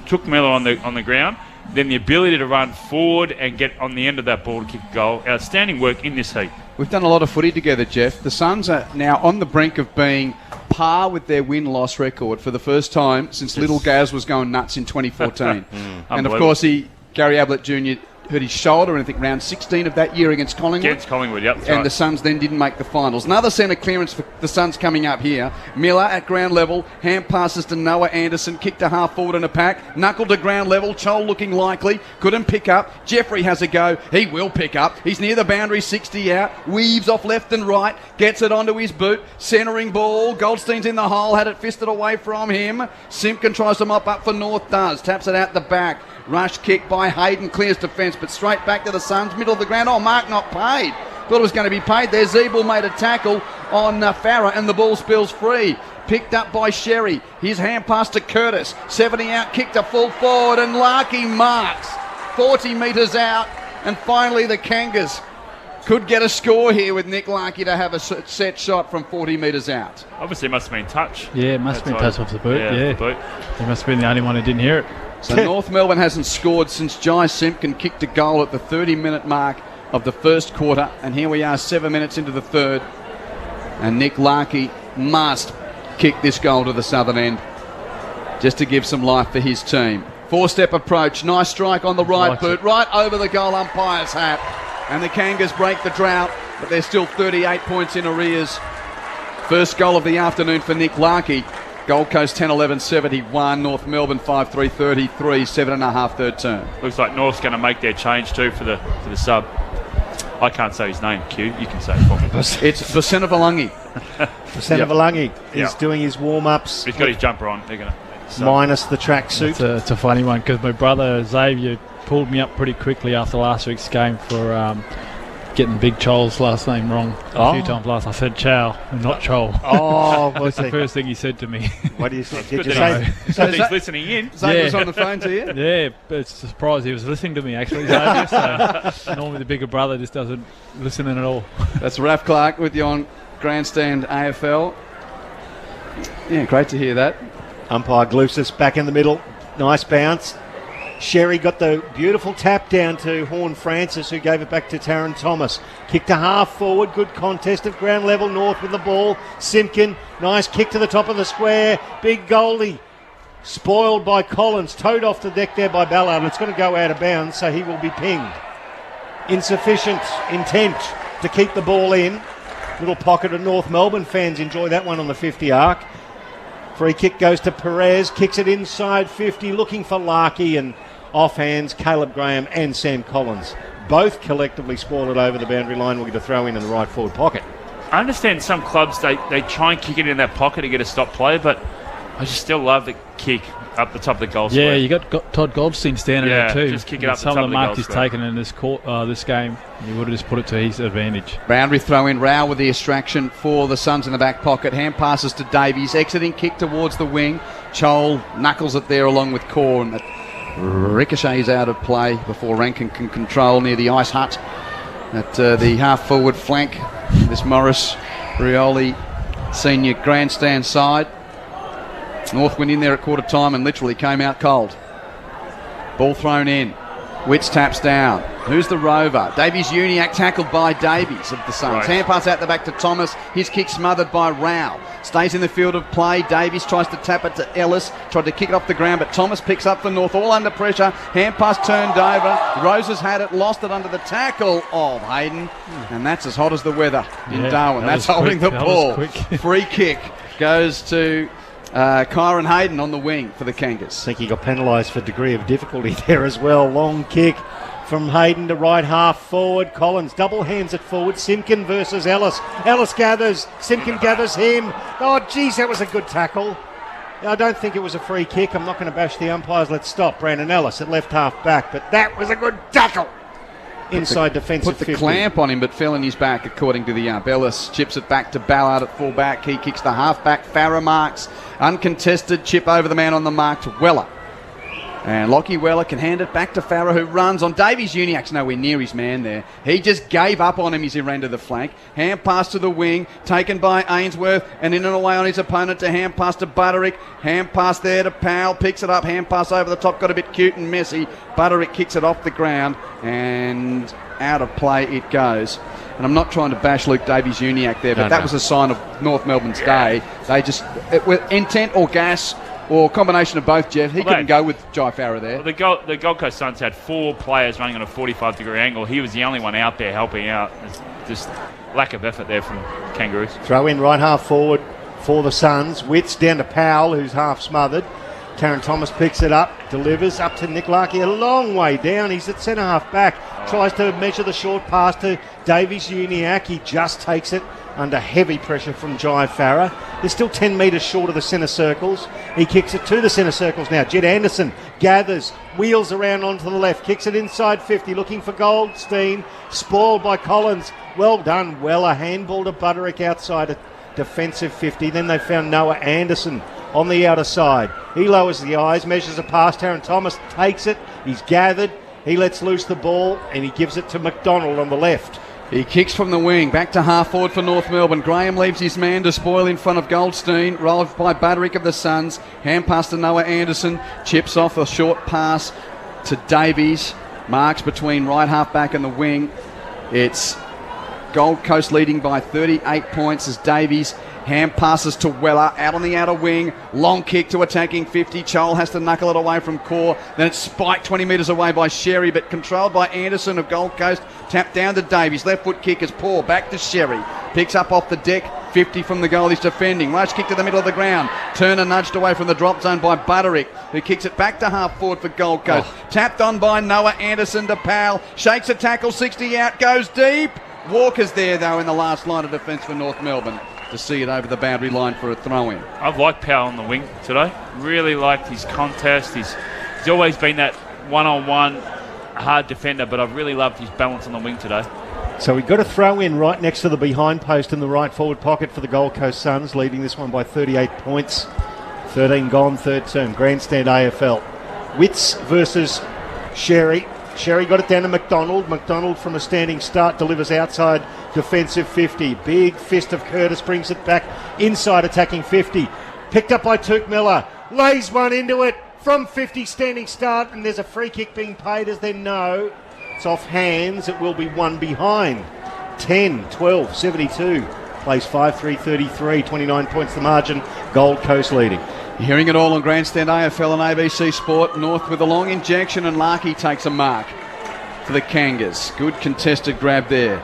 Took Miller on the ground. Then the ability to run forward and get on the end of that ball to kick a goal. Outstanding work in this heat. We've done a lot of footy together, Jeff. The Suns are now on the brink of being par with their win-loss record for the first time since Little Gaz was going nuts in 2014. And, of course, Gary Ablett Jr. hurt his shoulder, and I think round 16 of that year against Collingwood. Against Collingwood, yep. And the Suns then didn't make the finals. Another centre clearance for the Suns coming up here. Miller at ground level. Hand passes to Noah Anderson. Kick to half forward in a pack. Knuckle to ground level. Chol looking likely. Couldn't pick up. Jeffrey has a go. He will pick up. He's near the boundary, 60 out. Weaves off left and right. Gets it onto his boot. Centering ball. Goldstein's in the hole. Had it fisted away from him. Simpkin tries to mop up for North. Does. Taps it out the back. Rush kick by Hayden, clears defence, but straight back to the Suns, middle of the ground. Oh, Mark not paid. Thought it was going to be paid there. Zeeble made a tackle on Farah, and the ball spills free. Picked up by Sherry. His hand pass to Curtis. 70 out, kick to full forward, and Larkey marks 40 metres out. And finally, the Kangas could get a score here with Nick Larkey to have a set shot from 40 metres out. Obviously, it must have been touch. Yeah, it must have been touch off the boot. Yeah. The boot. He must have been the only one who didn't hear it. So North Melbourne hasn't scored since Jai Simpkin kicked a goal at the 30-minute mark of the first quarter. And here we are 7 minutes into the third. And Nick Larkey must kick this goal to the southern end just to give some life for his team. Four-step approach. Nice strike on the right boot. Right over the goal umpire's hat. And the Kangas break the drought, but they're still 38 points in arrears. First goal of the afternoon for Nick Larkey. Gold Coast 10-11-71, North Melbourne 5-3-33, 7.5 third term. Looks like North's going to make their change too for the sub. I can't say his name, Q. You can say it for me. It's Vicena Valangi. Vicena Valangi is doing his warm-ups. He's got his jumper on. They're going to minus the tracksuit. It's a funny one because my brother Xavier pulled me up pretty quickly after last week's game for getting Big Chol's last name wrong a few times last. I said Chow, not Chol. Oh, that's the first thing he said to me. What do you say? Did you say? So he's listening in. Zane was on the phone to you? Yeah, but it's a surprise he was listening to me actually. So normally the bigger brother just doesn't listen in at all. That's Raph Clark with you on Grandstand AFL. Yeah, great to hear that. Umpire Glusis back in the middle. Nice bounce. Sherry got the beautiful tap down to Horn Francis, who gave it back to Taron Thomas. Kick to half forward. Good contest at ground level. North with the ball. Simpkin. Nice kick to the top of the square. Big Goldie. Spoiled by Collins. Towed off the deck there by Ballard. It's going to go out of bounds, so he will be pinged. Insufficient intent to keep the ball in. Little pocket of North Melbourne fans enjoy that one on the 50 arc. Free kick goes to Perez. Kicks it inside 50. Looking for Larkey, and offhands Caleb Graham and Sam Collins. Both collectively spoil it over the boundary line. We'll get a throw in the right forward pocket. I understand some clubs, they try and kick it in that pocket to get a stop play, but I just still love the kick up the top of the goal square. Yeah, you got Todd Goldstein standing there too. Just kick it up the top some of of the the marks goal he's square. taken in this game, he would have just put it to his advantage. Boundary throw in. Rao with the extraction for the Suns in the back pocket. Hand passes to Davies. Exiting kick towards the wing. Chol knuckles it there along with Core, and that ricochets out of play before Rankin can control near the ice hut at the half forward flank. This Morris Rioli senior grandstand side. North went in there at quarter time and literally came out cold. Ball thrown in. Witts taps down. Who's the rover? Davies Uniac tackled by Davies of the Suns. Right. Hand pass out the back to Thomas. His kick smothered by Rao. Stays in the field of play. Davies tries to tap it to Ellis. Tried to kick it off the ground, but Thomas picks up for North. All under pressure. Hand pass turned over. Roses had it. Lost it under the tackle of Hayden. And that's as hot as the weather in Darwin. That's holding the ball. Free kick goes to Kyron Hayden on the wing for the Kangas. I think he got penalised for degree of difficulty there as well. Long kick from Hayden to right half forward. Collins double hands it forward. Simpkin versus Ellis. Ellis gathers. Simpkin gathers him. Oh, geez, that was a good tackle. I don't think it was a free kick. I'm not going to bash the umpires. Let's stop. Brandon Ellis at left half back. But that was a good tackle. Inside defensive Put the 50. clamp on him, but fell in his back, according to the ump. Ellis chips it back to Ballard at full back. He kicks the half back. Farah marks. Uncontested chip over the man on the mark to Weller. And Lockie Weller can hand it back to Farah, who runs on. Davies Uniacke's nowhere near his man there. He just gave up on him as he ran to the flank. Hand pass to the wing, taken by Ainsworth, and in and away on his opponent to hand pass to Butterick. Hand pass there to Powell, picks it up, hand pass over the top, got a bit cute and messy. Butterick kicks it off the ground, and out of play it goes. And I'm not trying to bash Luke Davies Uniacke there, but that was a sign of North Melbourne's day. They just, with intent or gas, or combination of both, Jeff. He couldn't go with Jai Farah there. Well, the Gold Coast Suns had 4 players running on a 45-degree angle. He was the only one out there helping out. It's just lack of effort there from Kangaroos. Throw in right half forward for the Suns. Wits down to Powell, who's half smothered. Taron Thomas picks it up, delivers up to Nick Larkey, a long way down. He's at centre half back. Tries to measure the short pass to Davies Uniacke. He just takes it under heavy pressure from Jai Farah. They're still 10 metres short of the centre circles. He kicks it to the centre circles now. Jed Anderson gathers, wheels around onto the left, kicks it inside 50, looking for Goldstein. Spoiled by Collins. Well done, Weller. Handball to Butterick outside a defensive 50. Then they found Noah Anderson on the outer side. He lowers the eyes, measures a pass. Taron Thomas takes it. He's gathered. He lets loose the ball and he gives it to McDonald on the left. He kicks from the wing, back to half forward for North Melbourne. Graham leaves his man to spoil in front of Goldstein, rolled by Butterick of the Suns. Hand pass to Noah Anderson, chips off a short pass to Davies. Marks between right half back and the wing. It's Gold Coast leading by 38 points as Davies hand passes to Weller out on the outer wing. Long kick to attacking 50. Chol has to knuckle it away from Core. Then it's spiked 20 metres away by Sherry, but controlled by Anderson of Gold Coast. Tapped down to Davies. Left foot kick is poor. Back to Sherry. Picks up off the deck. 50 from the goal. He's defending. Rush kick to the middle of the ground. Turner nudged away from the drop zone by Butterick, who kicks it back to half forward for Gold Coast. Tapped on by Noah Anderson to Powell. Shakes a tackle. 60 out. Goes deep. Walker's there, though, in the last line of defence for North Melbourne to see it over the boundary line for a throw-in. I've liked Powell on the wing today. Really liked his contest. He's always been that one-on-one hard defender, but I've really loved his balance on the wing today. So we've got a throw in right next to the behind post in the right forward pocket for the Gold Coast Suns, leading this one by 38 points. 13 gone, third term. Grandstand AFL. Wits versus Sherry. Sherry got it down to McDonald. McDonald from a standing start delivers outside defensive 50. Big fist of Curtis brings it back inside attacking 50. Picked up by Took Miller. Lays one into it from 50 standing start, and there's a free kick being paid as they know. It's off hands. It will be one behind. 10, 12, 72. Plays 5-3, 33. 29 points the margin. Gold Coast leading. You're hearing it all on Grandstand AFL and ABC Sport. North with a long injection, and Larkey takes a mark for the Kangas. Good contested grab there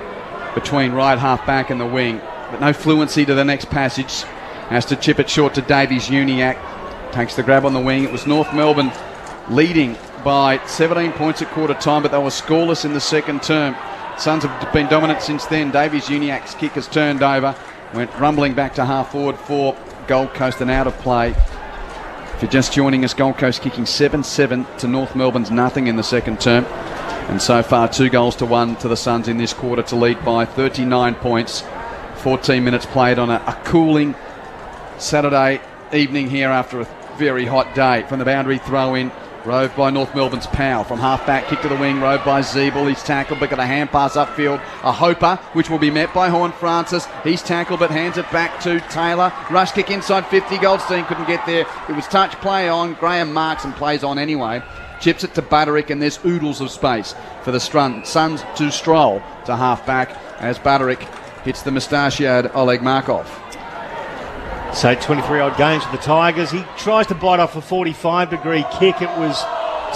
between right half back and the wing, but no fluency to the next passage. Has to chip it short to Davies Uniacke. Takes the grab on the wing. It was North Melbourne leading by 17 points at quarter time, but they were scoreless in the second term. Suns have been dominant since then. Davies Uniacke's kick has turned over. Went rumbling back to half forward for Gold Coast and out of play. If you're just joining us, Gold Coast kicking 7-7 to North Melbourne's nothing in the second term. And so far 2-1 to the Suns in this quarter to lead by 39 points. 14 minutes played on a cooling Saturday evening here after a very hot day. From the boundary throw in, roved by North Melbourne's Powell. From half back, kick to the wing, roved by Zeeble. He's tackled but got a hand pass upfield. A hoper, which will be met by Horn Francis. He's tackled but hands it back to Taylor. Rush kick inside 50. Goldstein couldn't get there. It was touch play on. Graham marks and plays on anyway. Chips it to Butterick, and there's oodles of space for the Suns to stroll to half back as Butterick hits the mustachioed Oleg Markov. So 23-odd games for the Tigers. He tries to bite off a 45-degree kick. It was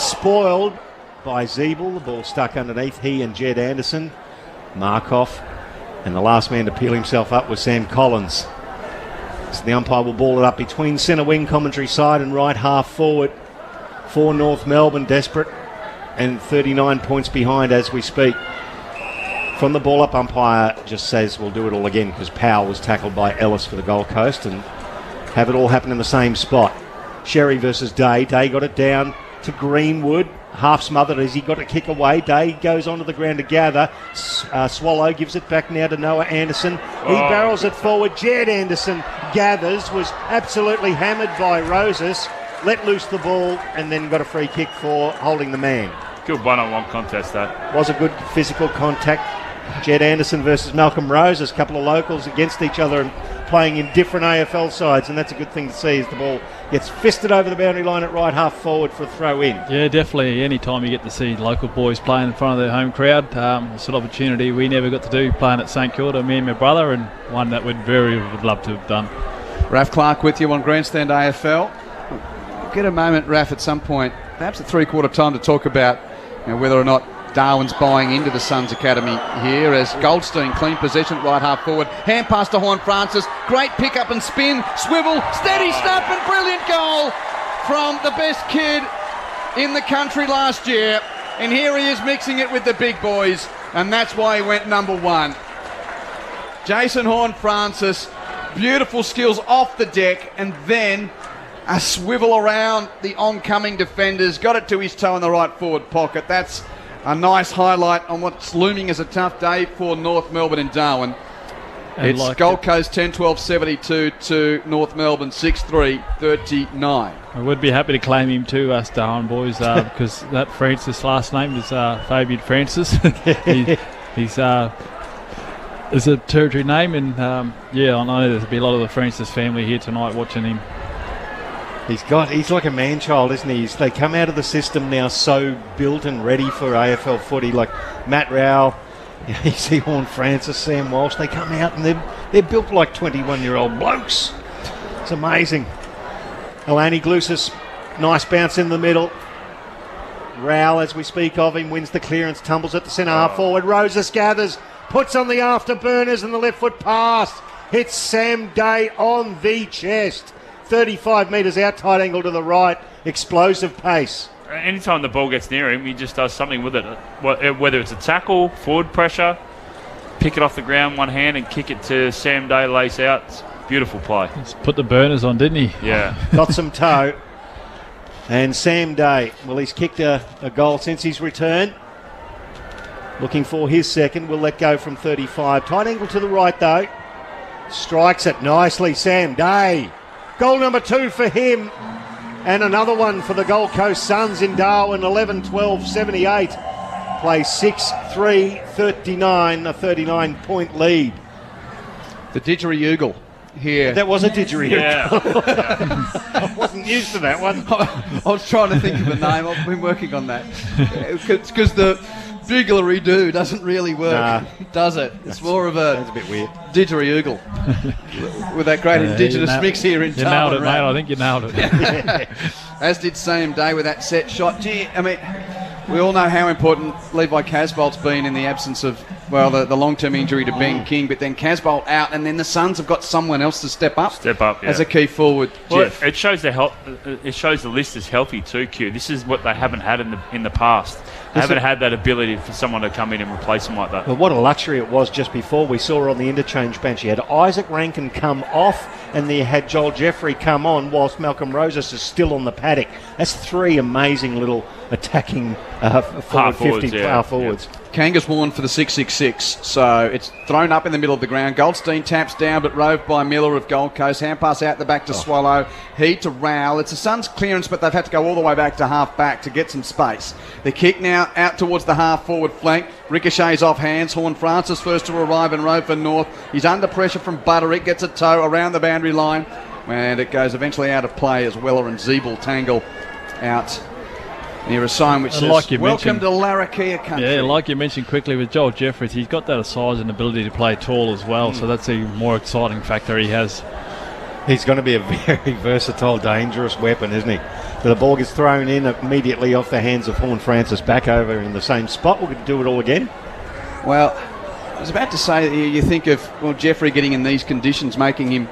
spoiled by Zeeble. The ball stuck underneath he and Jed Anderson. Markov. And the last man to peel himself up was Sam Collins. So the umpire will ball it up between centre wing commentary side and right half forward for North Melbourne. Desperate and 39 points behind as we speak. From the ball up, umpire just says we'll do it all again because Powell was tackled by Ellis for the Gold Coast and have it all happen in the same spot. Sherry versus Day. Day got it down to Greenwood. Half smothered as he got a kick away. Day goes onto the ground to gather. Swallow gives it back now to Noah Anderson. He barrels it forward. Jed Anderson gathers, was absolutely hammered by Roses. let loose the ball, and then got a free kick for holding the man. Good one-on-one contest, that. Was a good physical contact. Jed Anderson versus Malcolm Roses, a couple of locals against each other and playing in different AFL sides, and that's a good thing to see as the ball gets fisted over the boundary line at right half forward for a throw in. Yeah, definitely. Any time you get to see local boys playing in front of their home crowd, it's an opportunity we never got to do playing at St Kilda, me and my brother, and one that would love to have done. Raf Clark with you on Grandstand AFL. Get a moment, Raf, at some point, perhaps at three-quarter time, to talk about whether or not Darwin's buying into the Suns Academy here as Goldstein clean possession at right half forward. Hand pass to Horne-Francis. Great pick up and spin. Swivel. Steady snap and brilliant goal from the best kid in the country last year. And here he is mixing it with the big boys. And that's why he went number one. Jason Horne-Francis. Beautiful skills off the deck. And then a swivel around the oncoming defenders. Got it to his toe in the right forward pocket. That's a nice highlight on what's looming as a tough day for North Melbourne and Darwin. And it's Gold Coast 10-12-72 to North Melbourne 6-3-39. I would be happy to claim him too, us Darwin boys, because that Francis last name is Fabian Francis. He's it's a territory name, and I know there'll be a lot of the Francis family here tonight watching him. He's like a man-child, isn't he? They come out of the system now so built and ready for AFL footy, like Matt Rowell, you see Horne-Francis, Sam Walsh, they come out and they're built like 21-year-old blokes. It's amazing. Alani Glusis, nice bounce in the middle. Rowell, as we speak of him, wins the clearance, tumbles at the centre half forward. Roses gathers, puts on the afterburners and the left foot pass. Hits Sam Day on the chest. 35 metres out, tight angle to the right, explosive pace. Anytime the ball gets near him, he just does something with it. Whether it's a tackle, forward pressure, pick it off the ground one hand and kick it to Sam Day, lace out. It's beautiful play. He's put the burners on, didn't he? Yeah. Got some toe. And Sam Day, well, he's kicked a goal since his return. Looking for his second. Will let go from 35. Tight angle to the right, though. Strikes it nicely, Sam Day. Goal number 2 for him, and another one for the Gold Coast Suns in Darwin, 11-12-78. Play 6-3-39, a 39-point lead. The didgeridoo here. That was a didgeridoo. Yeah. I wasn't used to that one. I was trying to think of a name. I've been working on that. Because the buglery-doo doesn't really work, does it? It's more of a... Sounds a bit weird. Didgeridoo. With that great Indigenous mix here in You nailed it, mate. I think you nailed it. As did Sam Day with that set shot. Gee, I mean, we all know how important Levi Casbolt's been in the absence of, the long-term injury to Ben King, but then Casbolt out, and then the Suns have got someone else to step up. As a key forward. Well, Jeff. it shows it shows the list is healthy too, Q. This is what they haven't had in the past. They haven't had that ability for someone to come in and replace them like that. But what a luxury it was just before. We saw on the interchange bench. You had Isaac Rankin come off, and you had Joel Jeffrey come on whilst Malcolm Roses is still on the paddock. That's 3 amazing little attacking forwards. Yep. Kanga's worn for the 6-6-6, so it's thrown up in the middle of the ground. Goldstein taps down, but roved by Miller of Gold Coast. Hand pass out the back to Swallow. He to Rowell. It's a Suns clearance, but they've had to go all the way back to half back to get some space. The kick now out towards the half forward flank. Ricochets off hands. Horne-Francis first to arrive and rove for North. He's under pressure from Butterick. Gets a toe around the boundary line, and it goes eventually out of play as Weller and Zeeble tangle out near a sign which says, welcome to Larrakia country. Yeah, like you mentioned quickly with Joel Jeffries, he's got that size and ability to play tall as well, so that's a more exciting factor he has. He's going to be a very versatile, dangerous weapon, isn't he? So the ball gets thrown in immediately off the hands of Horne-Francis, back over in the same spot. We're going to do it all again. Well, I was about to say that you think of Jeffrey getting in these conditions, making him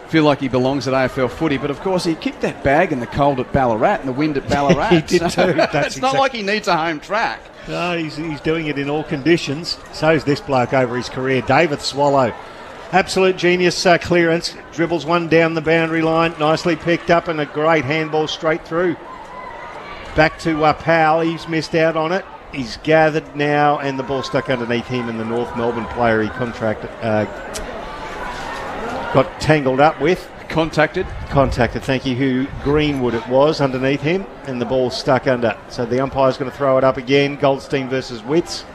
feel like he belongs at AFL footy, but of course he kicked that bag in the cold at Ballarat and the wind at Ballarat. He did too. It's not like he needs a home track. No, he's doing it in all conditions. So's this bloke over his career. David Swallow. Absolute genius clearance. Dribbles one down the boundary line. Nicely picked up and a great handball straight through. Back to Powell. He's missed out on it. He's gathered now and the ball stuck underneath him and the North Melbourne player he contracted. Got tangled up with. Contacted, thank you, who Greenwood it was underneath him, and the ball stuck under. So the umpire's going to throw it up again. Goldstein versus Witts.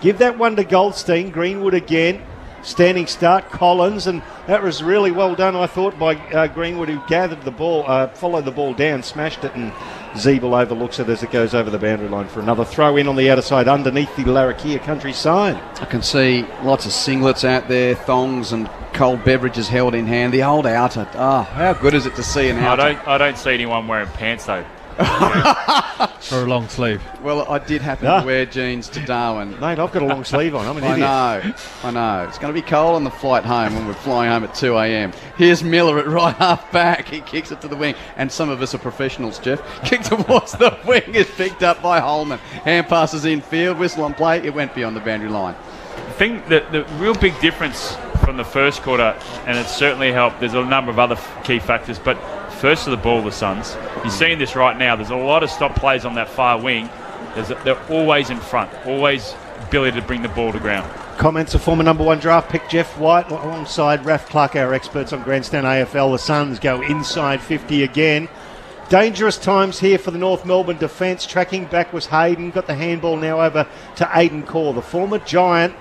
Give that one to Goldstein. Greenwood again. Standing start, Collins, and that was really well done, I thought, by Greenwood, who gathered the ball, followed the ball down, smashed it, and Zeeble overlooks it as it goes over the boundary line for another throw in on the outer side underneath the Larrakia country sign. I can see lots of singlets out there, thongs and cold beverages held in hand. The old outer. Oh, how good is it to see an outer? I don't see anyone wearing pants though. For a long sleeve. Well, I did happen to wear jeans to Darwin. Mate, I've got a long sleeve on. I'm an idiot. I know. It's going to be cold on the flight home when we're flying home at 2 a.m. Here's Miller at right half back. He kicks it to the wing. And some of us are professionals, Jeff. Kick towards the wing is picked up by Holman. Hand passes in field. Whistle on play. It went beyond the boundary line. I think that the real big difference from the first quarter, and it certainly helped, there's a number of other key factors, but first of the ball, the Suns. You're seeing this right now. There's a lot of stop plays on that far wing. They're always in front, always ability to bring the ball to ground. Comments of former number 1 draft pick Jeff White alongside Raf Clark, our experts on Grandstand AFL. The Suns go inside 50 again. Dangerous times here for the North Melbourne defence. Tracking back was Hayden. Got the handball now over to Aidan Core. The former Giant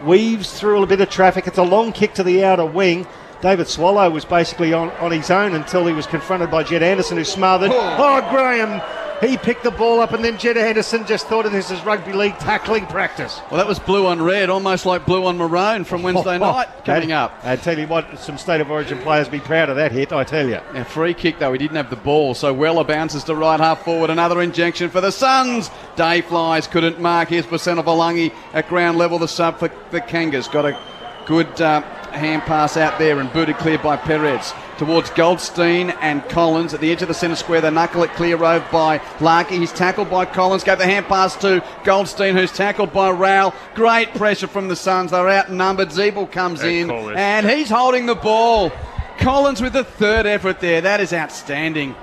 weaves through a bit of traffic. It's a long kick to the outer wing. David Swallow was basically on his own until he was confronted by Jed Anderson, who smothered. Oh, Graham! He picked the ball up, and then Jed Anderson just thought of this as rugby league tackling practice. Well, that was blue on red, almost like blue on maroon from Wednesday night coming up. I tell you what, some State of Origin players be proud of that hit, I tell you. Now, free kick, though, he didn't have the ball, so Weller bounces to right half forward. Another injection for the Suns. Day flies, couldn't mark. Here's Basena Valangi at ground level. The sub for the Kangas. Got a good hand pass out there and booted clear by Perez towards Goldstein and Collins at the edge of the centre square. They knuckle it clear over by Larkey. He's tackled by Collins. Gave the hand pass to Goldstein, who's tackled by Rowell. Great pressure from the Suns. They're outnumbered. Zeeble comes in and he's holding the ball. Collins with the third effort there. That is outstanding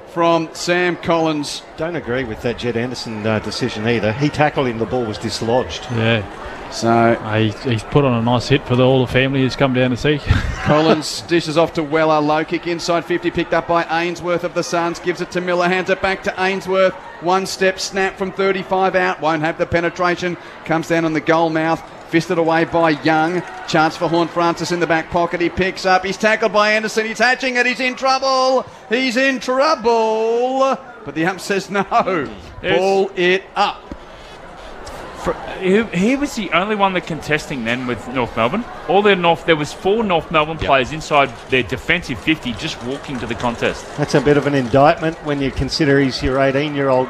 from Sam Collins. Don't agree with that Jed Anderson decision either. He tackled him, the ball was dislodged. Yeah. So he's put on a nice hit for all the family who's come down to see. Collins dishes off to Weller. Low kick inside 50, picked up by Ainsworth of the Suns. Gives it to Miller, hands it back to Ainsworth. One step snap from 35 out. Won't have the penetration. Comes down on the goal mouth. Fisted away by Young. Chance for Horn Francis in the back pocket. He picks up. He's tackled by Anderson. He's hatching it. He's in trouble. He's in trouble. But the ump says no. Ball it up. He was the only one that contesting then with North Melbourne. There was 4 North Melbourne players inside their defensive 50 just walking to the contest. That's a bit of an indictment when you consider he's your 18-year-old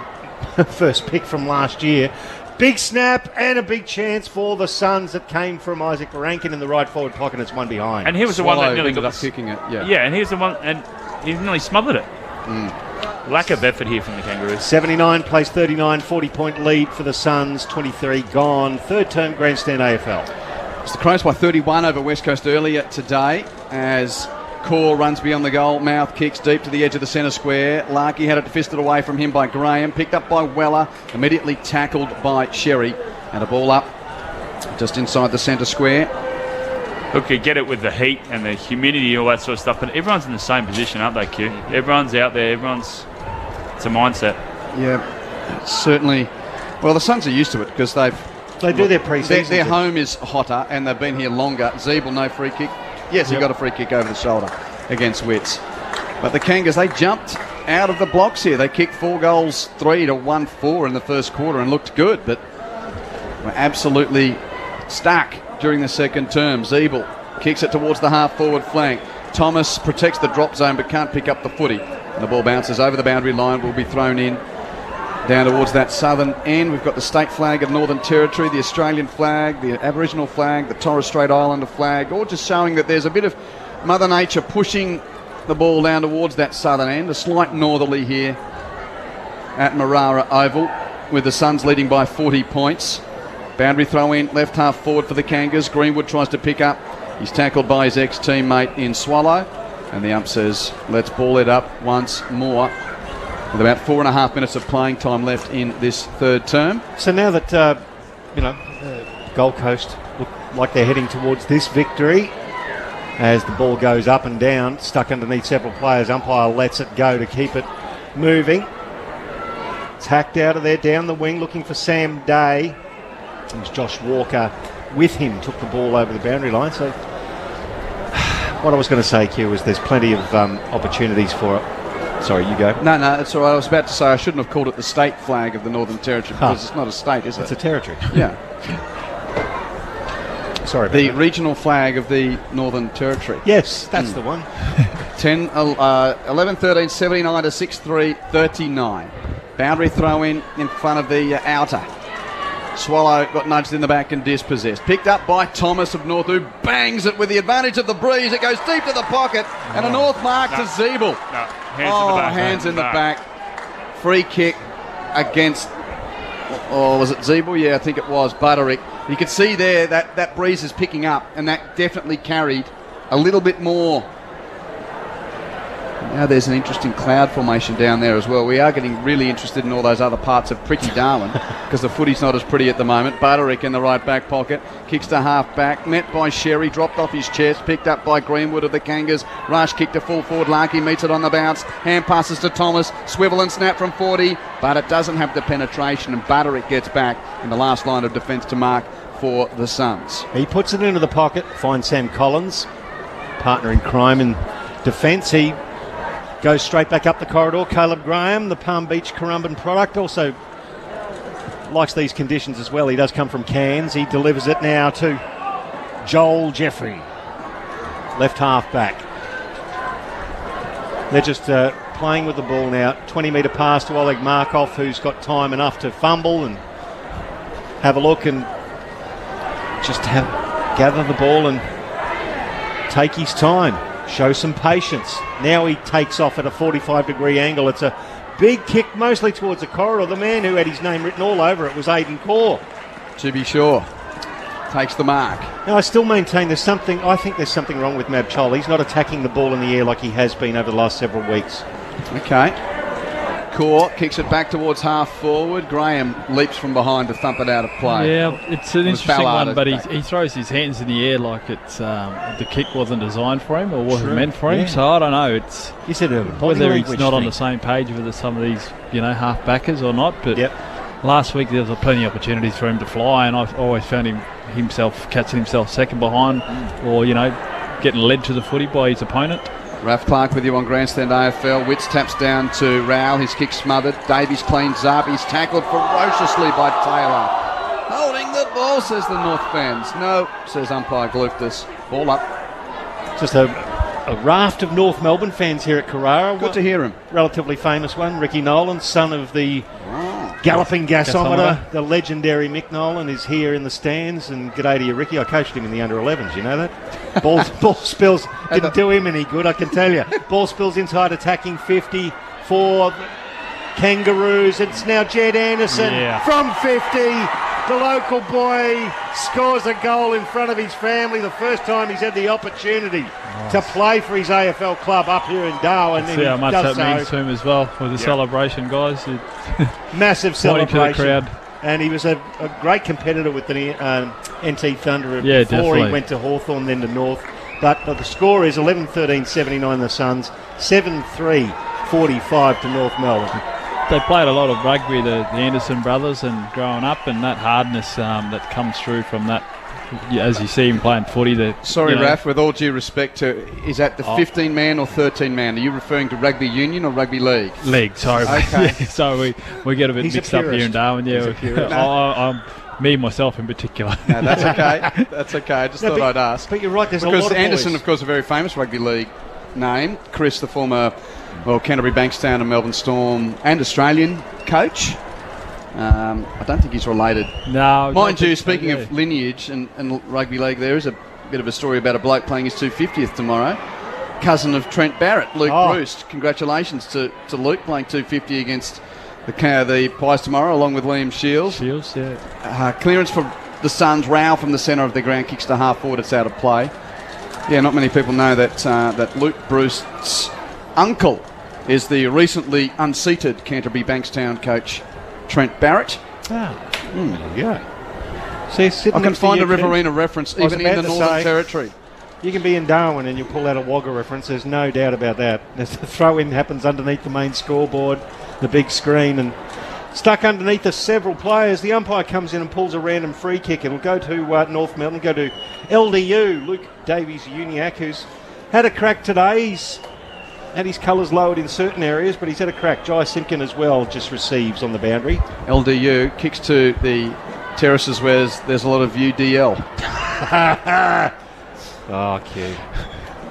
first pick from last year. Big snap and a big chance for the Suns that came from Isaac Rankin in the right forward pocket. It's one behind. And he was the one that nearly got kicking it. Yeah, and he was the one, and he nearly smothered it. Lack of effort here from the Kangaroos. 79 plays 39, 40-point lead for the Suns, 23 gone. Third term Grandstand AFL. It's the Crows by 31 over West Coast earlier today as Core runs beyond the goal mouth, kicks deep to the edge of the centre square. Larkey had it fisted away from him by Graham, picked up by Weller, immediately tackled by Sherry, and a ball up just inside the centre square. Look, you get it with the heat and the humidity and all that sort of stuff, but everyone's in the same position, aren't they, Q? Everyone's out there, it's a mindset. Yeah, certainly. Well, the Suns are used to it because they do their pre-season. Their home is hotter and they've been here longer. Zeeble, no free kick. Yes, he got a free kick over the shoulder against Witts. But the Kangas, they jumped out of the blocks here. They kicked 4 goals, 3 to 1-4 in the first quarter and looked good, but were absolutely stuck during the second term. Zeeble kicks it towards the half-forward flank. Thomas protects the drop zone but can't pick up the footy. And the ball bounces over the boundary line, will be thrown in down towards that southern end. We've got the state flag of Northern Territory, the Australian flag, the Aboriginal flag, the Torres Strait Islander flag, all just showing that there's a bit of Mother Nature pushing the ball down towards that southern end. A slight northerly here at Marara Oval with the Suns leading by 40 points. Boundary throw in, left half forward for the Kangas. Greenwood tries to pick up. He's tackled by his ex-teammate in Swallow. And the ump says, let's ball it up once more. With about 4.5 minutes of playing time left in this third term. So now that, Gold Coast look like they're heading towards this victory, as the ball goes up and down, stuck underneath several players. Umpire lets it go to keep it moving. It's hacked out of there down the wing, looking for Sam Day. It was Josh Walker with him, took the ball over the boundary line. So what I was going to say, Q, is there's plenty of opportunities for it. Sorry, you go. No, it's all right. I was about to say I shouldn't have called it the state flag of the Northern Territory because it's not a state, is it? It's a territory. Yeah. Sorry about the that. regional flag of the Northern Territory. Yes, that's the one. 10, 11, 13, 79 to 6, 3, 39. Boundary throw in front of the outer. Swallow got nudged in the back and dispossessed. Picked up by Thomas of North, who bangs it with the advantage of the breeze. It goes deep to the pocket, and a North mark to Zeeble. Hands in the back. Free kick against, was it Zeeble? Yeah, I think it was, Butterick. You can see there that breeze is picking up, and that definitely carried a little bit more. Now there's an interesting cloud formation down there as well. We are getting really interested in all those other parts of pretty Darwin because the footy's not as pretty at the moment. Butterick in the right back pocket, kicks to half back, met by Sherry, dropped off his chest, picked up by Greenwood of the Kangas. Rush kick to full forward, Larkey meets it on the bounce, hand passes to Thomas, swivel and snap from 40, but it doesn't have the penetration, and Butterick gets back in the last line of defence to mark for the Suns. He puts it into the pocket, finds Sam Collins, partner in crime in defence. He goes straight back up the corridor. Caleb Graham, the Palm Beach Currumbin product, also likes these conditions as well. He does come from Cairns. He delivers it now to Joel Jeffrey, left half back. They're just playing with the ball now. 20-metre pass to Oleg Markov, who's got time enough to fumble and have a look and just gather the ball and take his time. Show some patience. Now he takes off at a 45-degree angle. It's a big kick, mostly towards the corridor. The man who had his name written all over it was Aidan Corr. To be sure. Takes the mark. Now, I still maintain I think there's something wrong with Mab Chol. He's not attacking the ball in the air like he has been over the last several weeks. Okay. Corr kicks it back towards half forward. Graham leaps from behind to thump it out of play. Yeah, it's an interesting one, but he throws his hands in the air like it's the kick wasn't designed for him or wasn't meant for him. Yeah. So I don't know. It's whether he's not on the same page with some of these half backers or not. But last week there was plenty of opportunities for him to fly, and I've always found himself catching himself second behind, or getting led to the footy by his opponent. Ralph Clark with you on Grandstand AFL. Witts taps down to Rowell. His kick smothered. Davies cleans up. He's tackled ferociously by Taylor. Holding the ball, says the North fans. No, says umpire Gluftus. Ball up. Just a raft of North Melbourne fans here at Carrara. Good to hear him. Relatively famous one. Ricky Nolan, son of the galloping gasometer. The legendary Mick Nolan is here in the stands. And g'day to you, Ricky. I coached him in the under-11s, you know that? Ball spills didn't do him any good, I can tell you. Ball spills inside, attacking 50 for the Kangaroos. It's now Jed Anderson from 50. The local boy scores a goal in front of his family. The first time he's had the opportunity to play for his AFL club up here in Darwin. See how much that means to him as well with the celebration, guys. Massive celebration. To the crowd. And he was a great competitor with the NT Thunder before definitely. He went to Hawthorn, then to North. But the score is 11-13-79 the Suns, 7-3-45 to North Melbourne. They played a lot of rugby, the Anderson brothers, and growing up, and that hardness that comes through from that, as you see him playing footy. Sorry, Raf, with all due respect to, is that the 15-man or 13-man? Are you referring to rugby union or rugby league? League, sorry. Okay. So we get a bit mixed up here in Darwin. I'm me, myself in particular. No, that's okay. That's okay. I just thought I'd ask. But you're right, there's because a lot of Anderson, boys. of course, a very famous rugby league name. Chris, the former Canterbury Bankstown and Melbourne Storm and Australian coach. I don't think he's related. No. Mind you, speaking of lineage and rugby league, there is a bit of a story about a bloke playing his 250th tomorrow. Cousin of Trent Barrett, Luke Bruce. Congratulations to Luke playing 250 against the Pies tomorrow, along with Liam Shields. Clearance for the Suns. Rowell from the centre of the ground, kicks to half forward. It's out of play. Yeah, not many people know that Luke Bruce's uncle is the recently unseated Canterbury Bankstown coach, Trent Barrett. Yeah. See, I can find a Riverina reference even in the Northern Territory. You can be in Darwin and you'll pull out a Wagga reference. There's no doubt about that. The throw-in happens underneath the main scoreboard, the big screen, and stuck underneath us several players. The umpire comes in and pulls a random free kick. It'll go to North Melbourne, go to LDU, Luke Davies-Uniacke, who's had a crack today. He's had his colours lowered in certain areas, but he's had a crack. Jai Simpkin as well just receives on the boundary. LDU kicks to the terraces where there's a lot of UDL. Oh, cute.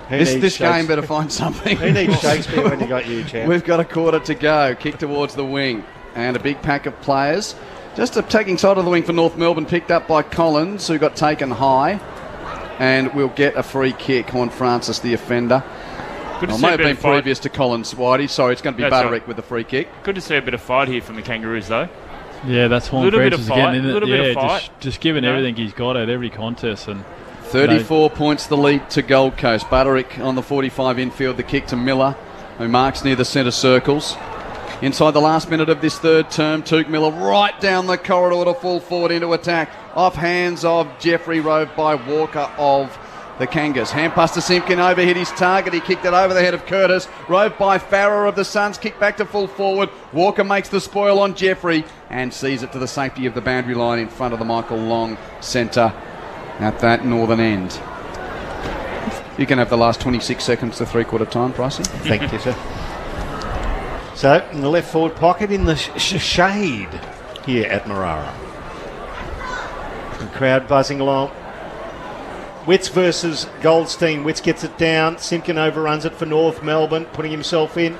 This game better find something. Who needs Shakespeare when you got you, champ? We've got a quarter to go. Kick towards the wing. And a big pack of players. Just taking side of the wing for North Melbourne, picked up by Collins, who got taken high. And we'll get a free kick. Horn Francis, the offender. It may have been previous to Collins, Whitey. Sorry, it's going to be Butterick with the free kick. Good to see a bit of fight here from the Kangaroos, though. Yeah, that's Horn Francis again, isn't it? A little bit of fight. Just giving everything he's got at every contest. And 34 points the lead to Gold Coast. Butterick on the 45 infield, the kick to Miller, who marks near the centre circles. Inside the last minute of this third term, Took Miller right down the corridor to full forward into attack. Off hands of Jeffrey, roved by Walker of the Kangas. Hand pass to Simpkin, overhit his target. He kicked it over the head of Curtis. Roved by Farrer of the Suns, kick back to full forward. Walker makes the spoil on Jeffrey and sees it to the safety of the boundary line in front of the Michael Long centre at that northern end. You can have the last 26 seconds to three-quarter time, Pricey. Thank you, sir. So, in the left forward pocket, in the shade here at Marara. The crowd buzzing along. Witts versus Goldstein. Witts gets it down. Simpkin overruns it for North Melbourne, putting himself in.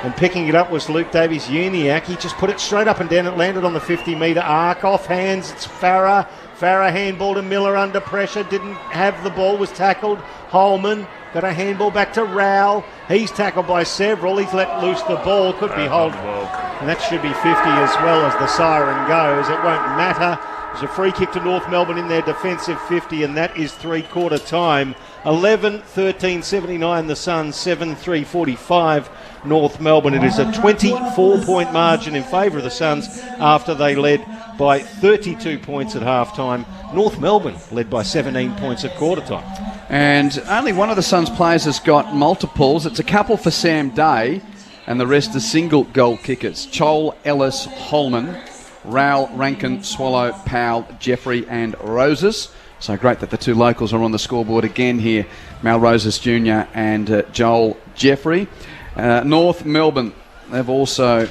And picking it up was Luke Davies-Uniacke. He just put it straight up and down. It landed on the 50-metre arc. Off hands, it's Farrer. Farrer handball to Miller under pressure. Didn't have the ball, was tackled. Holman got a handball back to Rowell. He's tackled by several. He's let loose the ball. Could be hold. And that should be 50 as well as the siren goes. It won't matter. There's a free kick to North Melbourne in their defensive 50, and that is three-quarter time. 11-13-79 the Suns, 7-3-45 North Melbourne. It is a 24-point margin in favour of the Suns after they led by 32 points at half-time. North Melbourne led by 17 points at quarter-time. And only one of the Suns players has got multiples. It's a couple for Sam Day, and the rest are single goal kickers. Chol, Ellis, Holman, Rowell, Rankin, Swallow, Powell, Jeffrey and Roses. So great that the two locals are on the scoreboard again here. Mal Roses Jr. and Joel Jeffrey. North Melbourne, they've also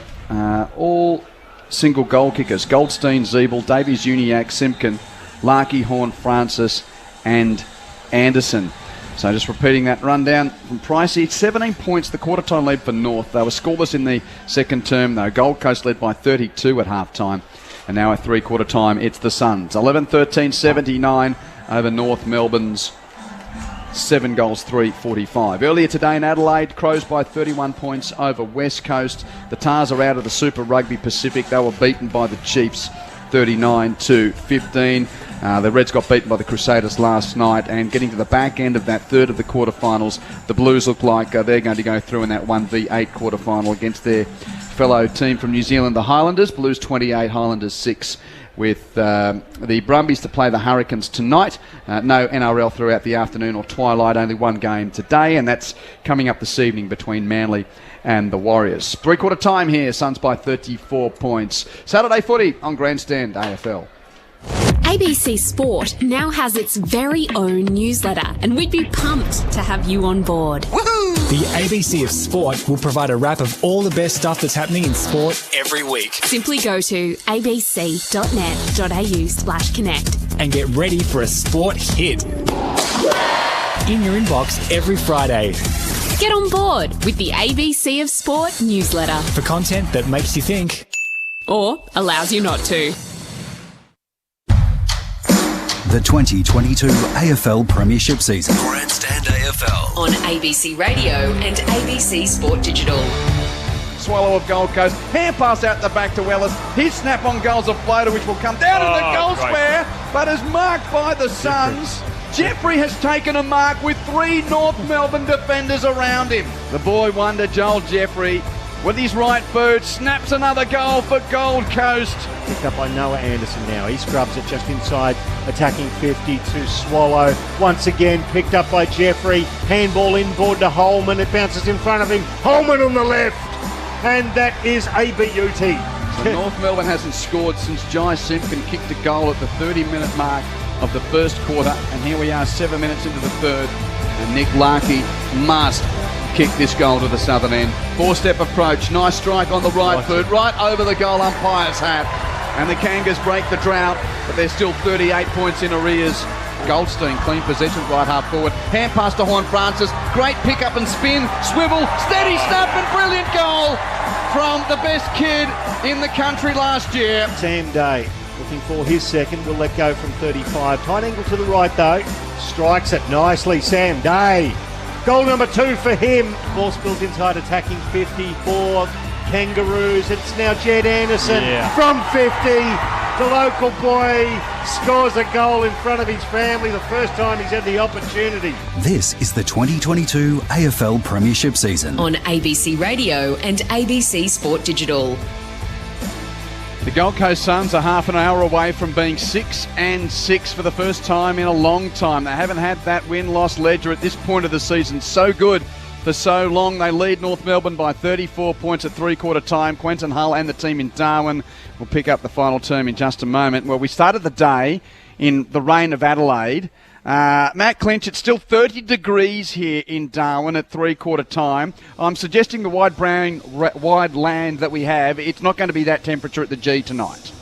all single goal kickers. Goldstein, Zeeble, Davies-Uniacke, Simpkin, Larkey, Horn, Francis and Anderson. So just repeating that rundown from Pricey. 17 points, the quarter-time lead for North. They were scoreless in the second term, though. Gold Coast led by 32 at half-time. And now at three-quarter time, it's the Suns. 11-13-79 over North Melbourne's 7 goals, 3-45. Earlier today in Adelaide, Crows by 31 points over West Coast. The Tars are out of the Super Rugby Pacific. They were beaten by the Chiefs 39-15. The Reds got beaten by the Crusaders last night, and getting to the back end of that third of the quarterfinals, the Blues look like they're going to go through in that 1v8 quarterfinal against their fellow team from New Zealand, the Highlanders. Blues 28, Highlanders 6, with the Brumbies to play the Hurricanes tonight. No NRL throughout the afternoon or twilight, only one game today, and that's coming up this evening between Manly and the Warriors. Three-quarter time here, Suns by 34 points. Saturday footy on Grandstand AFL. ABC Sport now has its very own newsletter, and we'd be pumped to have you on board. The ABC of Sport will provide a wrap of all the best stuff that's happening in sport every week. Simply go to abc.net.au/connect and get ready for a sport hit in your inbox every Friday. Get on board with the ABC of Sport newsletter for content that makes you think or allows you not to. The 2022 AFL Premiership season. Grandstand AFL. On ABC Radio and ABC Sport Digital. Swallow of Gold Coast. Hand pass out the back to Ellis. His snap on goal's a floater which will come down in the goal square, but is marked by the Suns. Jeffrey has taken a mark with 3 North Melbourne defenders around him. The boy wonder, Joel Jeffrey, with his right boot, snaps another goal for Gold Coast. Picked up by Noah Anderson now. He scrubs it just inside, attacking 50 to Swallow. Once again, picked up by Jeffrey. Handball inboard to Holman. It bounces in front of him. Holman on the left. And that is a beauty. So North Melbourne hasn't scored since Jai Simpkin kicked a goal at the 30-minute mark of the first quarter. And here we are 7 minutes into the third. And Nick Larkey must kick this goal to the southern end. Four-step approach. Nice strike on the right foot. Right over the goal umpire's hat. And the Kangas break the drought, but they're still 38 points in arrears. Goldstein, clean possession, right half forward. Hand pass to Horn Francis. Great pick up and spin. Swivel, steady snap and brilliant goal from the best kid in the country last year. Sam Day looking for his second. Will let go from 35. Tight angle to the right though. Strikes it nicely. Sam Day. Goal number 2 for him. Ball spills inside, attacking 50 for Kangaroos. It's now Jed Anderson from 50. The local boy scores a goal in front of his family, the first time he's had the opportunity. This is the 2022 AFL Premiership season on ABC Radio and ABC Sport Digital. The Gold Coast Suns are half an hour away from being 6-6 for the first time in a long time. They haven't had that win-loss ledger at this point of the season. So good for so long. They lead North Melbourne by 34 points at three-quarter time. Quentin Hull and the team in Darwin will pick up the final term in just a moment. Well, we started the day in the rain of Adelaide. Matt Clinch, it's still 30 degrees here in Darwin at three-quarter time. I'm suggesting the wide land that we have, it's not going to be that temperature at the G tonight.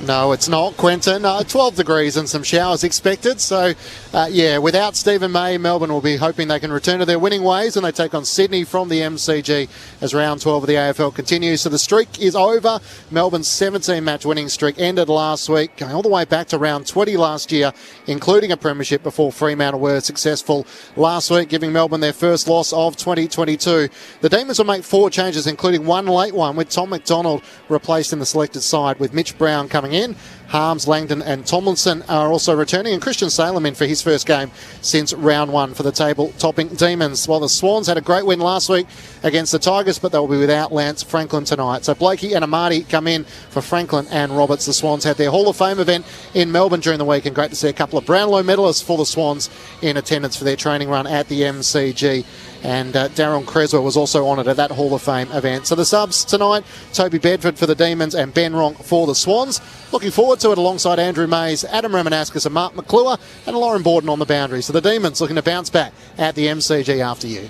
No, it's not, Quentin. 12 degrees and some showers expected. So, without Stephen May, Melbourne will be hoping they can return to their winning ways when they take on Sydney from the MCG as round 12 of the AFL continues. So the streak is over. Melbourne's 17-match winning streak ended last week, going all the way back to round 20 last year, including a premiership before Fremantle were successful last week, giving Melbourne their first loss of 2022. The Demons will make 4 changes, including one late one, with Tom McDonald replaced in the selected side, with Mitch Brown coming in. Harms, Langdon and Tomlinson are also returning, and Christian Salem in for his first game since round 1 for the table-topping Demons. While the Swans had a great win last week against the Tigers, but they'll be without Lance Franklin tonight. So Blakey and Amati come in for Franklin and Roberts. The Swans had their Hall of Fame event in Melbourne during the week, and great to see a couple of Brownlow medalists for the Swans in attendance for their training run at the MCG. And Darren Creswell was also honoured at that Hall of Fame event. So the subs tonight, Toby Bedford for the Demons and Ben Ronk for the Swans. Looking forward to it alongside Andrew Mays, Adam Ramanaskas and Mark McClure and Lauren Borden on the boundary. So the Demons looking to bounce back at the MCG after you.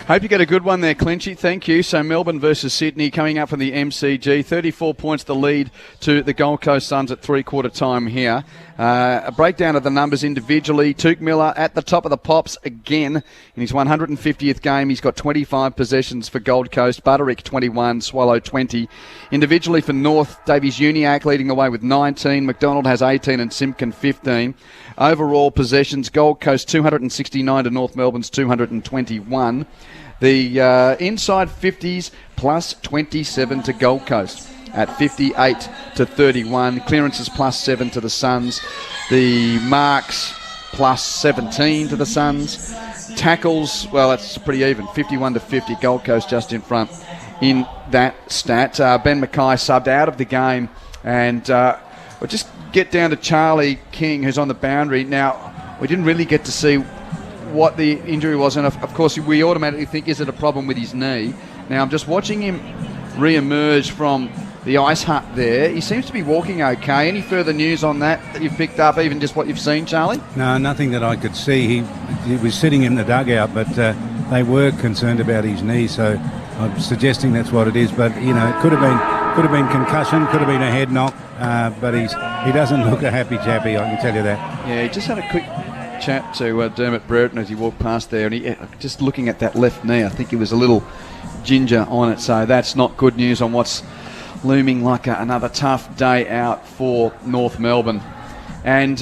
Hope you get a good one there, Clinchy. Thank you. So Melbourne versus Sydney coming up from the MCG. 34 points the lead to the Gold Coast Suns at three-quarter time here. A breakdown of the numbers individually. Tuke Miller at the top of the pops again in his 150th game. He's got 25 possessions for Gold Coast. Butterick 21, Swallow 20. Individually for North, Davies Uniacke leading the way with 19. McDonald has 18 and Simpkin 15. Overall possessions, Gold Coast 269 to North Melbourne's 221. The inside 50s plus 27 to Gold Coast at 58 to 31. Clearances plus 7 to the Suns. The marks plus 17 to the Suns. Tackles, well, that's pretty even. 51 to 50. Gold Coast just in front in that stat. Ben Mackay subbed out of the game. And we'll just get down to Charlie King, who's on the boundary. Now, we didn't really get to see what the injury was, and of course we automatically think, is it a problem with his knee? Now I'm just watching him re-emerge from the ice hut there. He seems to be walking okay. Any further news on that you've picked up, even just what you've seen, Charlie? No, nothing that I could see. He was sitting in the dugout, but they were concerned about his knee, so I'm suggesting that's what it is. But you know, it could have been concussion, could have been a head knock, but he doesn't look a happy chappy, I can tell you that. Yeah, he just had a quick chat to Dermot Brereton as he walked past there, and he just looking at that left knee, I think he was a little ginger on it, so that's not good news on what's looming like another tough day out for North Melbourne. And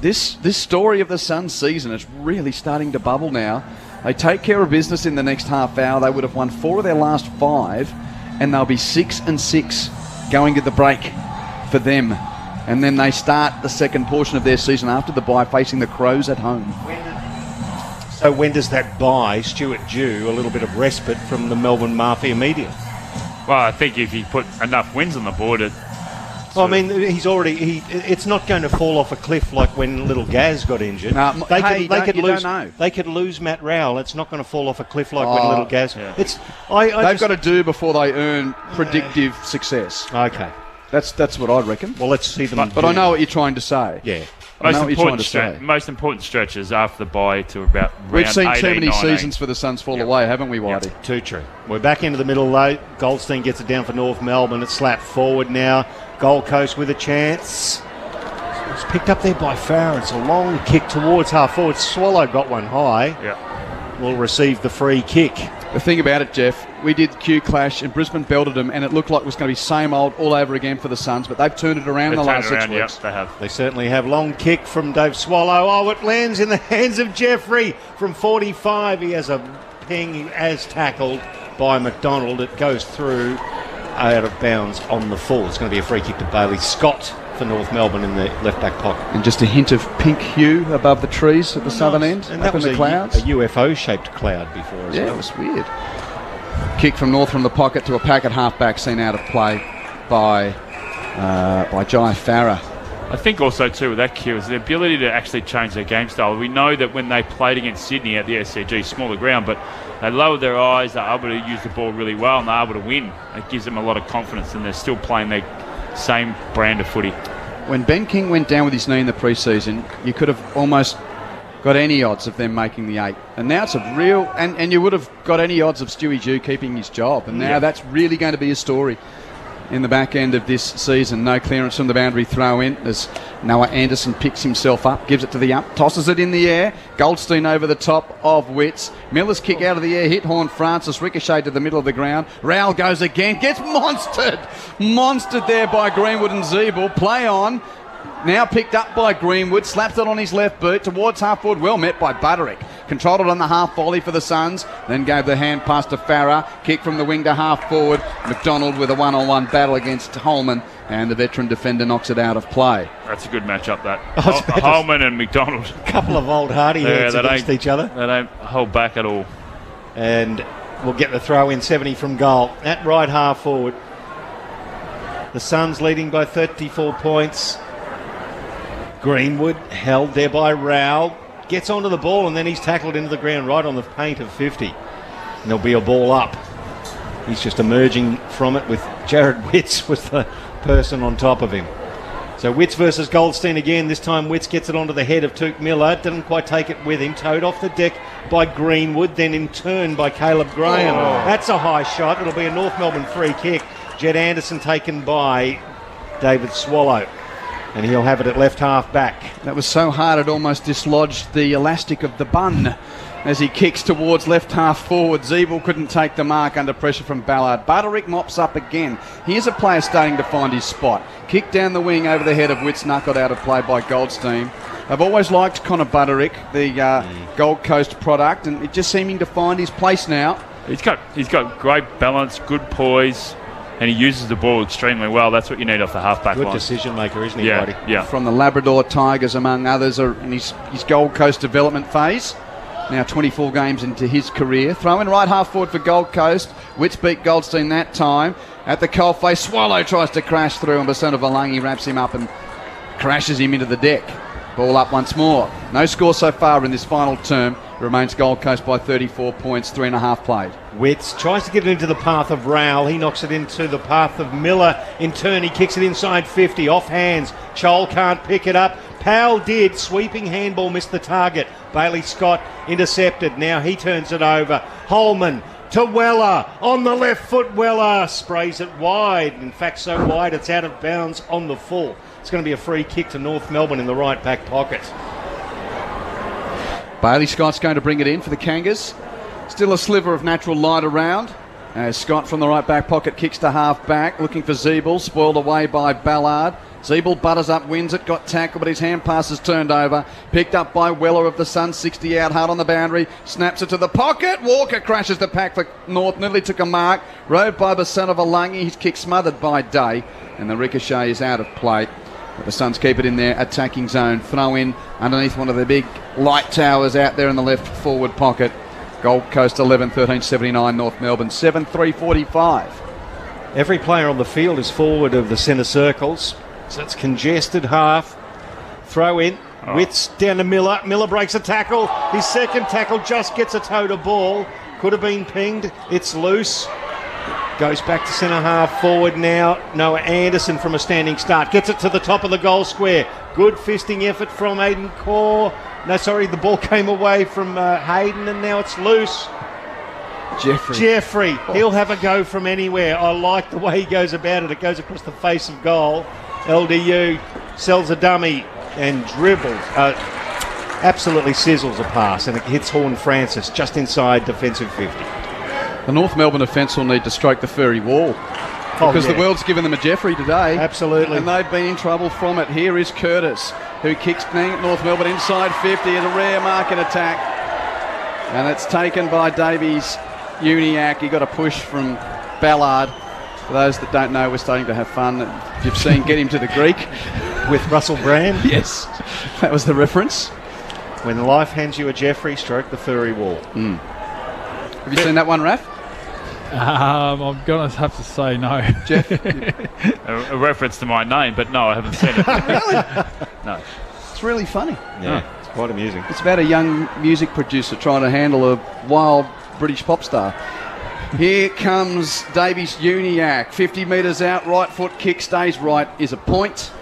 this story of the Suns season is really starting to bubble now. They take care of business in the next half hour. They would have won 4 of their last 5, and they'll be 6-6 going at the break for them. And then they start the second portion of their season after the bye facing the Crows at home. So when does that buy Stuart Dew a little bit of respite from the Melbourne Mafia media? Well, I think if you put enough wins on the board, I mean, it's not going to fall off a cliff like when little Gaz got injured. No, They could lose Matt Rowell. It's not going to fall off a cliff like when little Gaz. Yeah. They've got to do before they earn predictive success. Okay, that's what I reckon. Well, let's see them. But I know what you're trying to say. Yeah. Most important stretches after the bye to about round We've seen 18, too many 19. seasons for the Suns fall away, haven't we, Whitey? Too true. We're back into the middle though. Goldstein gets it down for North Melbourne. It's slapped forward now. Gold Coast with a chance. It's picked up there by Farah. It's a long kick towards half forward. Swallow got one high. Yeah. Will receive the free kick. The thing about it, Jeff, we did Q Clash and Brisbane belted them, and it looked like it was going to be same old all over again for the Suns, but they've turned it around the last 6 weeks. Yep, they have. They certainly have. Long kick from Dave Swallow. Oh, it lands in the hands of Jeffrey from 45. He has a ping as tackled by McDonald. It goes through out of bounds on the full. It's going to be a free kick to Bailey Scott for North Melbourne in the left back pocket. And just a hint of pink hue above the trees at the southern end, and up that was in the clouds. a UFO-shaped cloud before as well. Yeah, it was weird. Kick from North from the pocket to a packet halfback seen out of play by Jai Farah. I think also too with that Q is the ability to actually change their game style. We know that when they played against Sydney at the SCG, smaller ground, but they lowered their eyes, they're able to use the ball really well, and they're able to win. It gives them a lot of confidence, and they're still playing their same brand of footy. When Ben King went down with his knee in the pre-season, you could have almost got any odds of them making the 8. And now it's a real... And you would have got any odds of Stewie Dew keeping his job. And now that's really going to be a story in the back end of this season. No clearance from the boundary throw in as Noah Anderson picks himself up, gives it to the up, tosses it in the air. Goldstein over the top of Witts. Miller's kick out of the air, hit Horn Francis, ricocheted to the middle of the ground. Rowell goes again, gets monstered there by Greenwood and Zeeble. Play on. Now picked up by Greenwood, slaps it on his left boot towards half forward, well met by Butterick. Controlled it on the half volley for the Suns, then gave the hand pass to Farah. Kick from the wing to half forward. McDonald with a one-on-one battle against Holman, and the veteran defender knocks it out of play. That's a good matchup, that. Holman and McDonald. A couple of old hardy heads against each other. They don't hold back at all. And we'll get the throw in 70 from goal. At right half forward. The Suns leading by 34 points. Greenwood held there by Rowell. Gets onto the ball and then he's tackled into the ground right on the paint of 50. And there'll be a ball up. He's just emerging from it with Jared Witts was the person on top of him. So Witts versus Goldstein again. This time Witts gets it onto the head of Touk Miller. Didn't quite take it with him. Towed off the deck by Greenwood. Then in turn by Caleb Graham. That's a high shot. It'll be a North Melbourne free kick. Jed Anderson taken by David Swallow. And he'll have it at left half back. That was so hard it almost dislodged the elastic of the bun as he kicks towards left half forward. Zeeble couldn't take the mark under pressure from Ballard. Butterick mops up again. Here's a player starting to find his spot. Kick down the wing over the head of Witts, knuckled out of play by Goldstein. I've always liked Connor Butterick, the Gold Coast product, and just seeming to find his place now. He's got great balance, good poise, and he uses the ball extremely well. That's what you need off the halfback line. Good decision maker, isn't he, yeah, buddy? Yeah. From the Labrador Tigers, among others, are in his Gold Coast development phase. Now 24 games into his career. Throw in right half forward for Gold Coast. Witts beat Goldstein that time. At the coalface, Swallow tries to crash through, and Basona Valangi wraps him up and crashes him into the deck. Ball up once more. No score so far in this final term. Remains Gold Coast by 34 points, 3.5 played. Witts tries to get it into the path of Rowell. He knocks it into the path of Miller. In turn, he kicks it inside 50. Off hands. Chol can't pick it up. Powell did. Sweeping handball missed the target. Bailey Scott intercepted. Now he turns it over. Holman to Weller. On the left foot, Weller sprays it wide. In fact, so wide it's out of bounds on the full. It's going to be a free kick to North Melbourne in the right back pocket. Bailey Scott's going to bring it in for the Kangas. Still a sliver of natural light around. As Scott from the right back pocket kicks to half back, looking for Zeeble, spoiled away by Ballard. Zeeble butters up, wins it, got tackled, but his hand pass is turned over. Picked up by Weller of the Suns, 60 out, hard on the boundary. Snaps it to the pocket. Walker crashes the pack for North, nearly took a mark. Rode by Basona Valangi, his kick smothered by Day, and the ricochet is out of play. But the Suns keep it in their attacking zone. Throw in underneath one of the big light towers out there in the left forward pocket. Gold Coast 11-13-79, North Melbourne 7-3-45. Every player on the field is forward of the centre circles, so it's congested half. Throw in. Wits down to Miller. Miller breaks a tackle. His second tackle just gets a toe to ball. Could have been pinged. It's loose. Goes back to centre half forward now. Noah Anderson from a standing start. Gets it to the top of the goal square. Good fisting effort from Aidan Corr. No, sorry, the ball came away from Hayden and now it's loose. Jeffrey. He'll have a go from anywhere. I like the way he goes about it. It goes across the face of goal. LDU sells a dummy and dribbles. Absolutely sizzles a pass and it hits Horn Francis just inside defensive 50. The North Melbourne offence will need to stroke the furry wall because the world's given them a Jeffrey today. Absolutely. And they've been in trouble from it. Here is Curtis, who kicks North Melbourne inside 50 as a rare market attack. And it's taken by Davies Uniacke. He got a push from Ballard. For those that don't know, we're starting to have fun. If you've seen Get Him to the Greek with Russell Brand. Yes, that was the reference. When life hands you a Jeffrey, stroke the furry wall. Have you seen that one, Raph? I'm going to have to say no. Jeff? A reference to my name, but no, I haven't seen it. Really? No. It's really funny. Yeah, it's quite amusing. It's about a young music producer trying to handle a wild British pop star. Here comes Davies Uniacke. 50 metres out, right foot kick, stays right, is a point.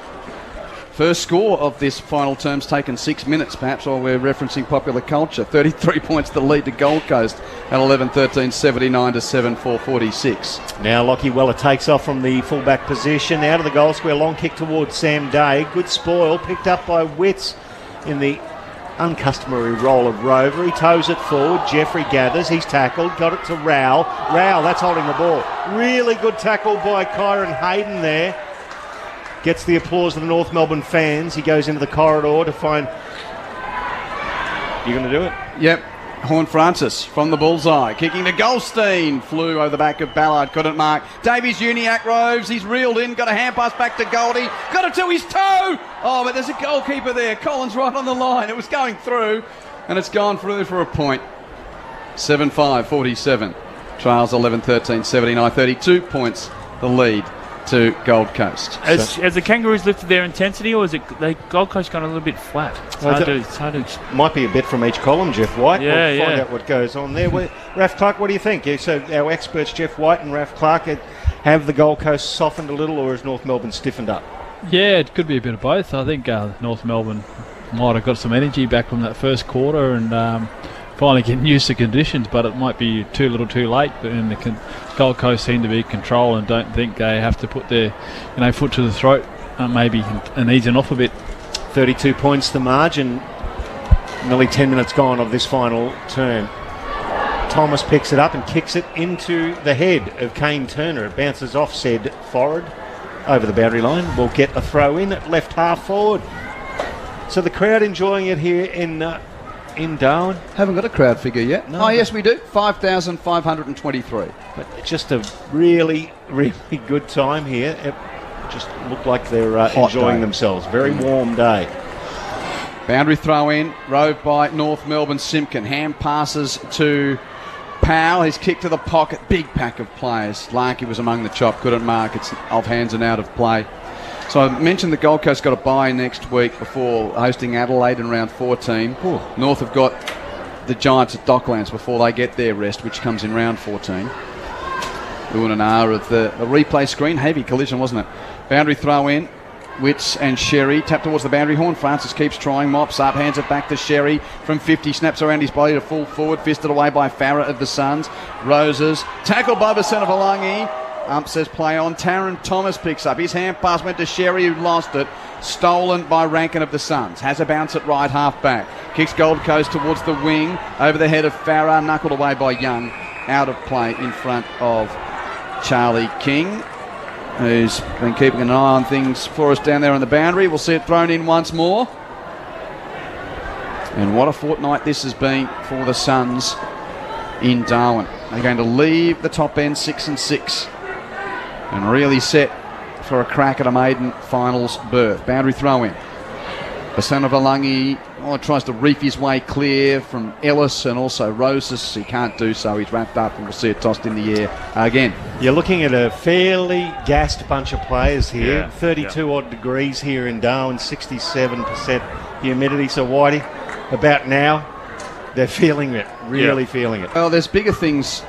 First score of this final term's taken 6 minutes, perhaps, while we're referencing popular culture. 33 points the lead to Gold Coast at 11-13-79 to 7-4-46. Now Lockie Weller takes off from the fullback position, out of the goal square, long kick towards Sam Day. Good spoil, picked up by Wits in the uncustomary role of rover. He toes it forward. Jeffrey gathers. He's tackled. Got it to Rowell. Rowell, that's holding the ball. Really good tackle by Kyron Hayden there. Gets the applause of the North Melbourne fans. He goes into the corridor to find... You going to do it? Yep. Horn Francis from the bullseye. Kicking to Goldstein. Flew over the back of Ballard. Couldn't mark. Davies Uniacke roves. He's reeled in. Got a hand pass back to Goldie. Got it to his toe. Oh, but there's a goalkeeper there. Collins right on the line. It was going through. And it's gone through for a point. 7-5-47. Trials 11-13-79. 32 points the lead to Gold Coast. Has the Kangaroos lifted their intensity, or is it Gold Coast gone a little bit flat? It's hard to might be a bit from each column, Jeff White. Yeah, we'll find out what goes on there. Raf Clark, what do you think? So our experts, Jeff White and Raf Clark, have the Gold Coast softened a little, or has North Melbourne stiffened up? Yeah, it could be a bit of both. I think North Melbourne might have got some energy back from that first quarter and finally getting used to conditions, but it might be too little too late. And the Gold Coast seem to be in control and don't think they have to put their foot to the throat maybe and easing off a bit. 32 points the margin. Nearly 10 minutes gone of this final term. Thomas picks it up and kicks it into the head of Kane Turner. It bounces off said forward over the boundary line. We'll get a throw in at left half forward. So the crowd enjoying it here in Darwin. Haven't got a crowd figure yet. No, yes, we do. 5,523. But just a really, really good time here. It just looked like they're enjoying themselves. Very warm day. Boundary throw in, rove by North Melbourne. Simpkin. Hand passes to Powell. He's kicked to the pocket. Big pack of players. Larkey was among the chop. Couldn't mark. It's off hands and out of play. So I mentioned the Gold Coast got a bye next week before hosting Adelaide in round 14. Ooh. North have got the Giants at Docklands before they get their rest, which comes in round 14. Ooh and an R of the replay screen. Heavy collision, wasn't it? Boundary throw in. Wits and Sherry tap towards the boundary. Horn Francis keeps trying, mops up, hands it back to Sherry from 50, snaps around his body to full forward, fisted away by Farah of the Suns. Roses, tackled by Valangi. Ump says play on. Taron Thomas picks up. His hand pass went to Sherry, who lost it. Stolen by Rankin of the Suns. Has a bounce at right half back. Kicks Gold Coast towards the wing. Over the head of Farah. Knuckled away by Young. Out of play in front of Charlie King, who's been keeping an eye on things for us down there on the boundary. We'll see it thrown in once more. And what a fortnight this has been for the Suns in Darwin. They're going to leave the top end 6-6. And really set for a crack at a maiden finals berth. Boundary throw in. Basanovalangi tries to reef his way clear from Ellis and also Roses. He can't do so. He's wrapped up and we'll see it tossed in the air again. You're looking at a fairly gassed bunch of players here. Yeah, 32 odd degrees here in Darwin, 67% humidity. So Whitey, about now, they're feeling it, really feeling it. Well, there's bigger things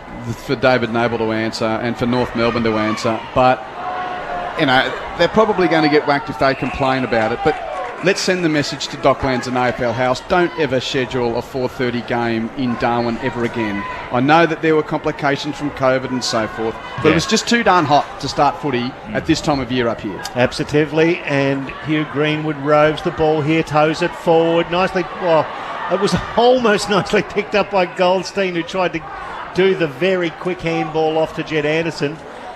for David Noble to answer and for North Melbourne to answer, but they're probably going to get whacked if they complain about it. But let's send the message to Docklands and AFL House. Don't ever schedule a 4:30 game in Darwin ever again. I know that there were complications from COVID and so forth, but it was just too darn hot to start footy at this time of year up here. Absolutely, and Hugh Greenwood roves the ball here, toes it forward nicely. Well, it was almost nicely picked up by Goldstein, who tried to do the very quick handball off to Jed Anderson.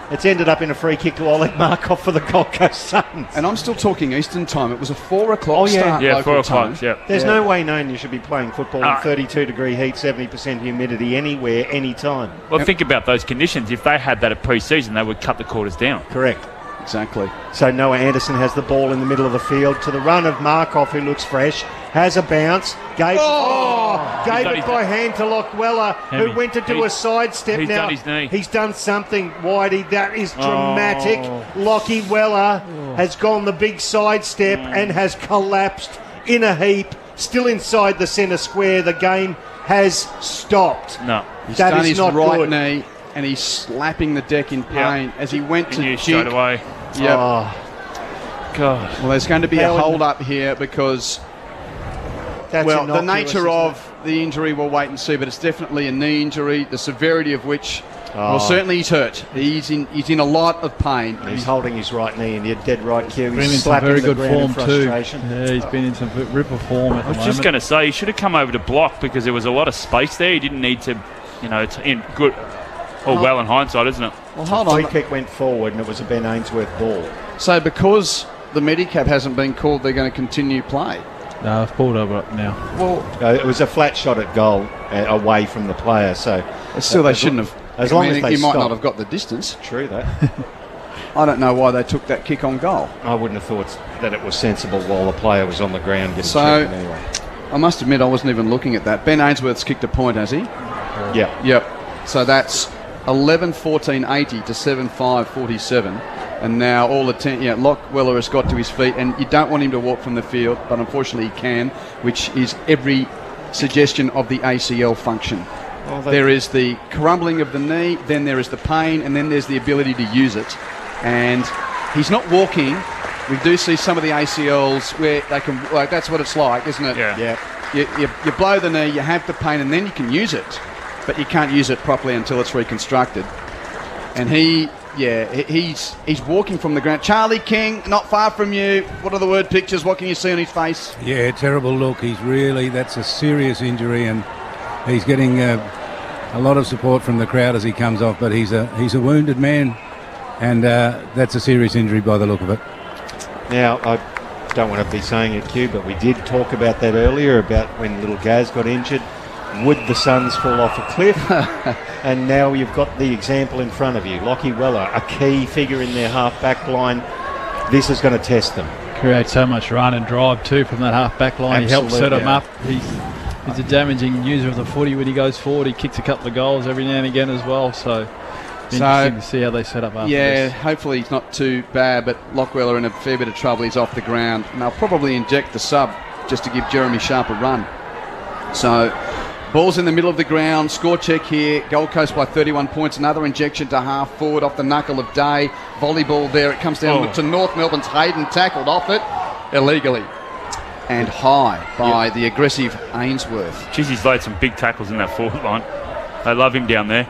It's ended up in a free kick to Oleg Markov for the Gold Coast Suns. And I'm still talking Eastern time. It was a 4 o'clock start. Yeah, local 4 o'clock, time. There's no way known you should be playing football in 32-degree heat, 70% humidity, anywhere, anytime. Well, think about those conditions. If they had that at pre-season, they would cut the quarters down. Correct. Exactly. So Noah Anderson has the ball in the middle of the field to the run of Markov, who looks fresh, has a bounce, gave it by hand to Lockweller, who went to do a sidestep. He's now done his knee. He's done something, Whitey. That is dramatic. Lockie Weller has gone the big sidestep and has collapsed in a heap, still inside the centre square. The game has stopped. No. He's that done is his not right good. knee and he's slapping the deck in pain as he went to jig. straight away. Yep. Oh, God. Well, there's going to be a hold up here because the nature of the injury, we'll wait and see, but it's definitely a knee injury, the severity of which, well, certainly he's hurt. He's in a lot of pain. He's holding his right knee, and you're dead right, Q. Been in He's some slapping very the good ground in form too. frustration. Yeah, he's been in some ripper form at the moment. I was just going to say, he should have come over to block because there was a lot of space there. He didn't need to, it's in good, well in hindsight, isn't it? Well, hold Free on. kick went forward, and it was a Ben Ainsworth ball. So because the Medicab hasn't been called, they're going to continue play. No, I've pulled over it now. Well, it was a flat shot at goal away from the player, so still they shouldn't have. As long as they he might stop. not have got the distance. True that. I don't know why they took that kick on goal. I wouldn't have thought that it was sensible while the player was on the ground getting So, checked anyway. I must admit I wasn't even looking at that. Ben Ainsworth's kicked a point, has he? Yeah. Yep. So that's 11-14-80 to 7-5-47. And now all the Lockweller has got to his feet, and you don't want him to walk from the field, but unfortunately he can, which is every suggestion of the ACL function. Well, there is the crumbling of the knee, then there is the pain, and then there's the ability to use it. And he's not walking. We do see some of the ACLs where they can, that's what it's like, isn't it? Yeah. You blow the knee, you have the pain, and then you can use it, but you can't use it properly until it's reconstructed. And he's walking from the ground. Charlie King, not far from you. What are the word pictures? What can you see on his face? Yeah, terrible look. That's a serious injury, and he's getting a lot of support from the crowd as he comes off, but he's a wounded man, and that's a serious injury by the look of it. Now, I don't want to be saying it, Q, but we did talk about that earlier, about when little Gaz got injured. Would the Suns fall off a cliff? And now you've got the example in front of you. Lockie Weller, a key figure in their half-back line. This is going to test them. Create so much run and drive too from that half-back line. He helps set him up. He's a damaging user of the footy when he goes forward. He kicks a couple of goals every now and again as well. So interesting to see how they set up after this. Hopefully he's not too bad, but Lockweller in a fair bit of trouble. He's off the ground. And they'll probably inject the sub just to give Jeremy Sharp a run. So ball's in the middle of the ground. Score check here. Gold Coast by 31 points. Another injection to half forward off the knuckle of Day. Volleyball there. It comes down to North Melbourne's Hayden. Tackled off it illegally. And high by the aggressive Ainsworth. Jeez, he's laid some big tackles in that forward line. They love him down there.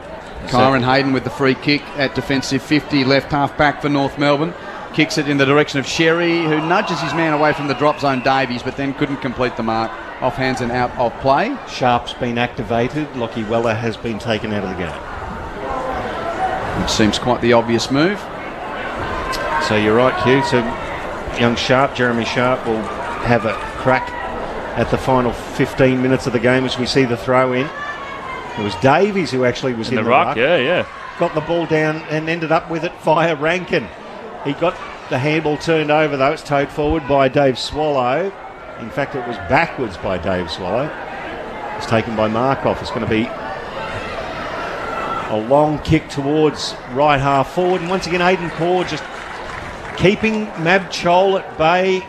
Kyron Hayden with the free kick at defensive 50, left half back for North Melbourne. Kicks it in the direction of Sherry, who nudges his man away from the drop zone, Davies, but then couldn't complete the mark. Off hands and out of play. Sharp's been activated. Lockie Weller has been taken out of the game. Which seems quite the obvious move. So you're right, Q. So young Sharp, Jeremy Sharp, will have a crack at the final 15 minutes of the game as we see the throw in. It was Davies who actually was in the ruck. Yeah. Got the ball down and ended up with it via Rankin. He got The handball turned over, though. It's towed forward by Dave Swallow. In fact, it was backwards by Dave Swallow. It's taken by Markov. It's going to be a long kick towards right half forward. And once again, Aidan Corr just keeping Mab Chol at bay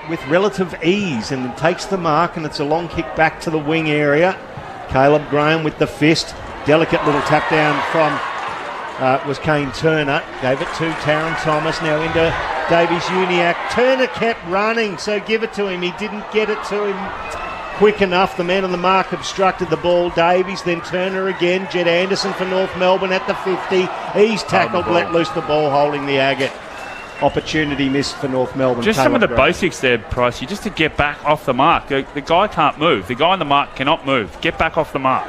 with relative ease, and takes the mark, and it's a long kick back to the wing area. Caleb Graham with the fist. Delicate little tap down from was Kane Turner. Gave it to Taron Thomas. Now into Davies Uniacke. Turner kept running, so give it to him. He didn't get it to him quick enough. The man on the mark obstructed the ball. Davies, then Turner again. Jed Anderson for North Melbourne at the 50. He's tackled, let loose the ball, holding the agate. Opportunity missed for North Melbourne. Just some of the basics there, Pricey, just to get back off the mark. The guy can't move. The guy on the mark cannot move. Get back off the mark.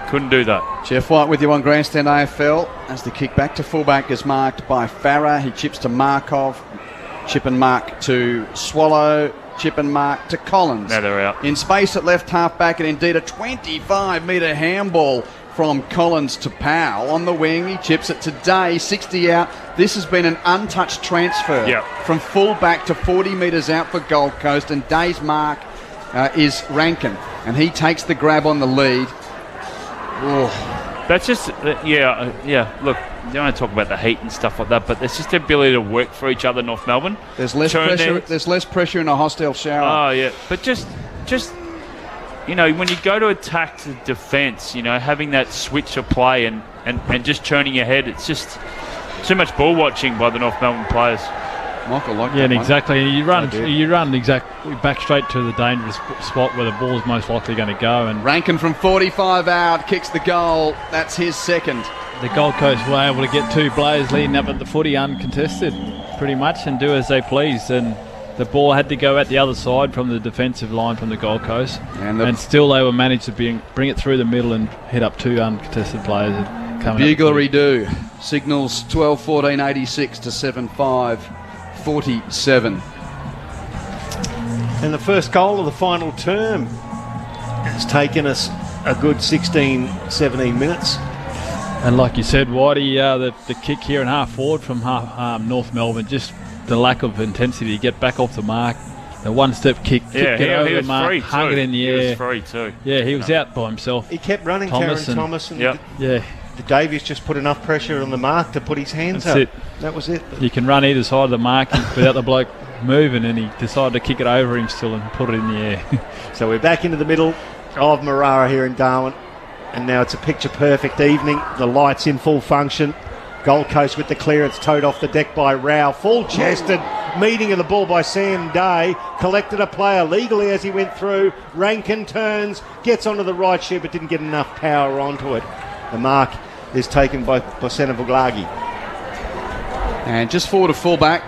Couldn't do that. Jeff White with you on Grandstand AFL as the kick back to fullback is marked by Farah. He chips to Markov. Chip and mark to Swallow. Chip and mark to Collins. Now they're out. In space at left half back, and indeed a 25-metre handball from Collins to Powell. On the wing, he chips it to Day, 60 out. This has been an untouched transfer from full back to 40 metres out for Gold Coast, and Day's mark is Rankin, and he takes the grab on the lead. That's just, look, you don't want to talk about the heat and stuff like that, but there's just the ability to work for each other, North Melbourne. There's less pressure. There's less pressure in a hostile shower. Oh, yeah. But just when you go to attack to defence, having that switch of play and just turning your head, it's just too much ball watching by the North Melbourne players. Michael, and exactly. You run exactly back straight to the dangerous spot where the ball's most likely going to go. And Rankin from 45 out kicks the goal. That's his second. The Gold Coast were able to get two players leading up at the footy uncontested, pretty much, and do as they please. And the ball had to go out the other side from the defensive line from the Gold Coast, and still they were managed to bring it through the middle and hit up two uncontested players. Buglery do signals 12-14, 86 to 7-5. 47. And the first goal of the final term has taken us a good 16, 17 minutes. And like you said, Whitey, the kick here and half forward from North Melbourne, just the lack of intensity to get back off the mark. The one-step kick, kicked it over the mark, hung it in the air. He was free too. Yeah, he was out by himself. He kept running, Taron Thomas. And the Davies just put enough pressure on the mark to put his hands up. That was it. You can run either side of the mark without the bloke moving, and he decided to kick it over him still and put it in the air. So we're back into the middle of Marara here in Darwin, and now it's a picture-perfect evening. The lights in full function. Gold Coast with the clearance, towed off the deck by Rao. Full-chested meeting of the ball by Sam Day. Collected a player legally as he went through. Rankin turns, gets onto the right shoe, but didn't get enough power onto it. The mark is taken by Bosena Vuglagi. And just forward to fullback.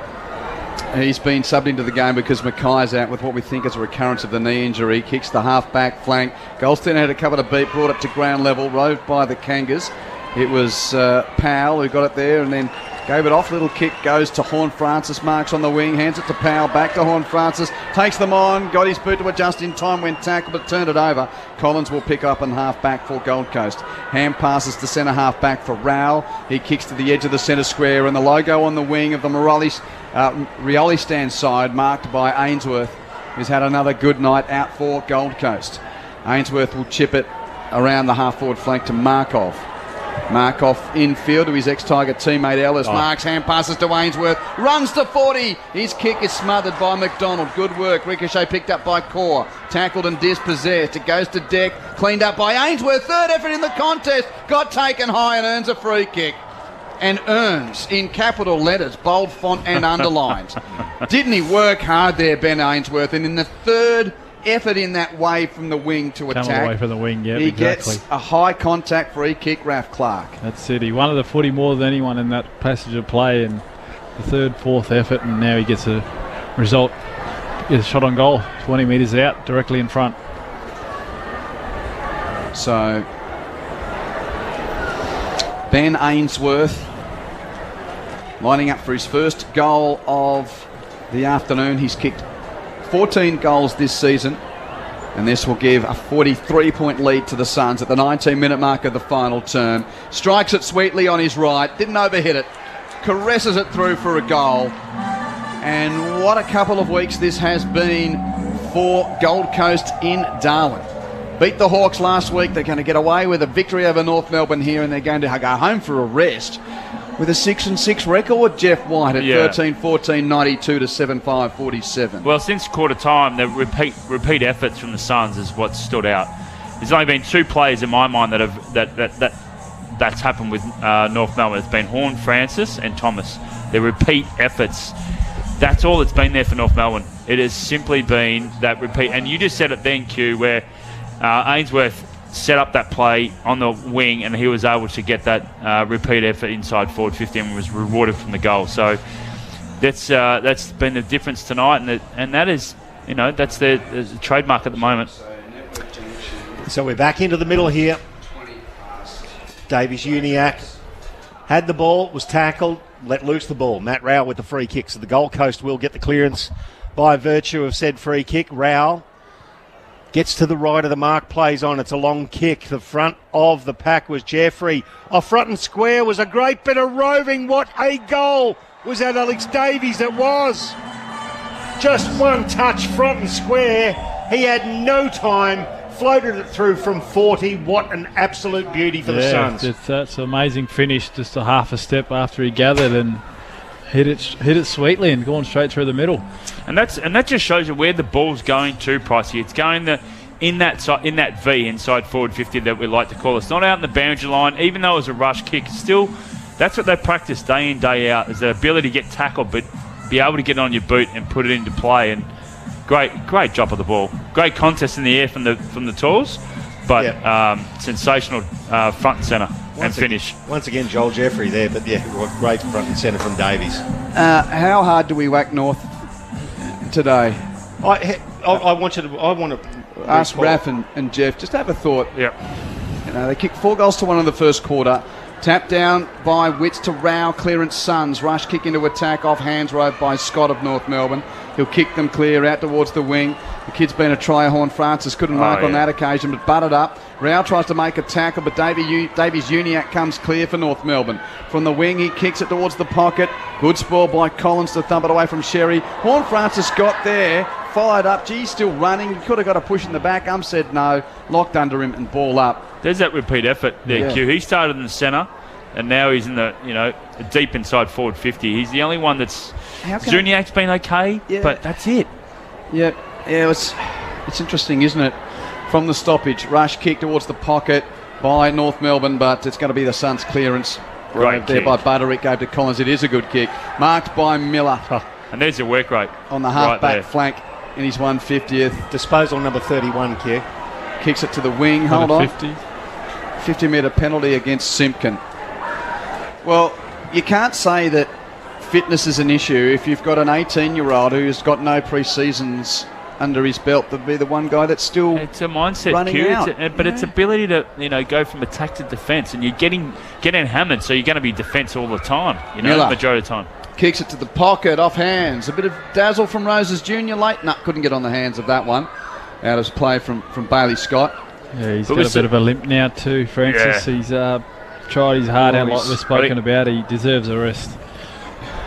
He's been subbed into the game because Mackay's out with what we think is a recurrence of the knee injury. Kicks the half-back flank. Goldstein had a cover to beat, brought it to ground level, rode by the Kangas. It was Powell who got it there and then gave it off. Little kick goes to Horn Francis. Marks on the wing, hands it to Powell. Back to Horn Francis. Takes them on. Got his boot to adjust in time when tackled, but turned it over. Collins will pick up and half back for Gold Coast. Ham passes to centre half back for Rao. He kicks to the edge of the centre square, and the logo on the wing of the Rioli stand side, marked by Ainsworth, who's had another good night out for Gold Coast. Ainsworth will chip it around the half forward flank to Markov. Markov infield to his ex-Tiger teammate Ellis. Marks, hand passes to Ainsworth. Runs to 40. His kick is smothered by McDonald. Good work. Ricochet picked up by Corr. Tackled and dispossessed. It goes to Deck. Cleaned up by Ainsworth. Third effort in the contest. Got taken high and earns a free kick. And earns in capital letters, bold font and underlined. Didn't he work hard there, Ben Ainsworth? And in the third effort in that way from the wing to attack. Come away from the wing, he gets a high contact free kick, Raf Clark. That's it. He wanted the footy more than anyone in that passage of play, and the third, fourth effort, and now he gets a result. Gets a shot on goal, 20 metres out, directly in front. So Ben Ainsworth lining up for his first goal of the afternoon. He's kicked 14 goals this season, and this will give a 43-point lead to the Suns at the 19-minute mark of the final term. Strikes it sweetly on his right, didn't overhit it. caresses it through for a goal. And what a couple of weeks this has been for Gold Coast in Darwin. Beat the Hawks last week. They're going to get away with a victory over North Melbourne here, and they're going to go home for a rest with a 6-6 record, Jeff White, at 13-14, 92 to 7-5, 47. Well, since quarter time, the repeat efforts from the Suns is what stood out. There's only been two players in my mind that's happened with North Melbourne. It's been Horn, Francis, and Thomas. Their repeat efforts. That's all that's been there for North Melbourne. It has simply been that repeat. And you just said it then, Q, where Ainsworth set up that play on the wing and he was able to get that repeat effort inside forward 50 and was rewarded from the goal. So that's been the difference tonight, and that is, that's their trademark at the moment. So we're back into the middle here. Davies-Uniacke had the ball, was tackled, let loose the ball. Matt Rowell with the free kick. So the Gold Coast will get the clearance by virtue of said free kick. Rowell gets to the right of the mark, plays on. It's a long kick. The front of the pack was Jeffrey. Off front and square was a great bit of roving. What a goal was that, Alex Davies? It was. Just one touch, front and square. He had no time. Floated it through from 40. What an absolute beauty for the Suns. That's an amazing finish. Just a half a step after he gathered and hit it sweetly and going straight through the middle. And that just shows you where the ball's going to, Pricey. It's going in that V inside forward 50 that we like to call it. It's not out in the boundary line, even though it was a rush kick. Still, that's what they practice day in, day out, is the ability to get tackled, but be able to get on your boot and put it into play. And great drop of the ball. Great contest in the air from the Tools, but sensational front and centre and finish. Once again, Joel Jeffrey there, but great front and centre from Davies. How hard do we whack North today? I want to ask Raph and Jeff, just have a thought. Yeah. They kicked 4 goals to 1 in the first quarter. Tap down by Witts to Rao, clearance Suns. Rush kick into attack off hands roved by Scott of North Melbourne. He'll kick them clear out towards the wing. The kid's been a try. Horn Francis couldn't mark on that occasion, but butted up. Rao tries to make a tackle, but Davies-Uniacke comes clear for North Melbourne. From the wing, he kicks it towards the pocket. Good spoil by Collins to thump it away from Sherry. Horn Francis got there, followed up. He's still running. He could have got a push in the back. Said no. Locked under him and ball up. There's that repeat effort there, Q. He started in the centre, and now he's in the, deep inside forward 50. He's the only one that's... Zuniac's been okay, but that's it. Yeah, it's interesting, isn't it? From the stoppage, rush kick towards the pocket by North Melbourne, but it's going to be the Suns' clearance. Great there kick. by Butterick, gave to Collins. It is a good kick. Marked by Miller. And there's your work rate. On the half-back flank in his 150th. Disposal number 31, Kier. Kicks it to the wing. Hold on. 50-metre penalty against Simpkin. Well, you can't say that fitness is an issue if you've got an 18-year-old who's got no pre-seasons under his belt. That'd be the one guy that's still it's a mindset, running Q. out. It's ability to go from attack to defence, and you're getting hammered, so you're going to be defence all the time. Miller. Majority of the time. Kicks it to the pocket, off hands. A bit of dazzle from Roses Jr. late. Couldn't get on the hands of that one. Out of play from Bailey Scott. Yeah, he's got a bit of a limp now too, Francis. He's tried his heart out like we've spoken about. He deserves a rest.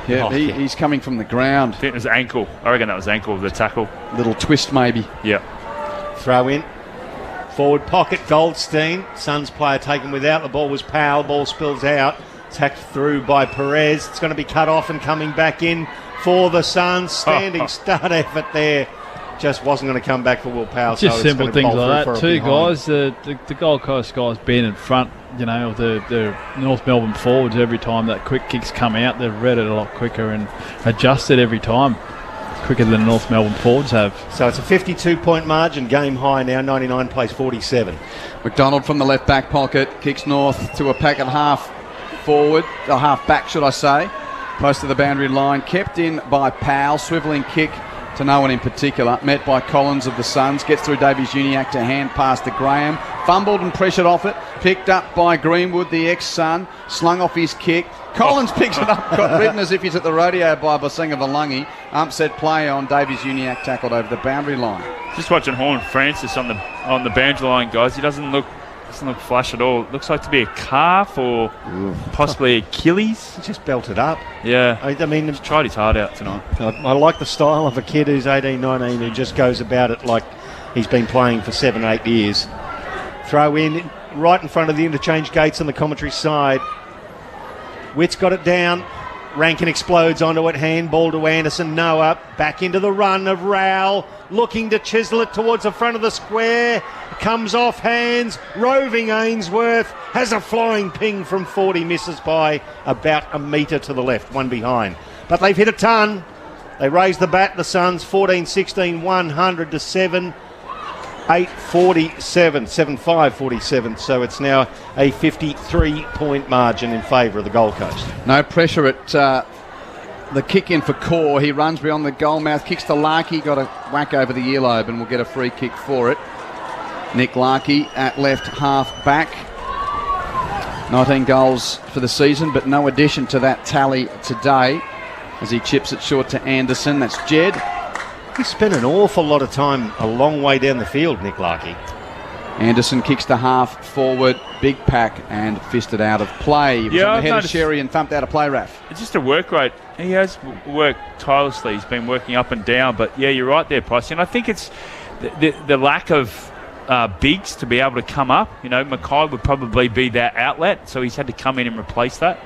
Yeah, he's coming from the ground. I think it was ankle. I reckon that was ankle of the tackle. Little twist maybe. Yeah. Throw in. Forward pocket, Goldstein. Suns player taken without. The ball was Powell. Ball spills out. Tacked through by Perez. It's going to be cut off and coming back in for the Suns. Standing start effort there. Just wasn't going to come back for Will Powell. Just so simple things like that. Two behind. guys, the Gold Coast guys being in front, of the North Melbourne forwards every time that quick kicks come out, they've read it a lot quicker and adjusted every time. Quicker than the North Melbourne forwards have. So it's a 52-point margin, game high now, 99 plays 47. McDonald from the left back pocket, kicks North to a packet half forward, or half back should I say, close to the boundary line, kept in by Powell, swivelling kick to no one in particular, met by Collins of the Suns, gets through Davies-Uniacke to hand pass to Graham, fumbled and pressured off it, picked up by Greenwood, the ex-Sun, slung off his kick, Collins picks it up, got ridden as if he's at the rodeo by Basinga Valangi, set play on Davies-Uniacke, tackled over the boundary line. Just watching Horn Francis on the boundary line, guys, he doesn't look Doesn't look flush at all. It looks like to be a calf or possibly Achilles. He just belted up. Yeah. I mean, he's tried his heart out tonight. I like the style of a kid who's 18, 19, who just goes about it like he's been playing for 7, 8 years. Throw in right in front of the interchange gates on the commentary side. Witt's got it down. Rankin explodes onto it. Handball to Anderson. Noah back into the run of Rowell. Looking to chisel it towards the front of the square. Comes off hands. Roving Ainsworth has a flying ping from 40. Misses by about a metre to the left. One behind. But they've hit a ton. They raise the bat, the Suns. 14-16, 100 to 7. 8-47, 7-5-47. So it's now a 53-point margin in favour of the Gold Coast. No pressure at the kick in for Core. He runs beyond the goal mouth, kicks to Larkey, got a whack over the earlobe and will get a free kick for it. Nick Larkey at left half back. 19 goals for the season, but no addition to that tally today as he chips it short to Anderson. That's Jed. He spent an awful lot of time a long way down the field, Nick Larkey. Anderson kicks to half forward, big pack and fisted out of play. He was on the head of Sherry and thumped out of play, Raf. It's just a work rate. He has worked tirelessly. He's been working up and down. But, yeah, you're right there, Pricey. And I think it's the lack of bigs to be able to come up. You know, Mackay would probably be that outlet, so he's had to come in and replace that.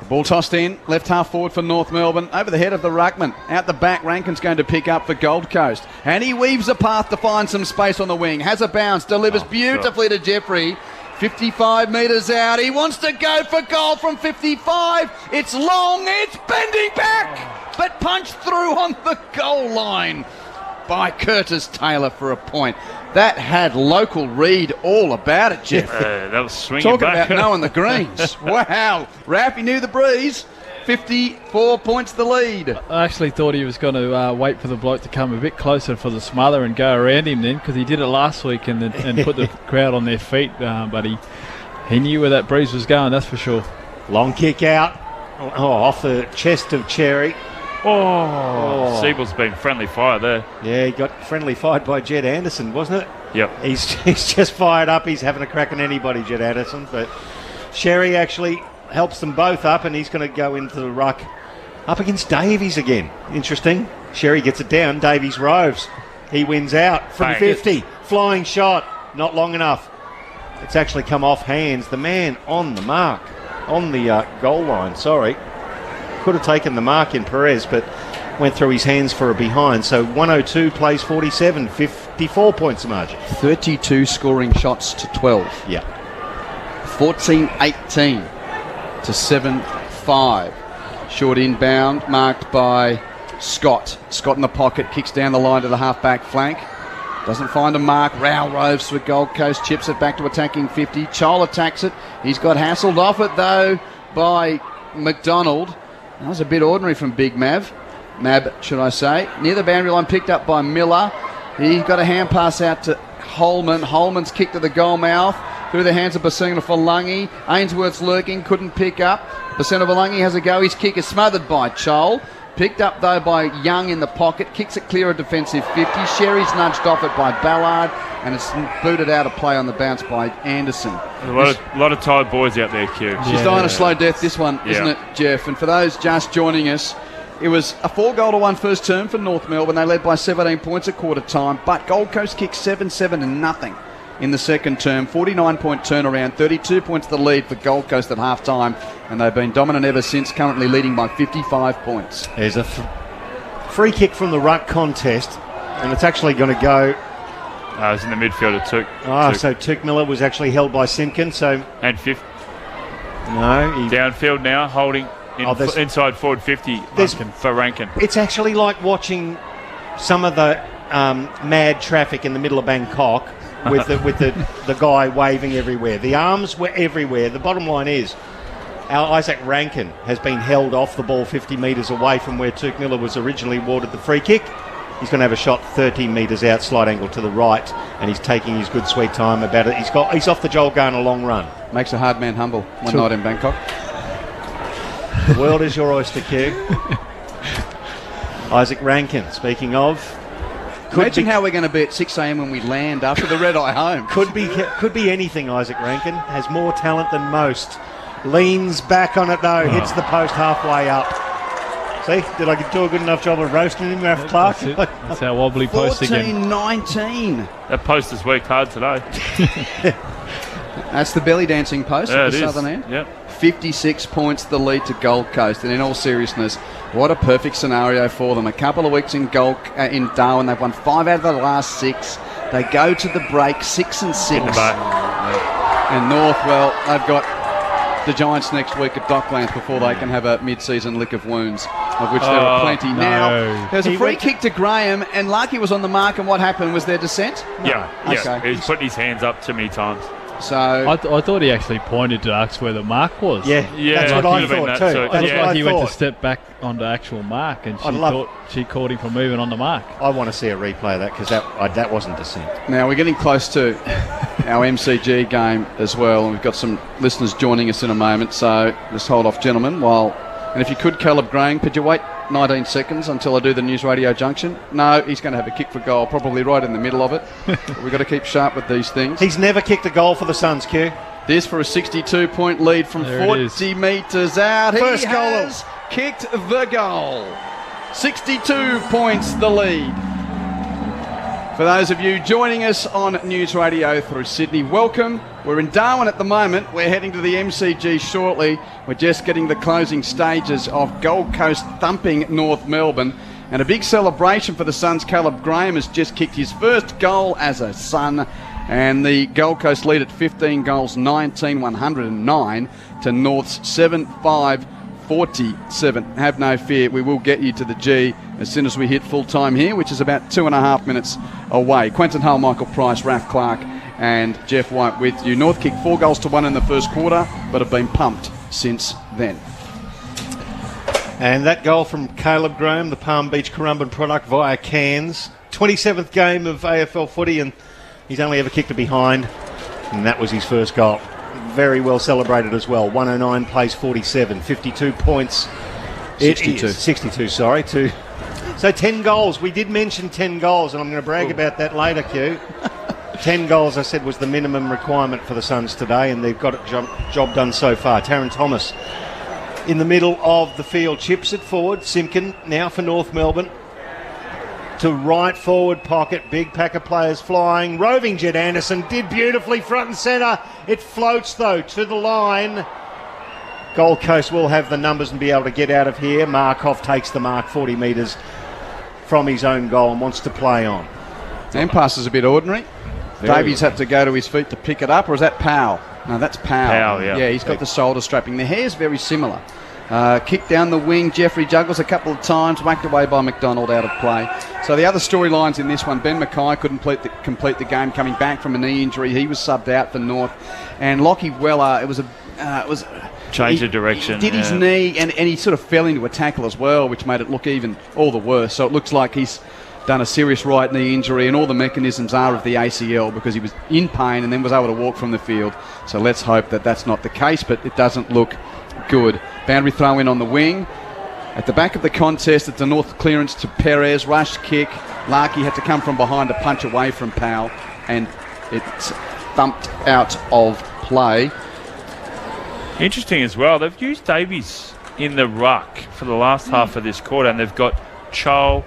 Ball tossed in, left half forward for North Melbourne, over the head of the ruckman. Out the back, Rankin's going to pick up for Gold Coast. And he weaves a path to find some space on the wing. Has a bounce, delivers beautifully to Jeffrey. 55 metres out. He wants to go for goal from 55. It's long, it's bending back, but punched through on the goal line by Curtis Taylor for a point. That had local read all about it, Jeff. That was swinging Talking back. about knowing the greens. Wow. Ralph, he knew the breeze. 54 points the lead. I actually thought he was going to wait for the bloke to come a bit closer for the smother and go around him then, because he did it last week and put the crowd on their feet. But he knew where that breeze was going, that's for sure. Long kick out. Off the chest of Cherry. Oh. Siebel's been friendly fire there. Yeah, he got friendly fired by Jed Anderson, wasn't it? Yep. He's just fired up. He's having a crack at anybody, Jed Anderson. But Sherry actually helps them both up, and he's going to go into the ruck up against Davies again. Interesting. Sherry gets it down. Davies roves. He wins out from 50. Flying shot. Not long enough. It's actually come off hands. The man on the mark. On the goal line, sorry. Could have taken the mark in Perez, but went through his hands for a behind. So 102 plays 47, 54 points the margin. 32 scoring shots to 12. Yeah. 14-18 to 7-5. Short inbound, marked by Scott. Scott in the pocket, kicks down the line to the half-back flank. Doesn't find a mark. Rowell roves to a Gold Coast, chips it back to attacking 50. Chol attacks it. He's got hassled off it, though, by McDonald. That was a bit ordinary from Big Mab, should I say. Near the boundary line, picked up by Miller. He got a hand pass out to Holman. Holman's kick to the goal mouth. Through the hands of Basuna for Lungy. Ainsworth's lurking, couldn't pick up. Basuna for Lungy has a go. His kick is smothered by Chol. Picked up, though, by Young in the pocket. Kicks it clear of defensive 50. Sherry's nudged off it by Ballard. And it's booted out of play on the bounce by Anderson. A lot of tired boys out there, Q. She's dying a slow death, this one, isn't it, Jeff? And for those just joining us, it was a 4-goal-to-1 first term for North Melbourne. They led by 17 points at quarter time. But Gold Coast kicked 7-7-0 in the second term. 49-point turnaround, 32 points the lead for Gold Coast at half-time. And they've been dominant ever since, currently leading by 55 points. There's a free kick from the ruck contest, and it's actually going to go... it was in the midfield of Took. So Took Miller was actually held by Simpkin. And fifth. No. Downfield now, holding inside forward 50 for Rankin. It's actually like watching some of the mad traffic in the middle of Bangkok with the guy waving everywhere. The arms were everywhere. The bottom line is our Isaac Rankin has been held off the ball 50 metres away from where Took Miller was originally awarded the free kick. He's going to have a shot 13 metres out, slight angle to the right, and he's taking his good sweet time about it. He's off the Joel going a long run. Makes a hard man humble one night in Bangkok. The world is your oyster, Q. Isaac Rankin, speaking of, Imagine how we're going to be at 6 a.m. when we land after the red eye home. Could be anything, Isaac Rankin. Has more talent than most. Leans back on it, though. Hits the post halfway up. See, did I do a good enough job of roasting him, Ralph Clark? That's our wobbly post again. 14-19. That post has worked hard today. That's the belly dancing post at the southern end. Yep. 56 points the lead to Gold Coast. And in all seriousness, what a perfect scenario for them. A couple of weeks in Darwin, they've won 5 out of the last 6. They go to the break 6-6. And North, well, they've got the Giants next week at Docklands before they can have a mid-season lick of wounds, of which there are plenty. No. Now, there's a free kick to Graham, and Larky was on the mark, and what happened? Was there dissent? Yeah. Okay. He's putting his hands up too many times. So I thought he actually pointed to ask where the mark was. Yeah, that's what I thought too. It looked like he went to step back onto actual mark, and she caught him from moving on the mark. I want to see a replay of that because that wasn't dissent. Now we're getting close to our MCG game as well, and we've got some listeners joining us in a moment. So just hold off, gentlemen. And if you could, Caleb Graham, could you wait 19 seconds until I do the News Radio Junction? No, he's going to have a kick for goal, probably right in the middle of it. We've got to keep sharp with these things. He's never kicked a goal for the Suns, Q. This for a 62-point lead from 40 metres out. First he goal has kicked the goal. 62 points the lead. For those of you joining us on News Radio through Sydney, welcome. We're in Darwin at the moment. We're heading to the MCG shortly. We're just getting the closing stages of Gold Coast thumping North Melbourne. And a big celebration for the Suns. Caleb Graham has just kicked his first goal as a Sun. And the Gold Coast lead at 15 goals, 19-109 to North's 7-5-47. Have no fear, we will get you to the G as soon as we hit full time here, which is about 2.5 minutes away. Quentin Hull, Michael Price, Ralph Clark and Jeff White with you. North kicked 4-1 in the first quarter, but have been pumped since then. And that goal from Caleb Graham, the Palm Beach Currumbin product via Cairns. 27th game of AFL footy, and he's only ever kicked it behind, and that was his first goal. Very well celebrated as well. 109 plays 47, 52 points. 62, sorry. So 10 goals. We did mention 10 goals, and I'm going to brag about that later, Q. 10 goals, I said, was the minimum requirement for the Suns today, and they've got it job done so far. Taron Thomas in the middle of the field, chips it forward. Simpkin now for North Melbourne. To right forward pocket, big pack of players flying. Roving Jed Anderson did beautifully front and centre. It floats though to the line. Gold Coast will have the numbers and be able to get out of here. Markov takes the mark 40 metres from his own goal and wants to play on. And pass is a bit ordinary. Davies had to go to his feet to pick it up, or is that Powell? No, that's Powell. Powell, yeah. Yeah, he's got the shoulder strapping. The hair's very similar. Kick down the wing, Jeffrey juggles a couple of times, whacked away by McDonald out of play. So the other storylines in this one, Ben Mackay couldn't complete the game coming back from a knee injury. He was subbed out for North. And Lockie Weller, it was change of direction. He did his knee, and he sort of fell into a tackle as well, which made it look even all the worse. So it looks like he's done a serious right knee injury, and all the mechanisms are of the ACL because he was in pain and then was able to walk from the field. So let's hope that that's not the case, but it doesn't look good. Boundary throw in on the wing. At the back of the contest, it's a North clearance to Perez. Rush kick. Larky had to come from behind to punch away from Powell, and it's thumped out of play. Interesting as well, they've used Davies in the ruck for the last half of this quarter, and they've got Chol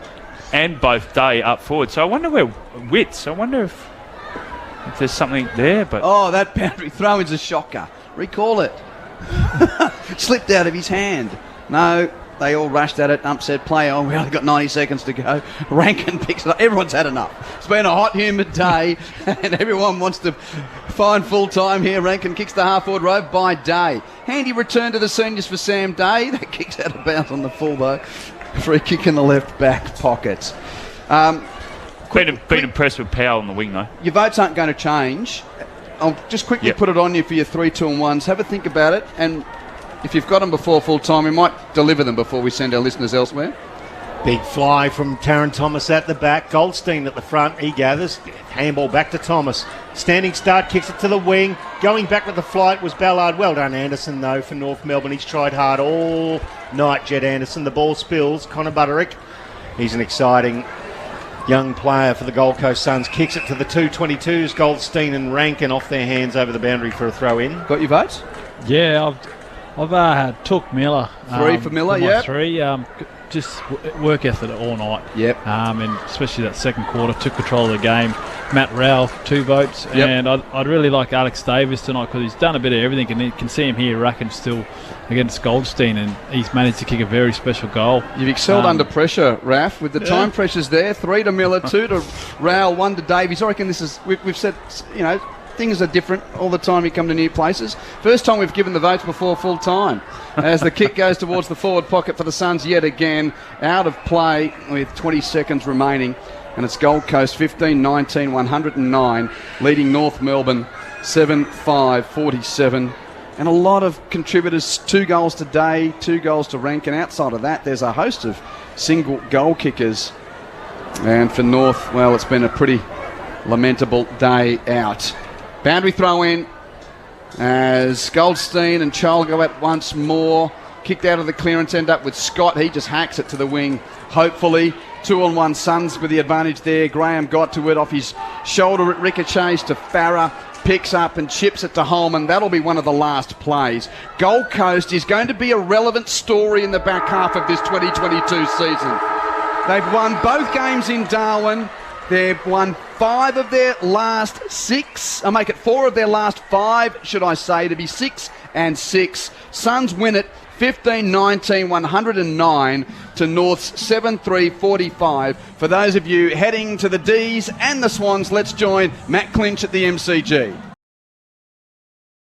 and both Day up forward. So I wonder where Witts, I wonder if there's something there. But oh, that boundary throw is a shocker. Recall it. Slipped out of his hand. No, they all rushed at it. Ump said, play on. We only got 90 seconds to go. Rankin picks it up. Everyone's had enough. It's been a hot, humid day, and everyone wants to find full time here. Rankin kicks the half-forward row by Day. Handy return to the seniors for Sam Day. That kicks out of bounds on the full, though. Free kick in the left back pocket. Been impressed with Powell on the wing, though. Your votes aren't going to change. I'll just quickly put it on you for your 3, 2 and 1s. Have a think about it, and if you've got them before full time, we might deliver them before we send our listeners elsewhere. Big fly from Taron Thomas at the back. Goldstein at the front. He gathers. Handball back to Thomas. Standing start, kicks it to the wing. Going back with the flight was Ballard. Well done, Anderson, though, for North Melbourne. He's tried hard all night, Jed Anderson. The ball spills. Connor Butterick. He's an exciting young player for the Gold Coast Suns, kicks it to the 222s, Goldstein and Rankin off their hands over the boundary for a throw-in. Got your votes? Yeah, I've took Miller. 3 for Miller, yeah. 3. Just work ethic all night. Yep. And especially that second quarter, took control of the game. Matt Rowell, 2 votes. Yep. And I'd really like Alex Davis tonight because he's done a bit of everything, and you can see him here racking still against Goldstein, and he's managed to kick a very special goal. You've excelled under pressure, Raf, with the time pressures there. 3 to Miller, 2 to Rowell, 1 to Davies. I reckon this is, we've said, things are different all the time you come to new places. First time we've given the votes before full time. As the kick goes towards the forward pocket for the Suns yet again. Out of play with 20 seconds remaining. And it's Gold Coast 15-19, 109, leading North Melbourne 7-5, 47. And a lot of contributors, 2 goals today, 2 goals to Rankin. Outside of that, there's a host of single goal kickers. And for North, well, it's been a pretty lamentable day out. Boundary throw in as Goldstein and Chol go at once more. Kicked out of the clearance, end up with Scott. He just hacks it to the wing, hopefully. 2-on-1 Suns with the advantage there. Graham got to it off his shoulder. It ricochets to Farah. Picks up and chips it to Holman. That'll be one of the last plays. Gold Coast is going to be a relevant story in the back half of this 2022 season. They've won both games in Darwin. They've won 5 of their last 6. I'll make it 4 of their last 5, should I say, to be 6 and 6. Suns win it 15-19, 109 to North's 7-3, 45. For those of you heading to the D's and the Swans, let's join Matt Clinch at the MCG.